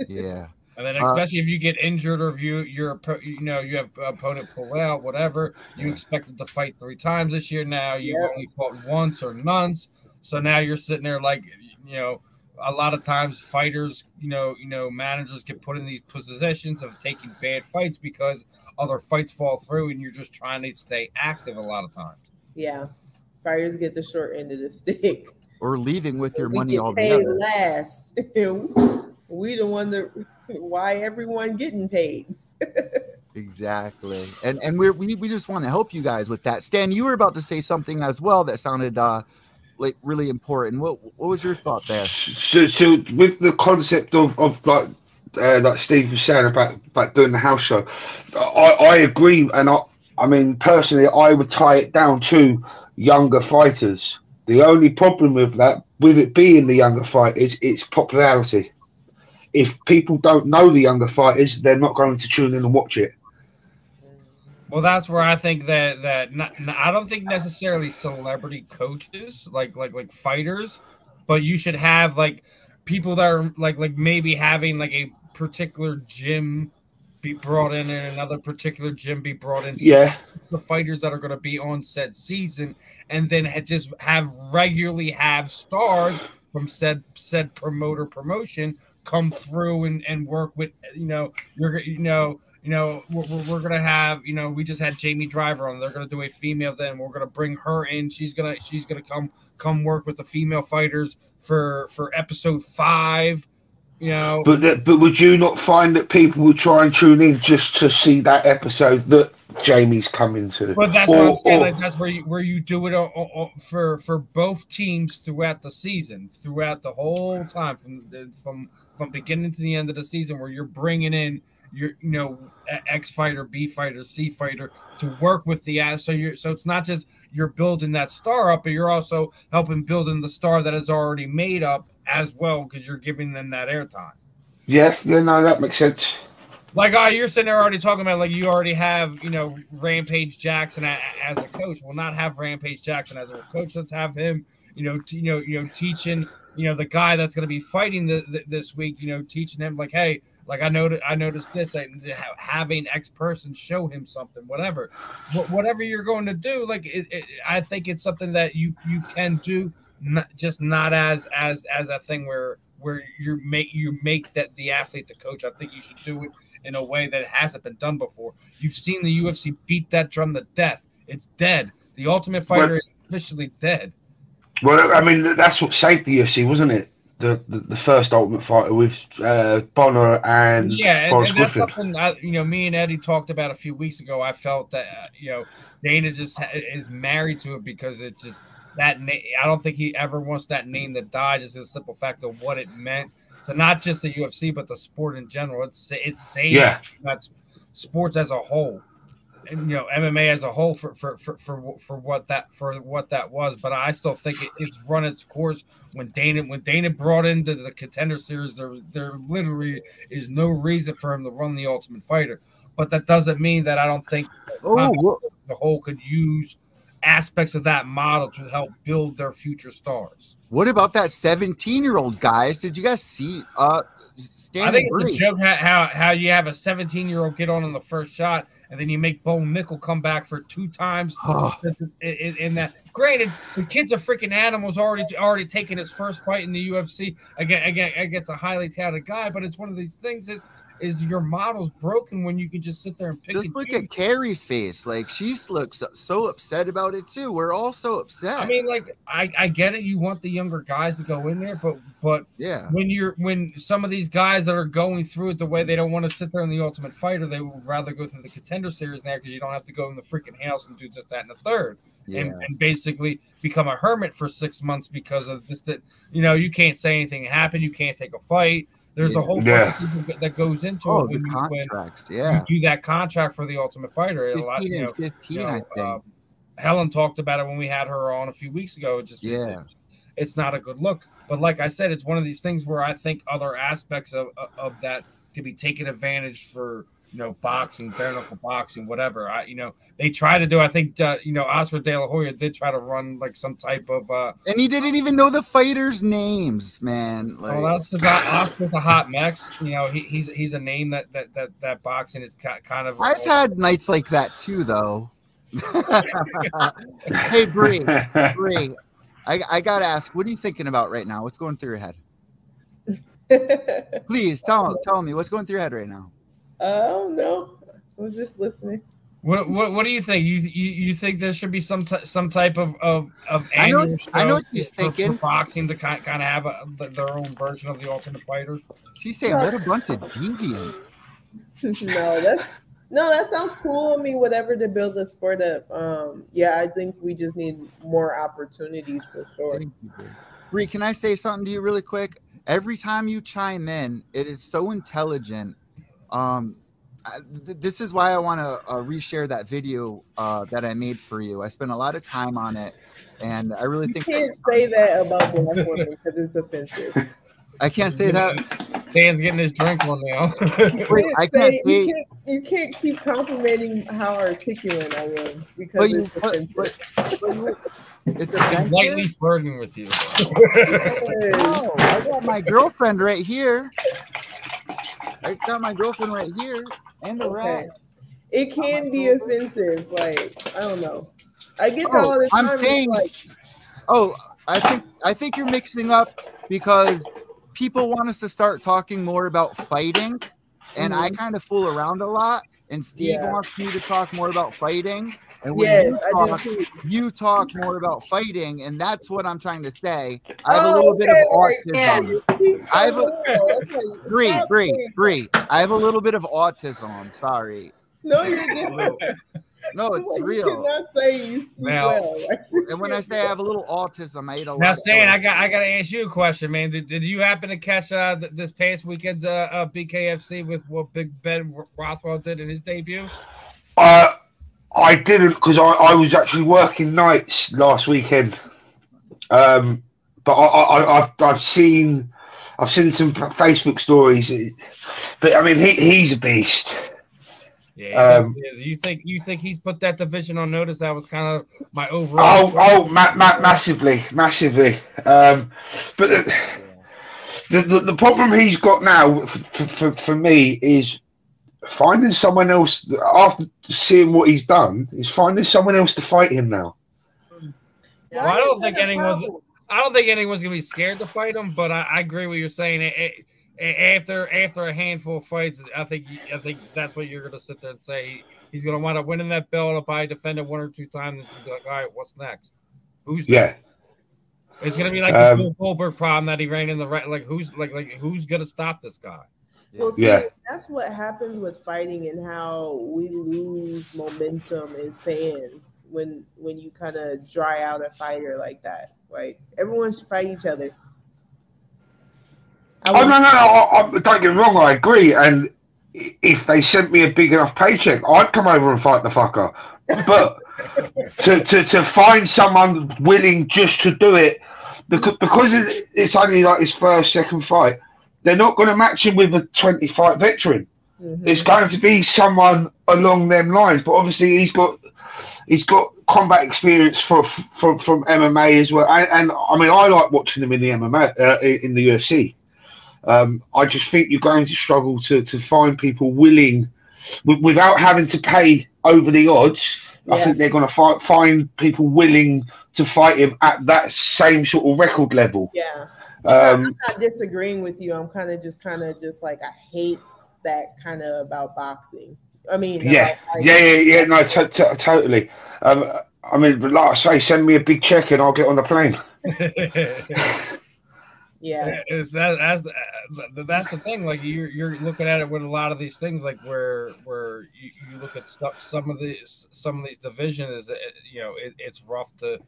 Yeah. And then especially if you get injured or if you have opponent pull out, whatever, you expected to fight 3 times this year. Now you've only fought once or none. So now you're sitting there a lot of times fighters, managers get put in these positions of taking bad fights because other fights fall through and you're just trying to stay active a lot of times. Yeah. Fighters get the short end of the stick. Or leaving with your money altogether. Paid last. We the one that why everyone getting paid. Exactly. And we just want to help you guys with that. Stan, you were about to say something as well that sounded like really important. What was your thought there? So with the concept of like Steve was saying about doing the house show, I agree, and I mean personally I would tie it down to younger fighters. The only problem with it being the younger fighters, it's popularity. If people don't know the younger fighters, they're not going to tune in and watch it. Well, that's where I think that I don't think necessarily celebrity coaches like fighters, but you should have like people that are like maybe having like a particular gym be brought in and another particular gym be brought in. Yeah. The fighters that are going to be on said season, and then just regularly have stars from said promotion come through and work with, we're gonna have, we just had Jamie Driver on. They're gonna do a female, then we're gonna bring her in. She's gonna come work with the female fighters for episode 5. But would you not find that people would try and tune in just to see that episode that Jamie's coming to? But that's what I'm saying. Like, that's where you do it for both teams throughout the season, throughout the whole time, from beginning to the end of the season, where you're bringing in your X fighter, B fighter, C fighter to work with the ass. So it's not just you're building that star up, but you're also helping building the star that is already made up as well, because you're giving them that airtime. Yeah, no, that makes sense. Like, you're sitting there already talking about, like, you already have, Rampage Jackson as a coach. We'll not have Rampage Jackson as a coach. Let's have him, teaching, the guy that's going to be fighting this week, teaching him, like, hey, like, I noticed this, having X person show him something, whatever you're going to do. Like, I think it's something that you can do, not as a thing where you make that the athlete the coach. I think you should do it in a way that hasn't been done before. You've seen the UFC beat that drum to death. It's dead. The Ultimate Fighter is officially dead. Well, I mean, that's what saved the UFC, wasn't it? The first Ultimate Fighter with Bonner and Forrest and that's Griffin. something me and Eddie talked about a few weeks ago. I felt that Dana just is married to it because it's just that name. I don't think he ever wants that name to die, just as a simple fact of what it meant to not just the UFC but the sport in general. It's saved that sports as a whole. And, MMA as a whole for what that was, but I still think it's run its course. When Dana brought into the Contender Series, there literally is no reason for him to run the Ultimate Fighter. But that doesn't mean that I don't think the whole could use aspects of that model to help build their future stars. What about that 17-year-old, guys? Did you guys see? I think it's a joke how you have a 17-year-old get on in the first shot, and then you make Bo Nickel come back for 2 times. In that, granted, the kid's a freaking animal. He's already taken his first fight in the UFC against a highly touted guy. But it's one of these things is your model's broken when you can just sit there and pick. Just look at Carrie's face. Like, she looks so upset about it too. We're all so upset. I mean, like, I get it. You want the younger guys to go in there, but yeah, when some of these guys that are going through it the way they don't want to sit there in the Ultimate Fighter, they would rather go through the Contender Series now because you don't have to go in the freaking house and do just that and the third. Yeah. And basically become a hermit for 6 months because of this. That you can't say anything happened. You can't take a fight. There's a whole bunch of things that goes into it when contracts. You do that contract for the Ultimate Fighter. 15 and 15, I think. Helen talked about it when we had her on a few weeks ago. It's not a good look. But like I said, it's one of these things where I think other aspects of that could be taken advantage for. Boxing, bare knuckle boxing, whatever. They try to do. I think Oscar De La Hoya did try to run like some type of. And he didn't even know the fighters' names, man. Like, that's because Oscar's a hot Mex. He's a name that boxing is kind of. I've had nights like that too, though. Hey, Bree, I gotta ask, what are you thinking about right now? What's going through your head? Please tell me what's going through your head right now. I don't know. So I'm just listening. What do you think? You think there should be some type of annual show I know what she's thinking. For boxing to kind of have their own version of the Ultimate Fighter? She's saying, what a bunch of deviants. No, that sounds cool. I mean, whatever to build the sport up. I think we just need more opportunities for sure. Thank you, Bree, can I say something to you really quick? Every time you chime in, it is so intelligent. This is why I want to reshare that video that I made for you. I spent a lot of time on it, and I really think you can't say that about the black woman because it's offensive. I can't say that. Dan's getting his drink on now. Wait, I can't say. You can't keep complimenting how articulate I am because it's offensive. He's lightly flirting with you. Oh, I got my girlfriend right here. And the rat. It can be offensive. Like, I don't know. I get that all the time. I'm saying, I think you're mixing up because people want us to start talking more about fighting, and I kind of fool around a lot. And Steve wants me to talk more about fighting. And when you talk more about fighting, and that's what I'm trying to say. I have a little bit of autism. I have Bree. I have a little bit of autism. I'm sorry. No, you're good. No, it's real. You cannot say you speak well. Right? And when I say I have a little autism, I eat a lot. Now, Stan, I got to ask you a question, man. Did you happen to catch this past weekend's BKFC with what Big Ben Rothwell did in his debut? I didn't, because I was actually working nights last weekend. But I've seen some Facebook stories. But I mean, he's a beast. Yeah, you think he's put that division on notice? That was kind of my overall. Massively. But the problem he's got now for me is finding someone else after seeing what he's done. Is finding someone else to fight him now. Well, I don't think anyone's gonna be scared to fight him. But I agree with what you're saying. After a handful of fights, I think that's what you're gonna sit there and say. He's gonna wind up winning that belt. He'll probably defend it 1 or 2 times, and be like, "All right, what's next? Who's next?" It's gonna be like the Goldberg problem that he ran in the right. Like who's gonna stop this guy? Well, see, that's what happens with fighting and how we lose momentum in fans when you kind of dry out a fighter like that. Like everyone should fight each other. No. Don't get me wrong. I agree. And if they sent me a big enough paycheck, I'd come over and fight the fucker. But to find someone willing just to do it, because it's only like his first, second fight, they're not going to match him with a 20-fight veteran. Mm-hmm. It's going to be someone along them lines. But obviously, he's got combat experience from MMA as well. And I mean, I like watching him in the MMA in the UFC. I just think you're going to struggle to find people willing, without having to pay over the odds. Yeah. I think they're going to find people willing to fight him at that same sort of record level. Yeah, I'm not disagreeing with you. I'm kind of just like, I hate that kind of about boxing. I mean, no, totally. I mean, but like I say, send me a big check and I'll get on the plane. Yeah, that's the thing. Like you're looking at it with a lot of these things, like where you look at some of these divisions. It's rough to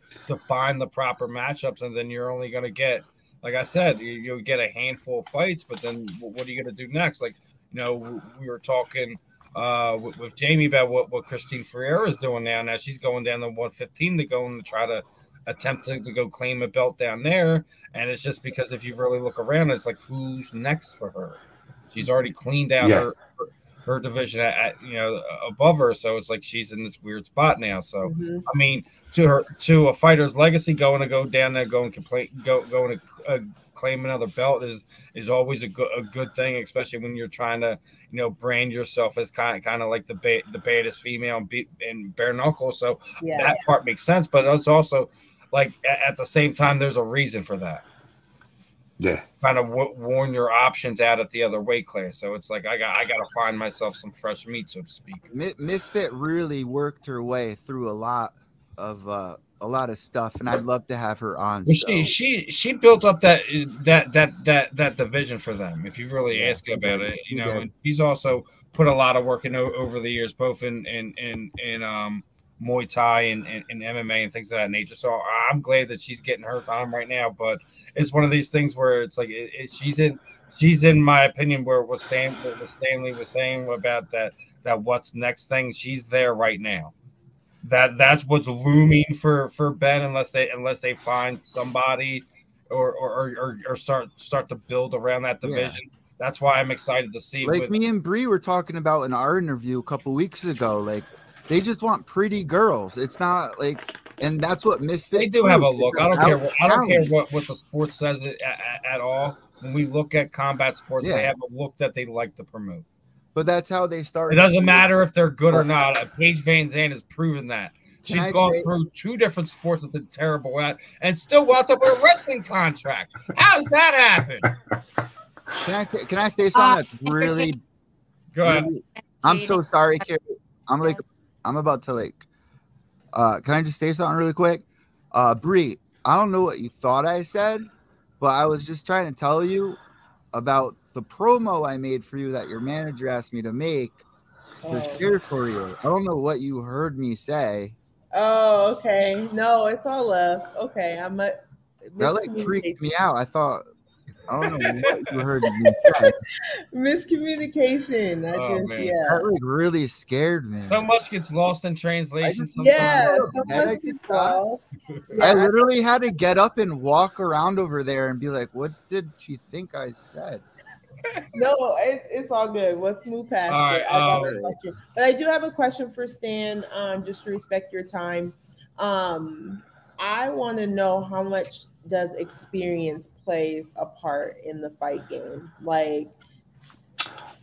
find the proper matchups, and then you're only going to get, like I said, you'll get a handful of fights. But then what are you going to do next? Like we were talking with Jamie about what Christine Ferreira is doing now. Now she's going down to 115 to go and try to attempt to go claim a belt down there, and it's just because if you really look around, it's like, who's next for her? She's already cleaned out her division at above her, so it's like she's in this weird spot now. So I mean, to a fighter's legacy, going down there, going to claim another belt is always a good thing, especially when you're trying to brand yourself as kind of like the baddest female and bare knuckle. So that part makes sense, but it's also like at the same time, there's a reason for that. Yeah, kind of warn your options out at the other weight class. So it's like I got to find myself some fresh meat, so to speak. Misfit really worked her way through a lot of stuff, and I'd love to have her on. She built up that division for them. If you really ask about it, and she's also put a lot of work in over the years, both in Muay Thai and MMA and things of that nature. So I'm glad that she's getting her time right now. But it's one of these things where it's like she's in my opinion where what Stanlee was saying about that what's next thing. She's there right now. That's what's looming for Ben unless they find somebody or start to build around that division. Yeah. That's why I'm excited to see. Like me and Bree were talking about in our interview a couple weeks ago. Like they just want pretty girls. It's not like, and that's what Misfit. They do have a look. I don't care what the sport says at all. When we look at combat sports, they have a look that they like to promote. But that's how they start. It doesn't matter if they're good or not. Paige Van Zandt has proven that. She's gone through 2 different sports that did terrible at, and still wound up with a wrestling contract. How does that happen? Can I say something that's really? Go ahead. I'm so sorry, Carrie. I'm about to like. Can I just say something really quick? Bree, I don't know what you thought I said, but I was just trying to tell you about the promo I made for you that your manager asked me to make for Share for you. I don't know what you heard me say. Oh, okay. No, it's all love. Okay, that like freaked me out. I don't know what you heard me say. Miscommunication. That like really scared me. So much gets lost in translation. Yeah, so much gets lost. I literally had to get up and walk around over there and be like, "What did she think I said?" No, it's all good. We'll smooth past it. I got a question. But I do have a question for Stan, just to respect your time. I want to know how much does experience plays a part in the fight game? Like,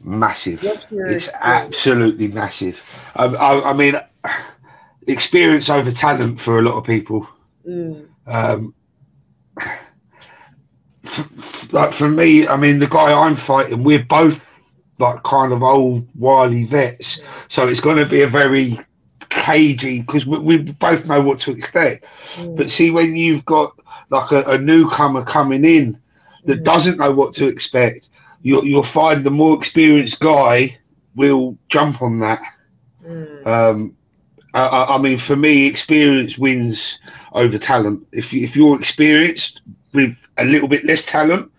massive. It's absolutely massive. I mean, experience over talent for a lot of people. Like for me, I mean, the guy I'm fighting, we're both like kind of old wily vets, so it's going to be a very cagey, because we both know what to expect. But see, when you've got like a newcomer coming in that doesn't know what to expect, you'll find the more experienced guy will jump on that. I mean, for me, experience wins over talent. If you're experienced with a little bit less talent,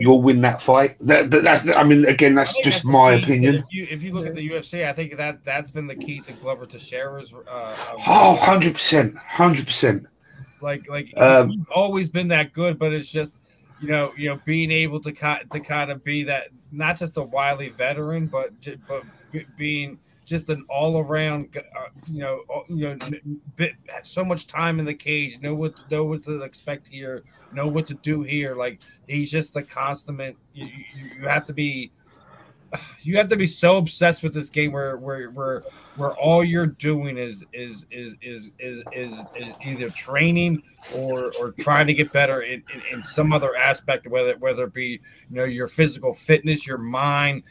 you'll win that fight. But that's, I mean, again, that's just my opinion. If you look at the UFC, I think that's been the key to Glover Teixeira's. 100%. Like you've always been that good, but it's just being able to kind of be that, not just a wily veteran, but being just an all-around, so much time in the cage, know what to expect here, know what to do here. Like, he's just a consummate. You have to be so obsessed with this game where all you're doing is either training or trying to get better in some other aspect, whether it be your physical fitness, your mind,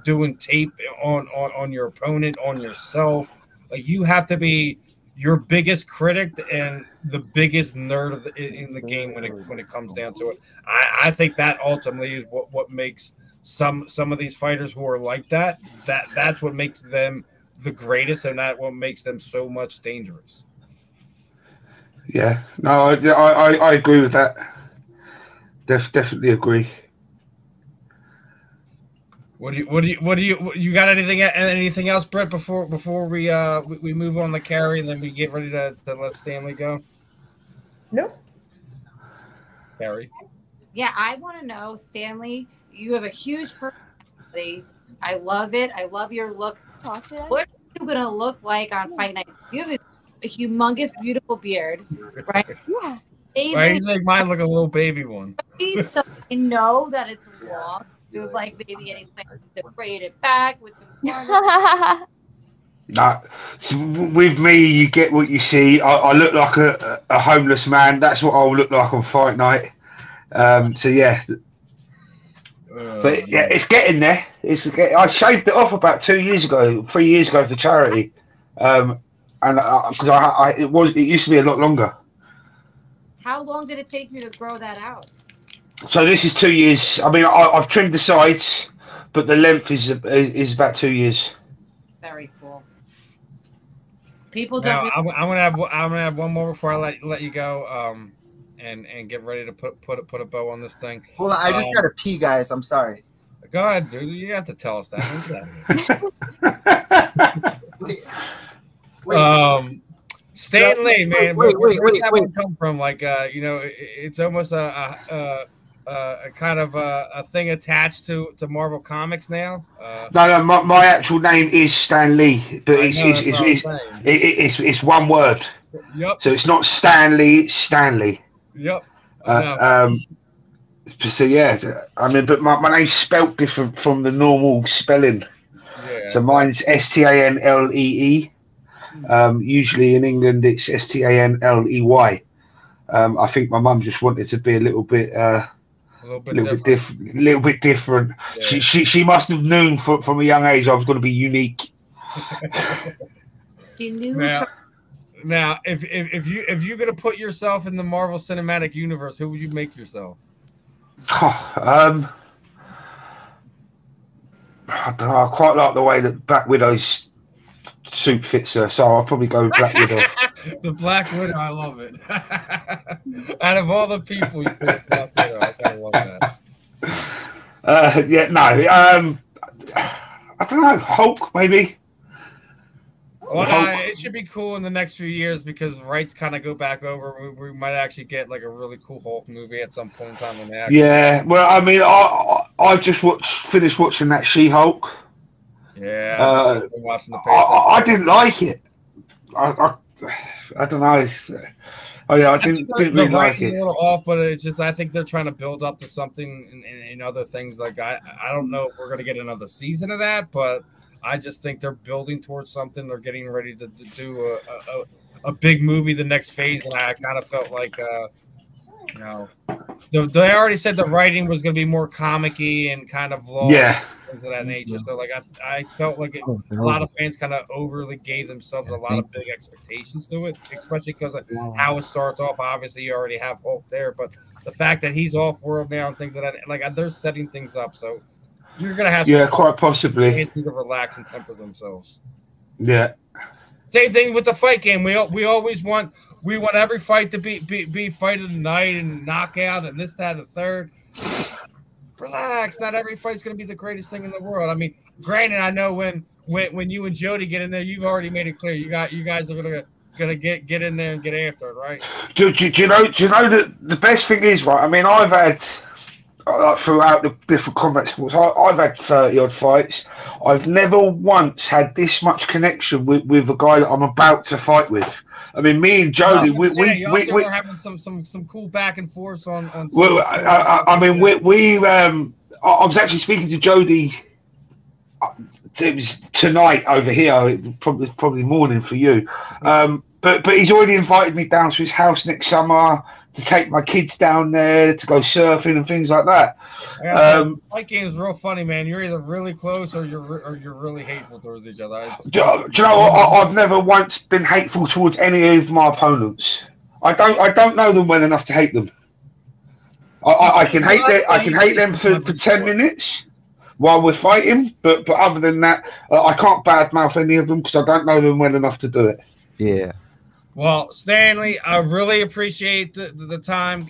doing tape on your opponent, on yourself. Like, you have to be your biggest critic and the biggest nerd in the game when it comes down to it. I think that ultimately is what makes some of these fighters who are like that's what makes them the greatest, and that what makes them so much dangerous. Yeah, no, I agree with that. Definitely agree. What do you got anything else, Britt, before we move on to Carrie and then we get ready to let Stanlee go? Nope. Carrie. Yeah, I want to know, Stanlee, you have a huge personality. I love it. I love your look. What are you going to look like on fight night? You have a humongous, beautiful beard, right? Yeah. Right, he's like mine, look a little baby one. So I know that it's long. It was like maybe any plans to braid it back with some Nah, so with me, you get what you see. I look like a homeless man. That's what I'll look like on fight night. So yeah, but yeah, it's getting there. I shaved it off about 3 years ago for charity, and because it used to be a lot longer. How long did it take you to grow that out? So this is 2 years. I mean, I've trimmed the sides, but the length is about 2 years. Very cool. People don't. Now, I'm gonna have one more before I let you go. And get ready to put a bow on this thing. Hold on, I just gotta pee, guys. I'm sorry. Go ahead, dude. You have to tell us that. Stanlee, man. Where's that one come from? Like, it's almost a kind of a thing attached to Marvel Comics now. No, my actual name is Stanlee, but it's one word. Yep. So it's not Stanlee, it's Stanley. Yep. So yeah, I mean, but my name's spelt different from the normal spelling. Yeah. So mine's Stanlee, Usually in England, it's Stanley. I think my mum just wanted to be a little bit different. Yeah. She must have known from a young age I was going to be unique. She knew. Now, if you're going to put yourself in the Marvel Cinematic Universe, who would you make yourself? I don't know. I quite like the way that Black Widow's suit fits her, so I'll probably go with Black Widow. The Black Widow, I love it. Out of all the people, you pick Black Widow. I kind of love that. Yeah, no. I don't know. Hulk, maybe. Well, it should be cool in the next few years because rights kind of go back over. We might actually get like a really cool Hulk movie at some point in time. Yeah, well, I mean, I've just finished watching that She-Hulk. Yeah, watching the I didn't like it. I don't know. I didn't really like it. A little off, but it's just I think they're trying to build up to something in other things. Like I don't know if we're gonna get another season of that, but I just think they're building towards something. They're getting ready to do a big movie, the next phase, and I kind of felt like they already said the writing was going to be more comic-y and kind of low, things of that nature. So like I felt like a lot of fans kind of overly gave themselves a lot of big expectations to it, especially because how it starts off. Obviously, you already have Hulk there, but the fact that he's off-world now and things of that, like they're setting things up. So you're gonna have quite possibly fans need to relax and temper themselves. Yeah. Same thing with the fight game. We always want every fight to be fight of the night and knockout and this, that, and the third. Relax. Not every fight's gonna be the greatest thing in the world. I mean, granted, I know when you and Jody get in there, you've already made it clear you guys are gonna get in there and get after it, right? Do you know that the best thing is, right? I mean, I've had throughout the different combat sports, I've had 30 odd fights. I've never once had this much connection with a guy that I'm about to fight with. I mean, me and Jody, we're having some cool back and forth on. Well, I mean, I was actually speaking to Jody. It was tonight over here, probably morning for you. But he's already invited me down to his house next summer to take my kids down there to go surfing and things like that. Fight game is real funny, man. You're either really close or you're really hateful towards each other. Do you know what? I've never once been hateful towards any of my opponents. I don't know them well enough to hate them. I can hate them for 10 minutes while we're fighting, but other than that, I can't badmouth any of them because I don't know them well enough to do it. Yeah. Well, Stanley, I really appreciate the time.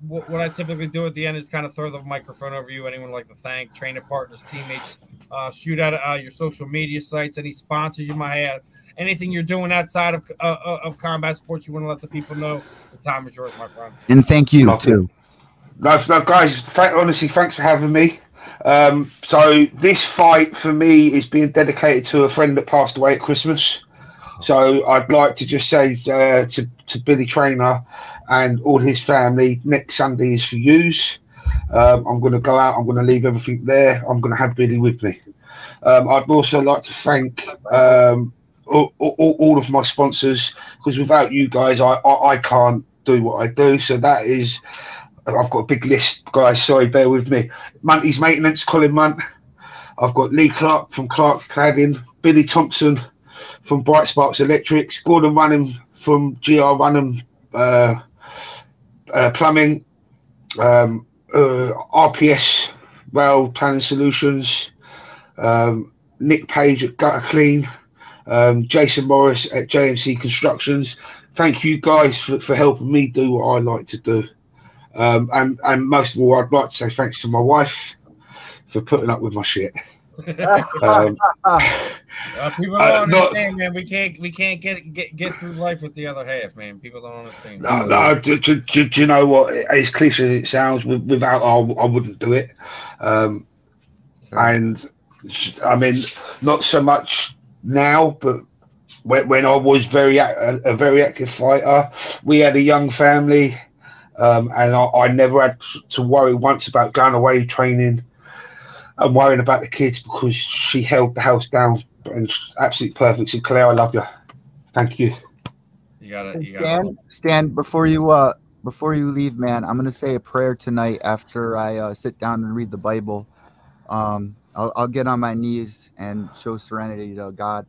What I typically do at the end is kind of throw the microphone over you. Anyone would like to thank, trainer partners, teammates, shoot out your social media sites, any sponsors you might have, anything you're doing outside of combat sports you want to let the people know. The time is yours, my friend. And thank you, too. No, guys, honestly, thanks for having me. So this fight for me is being dedicated to a friend that passed away at Christmas. So I'd like to just say to Billy Trainer and all his family, next Sunday is for yous. I'm going to go out. I'm going to leave everything there. I'm going to have Billy with me. I'd also like to thank all of my sponsors because without you guys, I can't do what I do. So that is, I've got a big list, guys. Sorry, bear with me. Munty's Maintenance, Colin Munt. I've got Lee Clark from Clark Cladding, Billy Thompson from Bright Sparks Electrics, Gordon Runham from GR Runham Plumbing, RPS Rail Planning Solutions, Nick Page at Gutter Clean, Jason Morris at JMC Constructions. Thank you guys for helping me do what I like to do. And most of all, I'd like to say thanks to my wife for putting up with my shit. People don't understand, man. We can't get through life with the other half, man. People don't understand. No. Do you know what? As cliche as it sounds, without I wouldn't do it. And I mean, not so much now, but when I was a very active fighter, we had a young family, and I never had to worry once about going away training and worrying about the kids because she held the house down and absolutely perfect. So Claire, I love you. Thank you. You got it. Stan, before you leave, man, I'm gonna say a prayer tonight after I sit down and read the Bible. I'll get on my knees and show serenity to God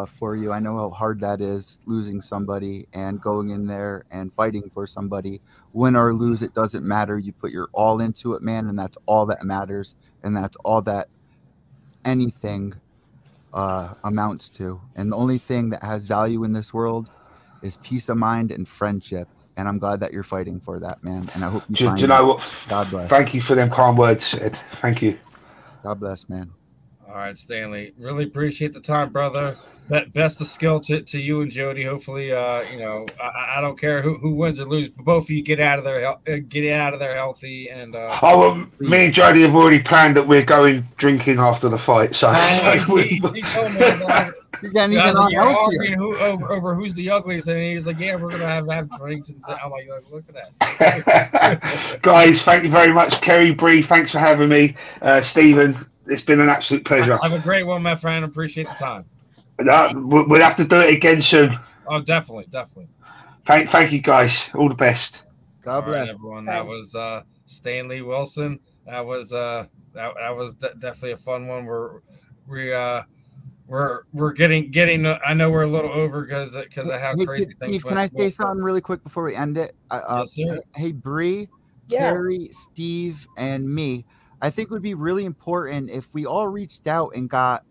for you. I know how hard that is, losing somebody and going in there and fighting for somebody. Win or lose, it doesn't matter. You put your all into it, man, and that's all that matters, and that's all that anything amounts to. And the only thing that has value in this world is peace of mind and friendship. And I'm glad that you're fighting for that, man. And I hope you find you know what? God bless. Thank you for them kind words, Ed. Thank you. God bless, man. All right, Stanley. Really appreciate the time, brother. Best of skill to you and Jody. Hopefully, I don't care who wins or loses, but both of you get out of there healthy. And me and Jody have already planned that we're going drinking after the fight. So, he told me, over who's the ugliest, and he's like, "Yeah, we're gonna have drinks." And I'm like, "Look at that." Guys, thank you very much, Kerry, Bree. Thanks for having me, Stephen. It's been an absolute pleasure. Have a great one, my friend. Appreciate the time. We'll have to do it again soon. Oh, definitely. Thank you, guys. All the best. God bless everyone. That was Stanlee Wilson. That was definitely a fun one. We're getting. I know we're a little over because of how crazy things Steve, went. can I say something really quick before we end it? Yes, sir. Hey, Bree, Carrie, Steve, and me. I think it would be really important if we all reached out and got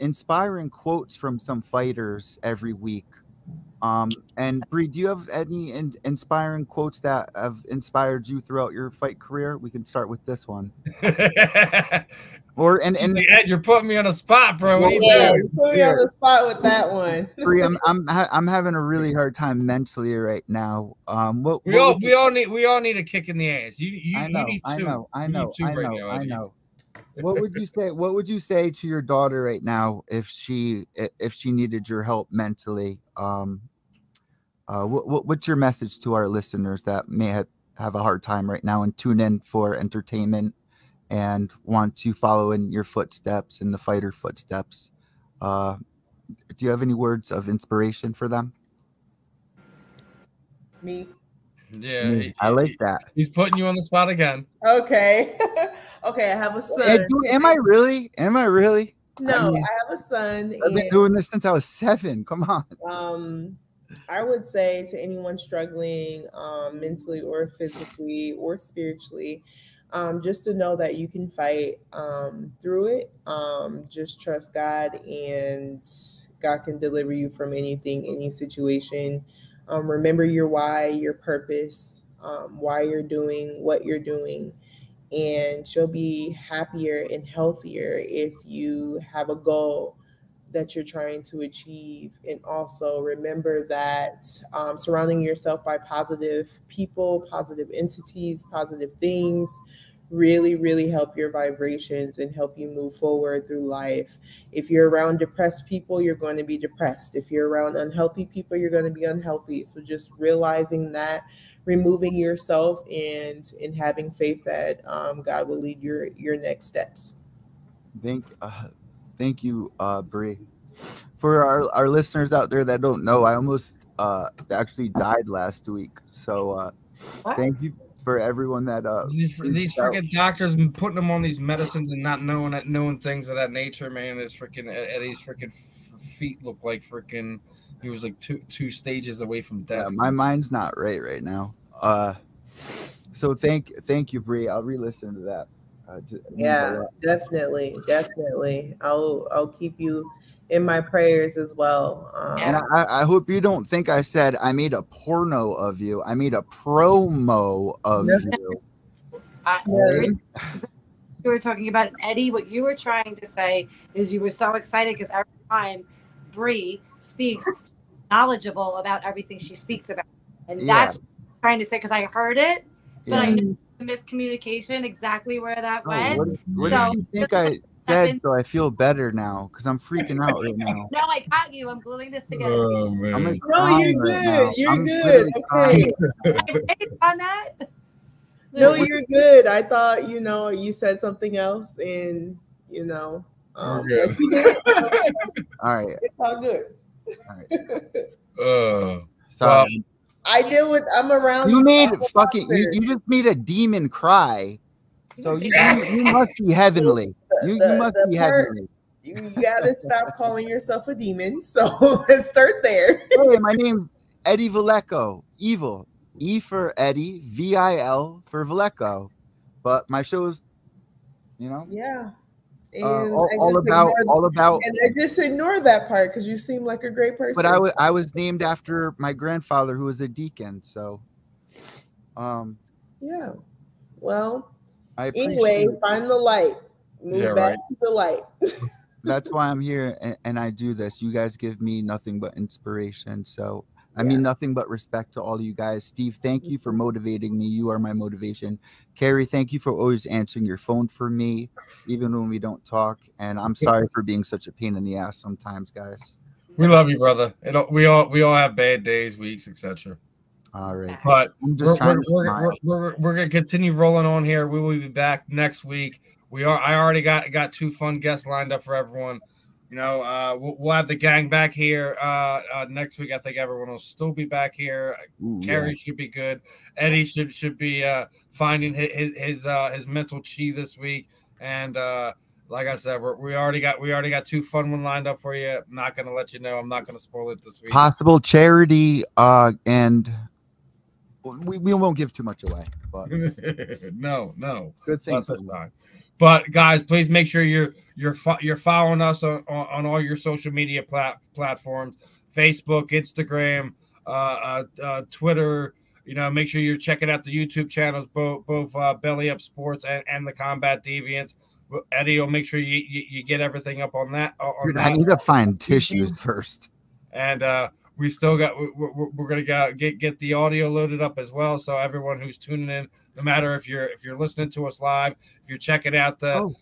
inspiring quotes from some fighters every week. And Bree, do you have any inspiring quotes that have inspired you throughout your fight career? We can start with this one. And Ed, you're putting me on a spot, bro. What are you doing? You put me on the spot with that one. Bree, I'm having a really hard time mentally right now. We all need a kick in the ass. You need two. I know. What would you say to your daughter right now if she needed your help mentally? What's your message to our listeners that may have a hard time right now and tune in for entertainment and want to follow in your footsteps and the fighter footsteps? Do you have any words of inspiration for them? Me. Yeah, I like that. He's putting you on the spot again. Okay. Okay, I have a son. Am I really? No, I have a son. I've been doing this since I was 7. Come on. I would say to anyone struggling mentally or physically or spiritually, just to know that you can fight through it. Just trust God, and God can deliver you from anything, any situation. Remember your why, your purpose, why you're doing what you're doing, and you'll be happier and healthier if you have a goal that you're trying to achieve. And also remember that surrounding yourself by positive people, positive entities, positive things really help your vibrations and help you move forward through life. If you're around depressed people, you're going to be depressed. If you're around unhealthy people, you're going to be unhealthy. So just realizing that, removing yourself, and having faith that God will lead your next steps. Thank you, Bree. For our listeners out there that don't know, I almost actually died last week. So thank you for everyone that these freaking doctors been putting them on these medicines and not knowing things of that nature, man. His freaking Eddie's freaking feet look like freaking he was like two stages away from death. Yeah, my mind's not right now. So thank you, Bree. I'll re-listen to that. Definitely. I'll keep you in my prayers as well. And I hope you don't think I said I made a porno of you. I made a promo of you. You were talking about Eddie. What you were trying to say is you were so excited because every time Bree speaks, knowledgeable about everything she speaks about, and that's what I'm trying to say because I heard it, but I know the miscommunication exactly where that went. What do you think I said? So I feel better now because I'm freaking out right now. No, I got you. I'm gluing this together. Oh man! No, you're good. You're good. Okay. On that. No, you're good. I thought you said something else, and We're But you did. All right. It's all good. All right. Well, Sorry. I'm around. You made I'm a fucking boxer. you just made a demon cry. So you must be heavenly. You must be heavenly. You gotta stop calling yourself a demon. So let's start there. Hey, my name's Eddie Villeco. Evil. E for Eddie, VIL for Villeco. But my show's, you know, Yeah. And all about. And I just ignore that part because you seem like a great person. But I was named after my grandfather, who was a deacon. So, yeah. Well, anyway, find the light. Move back to the light. That's why I'm here and I do this. You guys give me nothing but inspiration. So I mean, nothing but respect to all of you guys. Steve, thank you for motivating me. You are my motivation. Carrie, thank you for always answering your phone for me, even when we don't talk. And I'm sorry for being such a pain in the ass sometimes, guys. We love you, brother. We all have bad days, weeks, etc. All right, but we're gonna continue rolling on here. We will be back next week. I already got 2 fun guests lined up for everyone. You know, we'll have the gang back here next week. I think everyone will still be back here. Carrie should be good. Eddie should be finding his mental chi this week. And like I said, we already got 2 fun ones lined up for you. I'm not gonna let you know. I'm not gonna spoil it this week. Possible charity, and we won't give too much away. But no, good things. But guys, please make sure you're following us on all your social media platforms: Facebook, Instagram, Twitter. You know, make sure you're checking out the YouTube channels, both Belly Up Sports and the Combat Deviants. Eddie will make sure you get everything up on that. I need to find tissues first. And we still got we're gonna get the audio loaded up as well. So everyone who's tuning in, no matter if you're listening to us live, if you're checking out the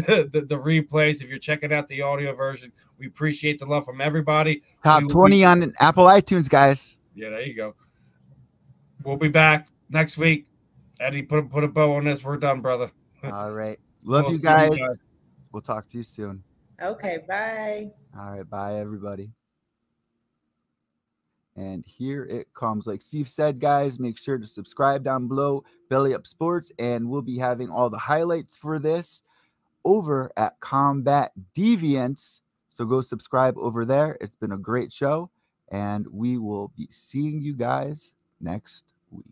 replays, if you're checking out the audio version, we appreciate the love from everybody. Top 20 on Apple iTunes, guys. Yeah, there you go. We'll be back next week. Eddie, put a bow on this. We're done, brother. All right. Love you guys. We'll talk to you soon. Okay, bye. All right, bye, everybody. And here it comes. Like Steve said, guys, make sure to subscribe down below, Belly Up Sports, and we'll be having all the highlights for this over at Combat Deviants. So go subscribe over there. It's been a great show, and we will be seeing you guys next week.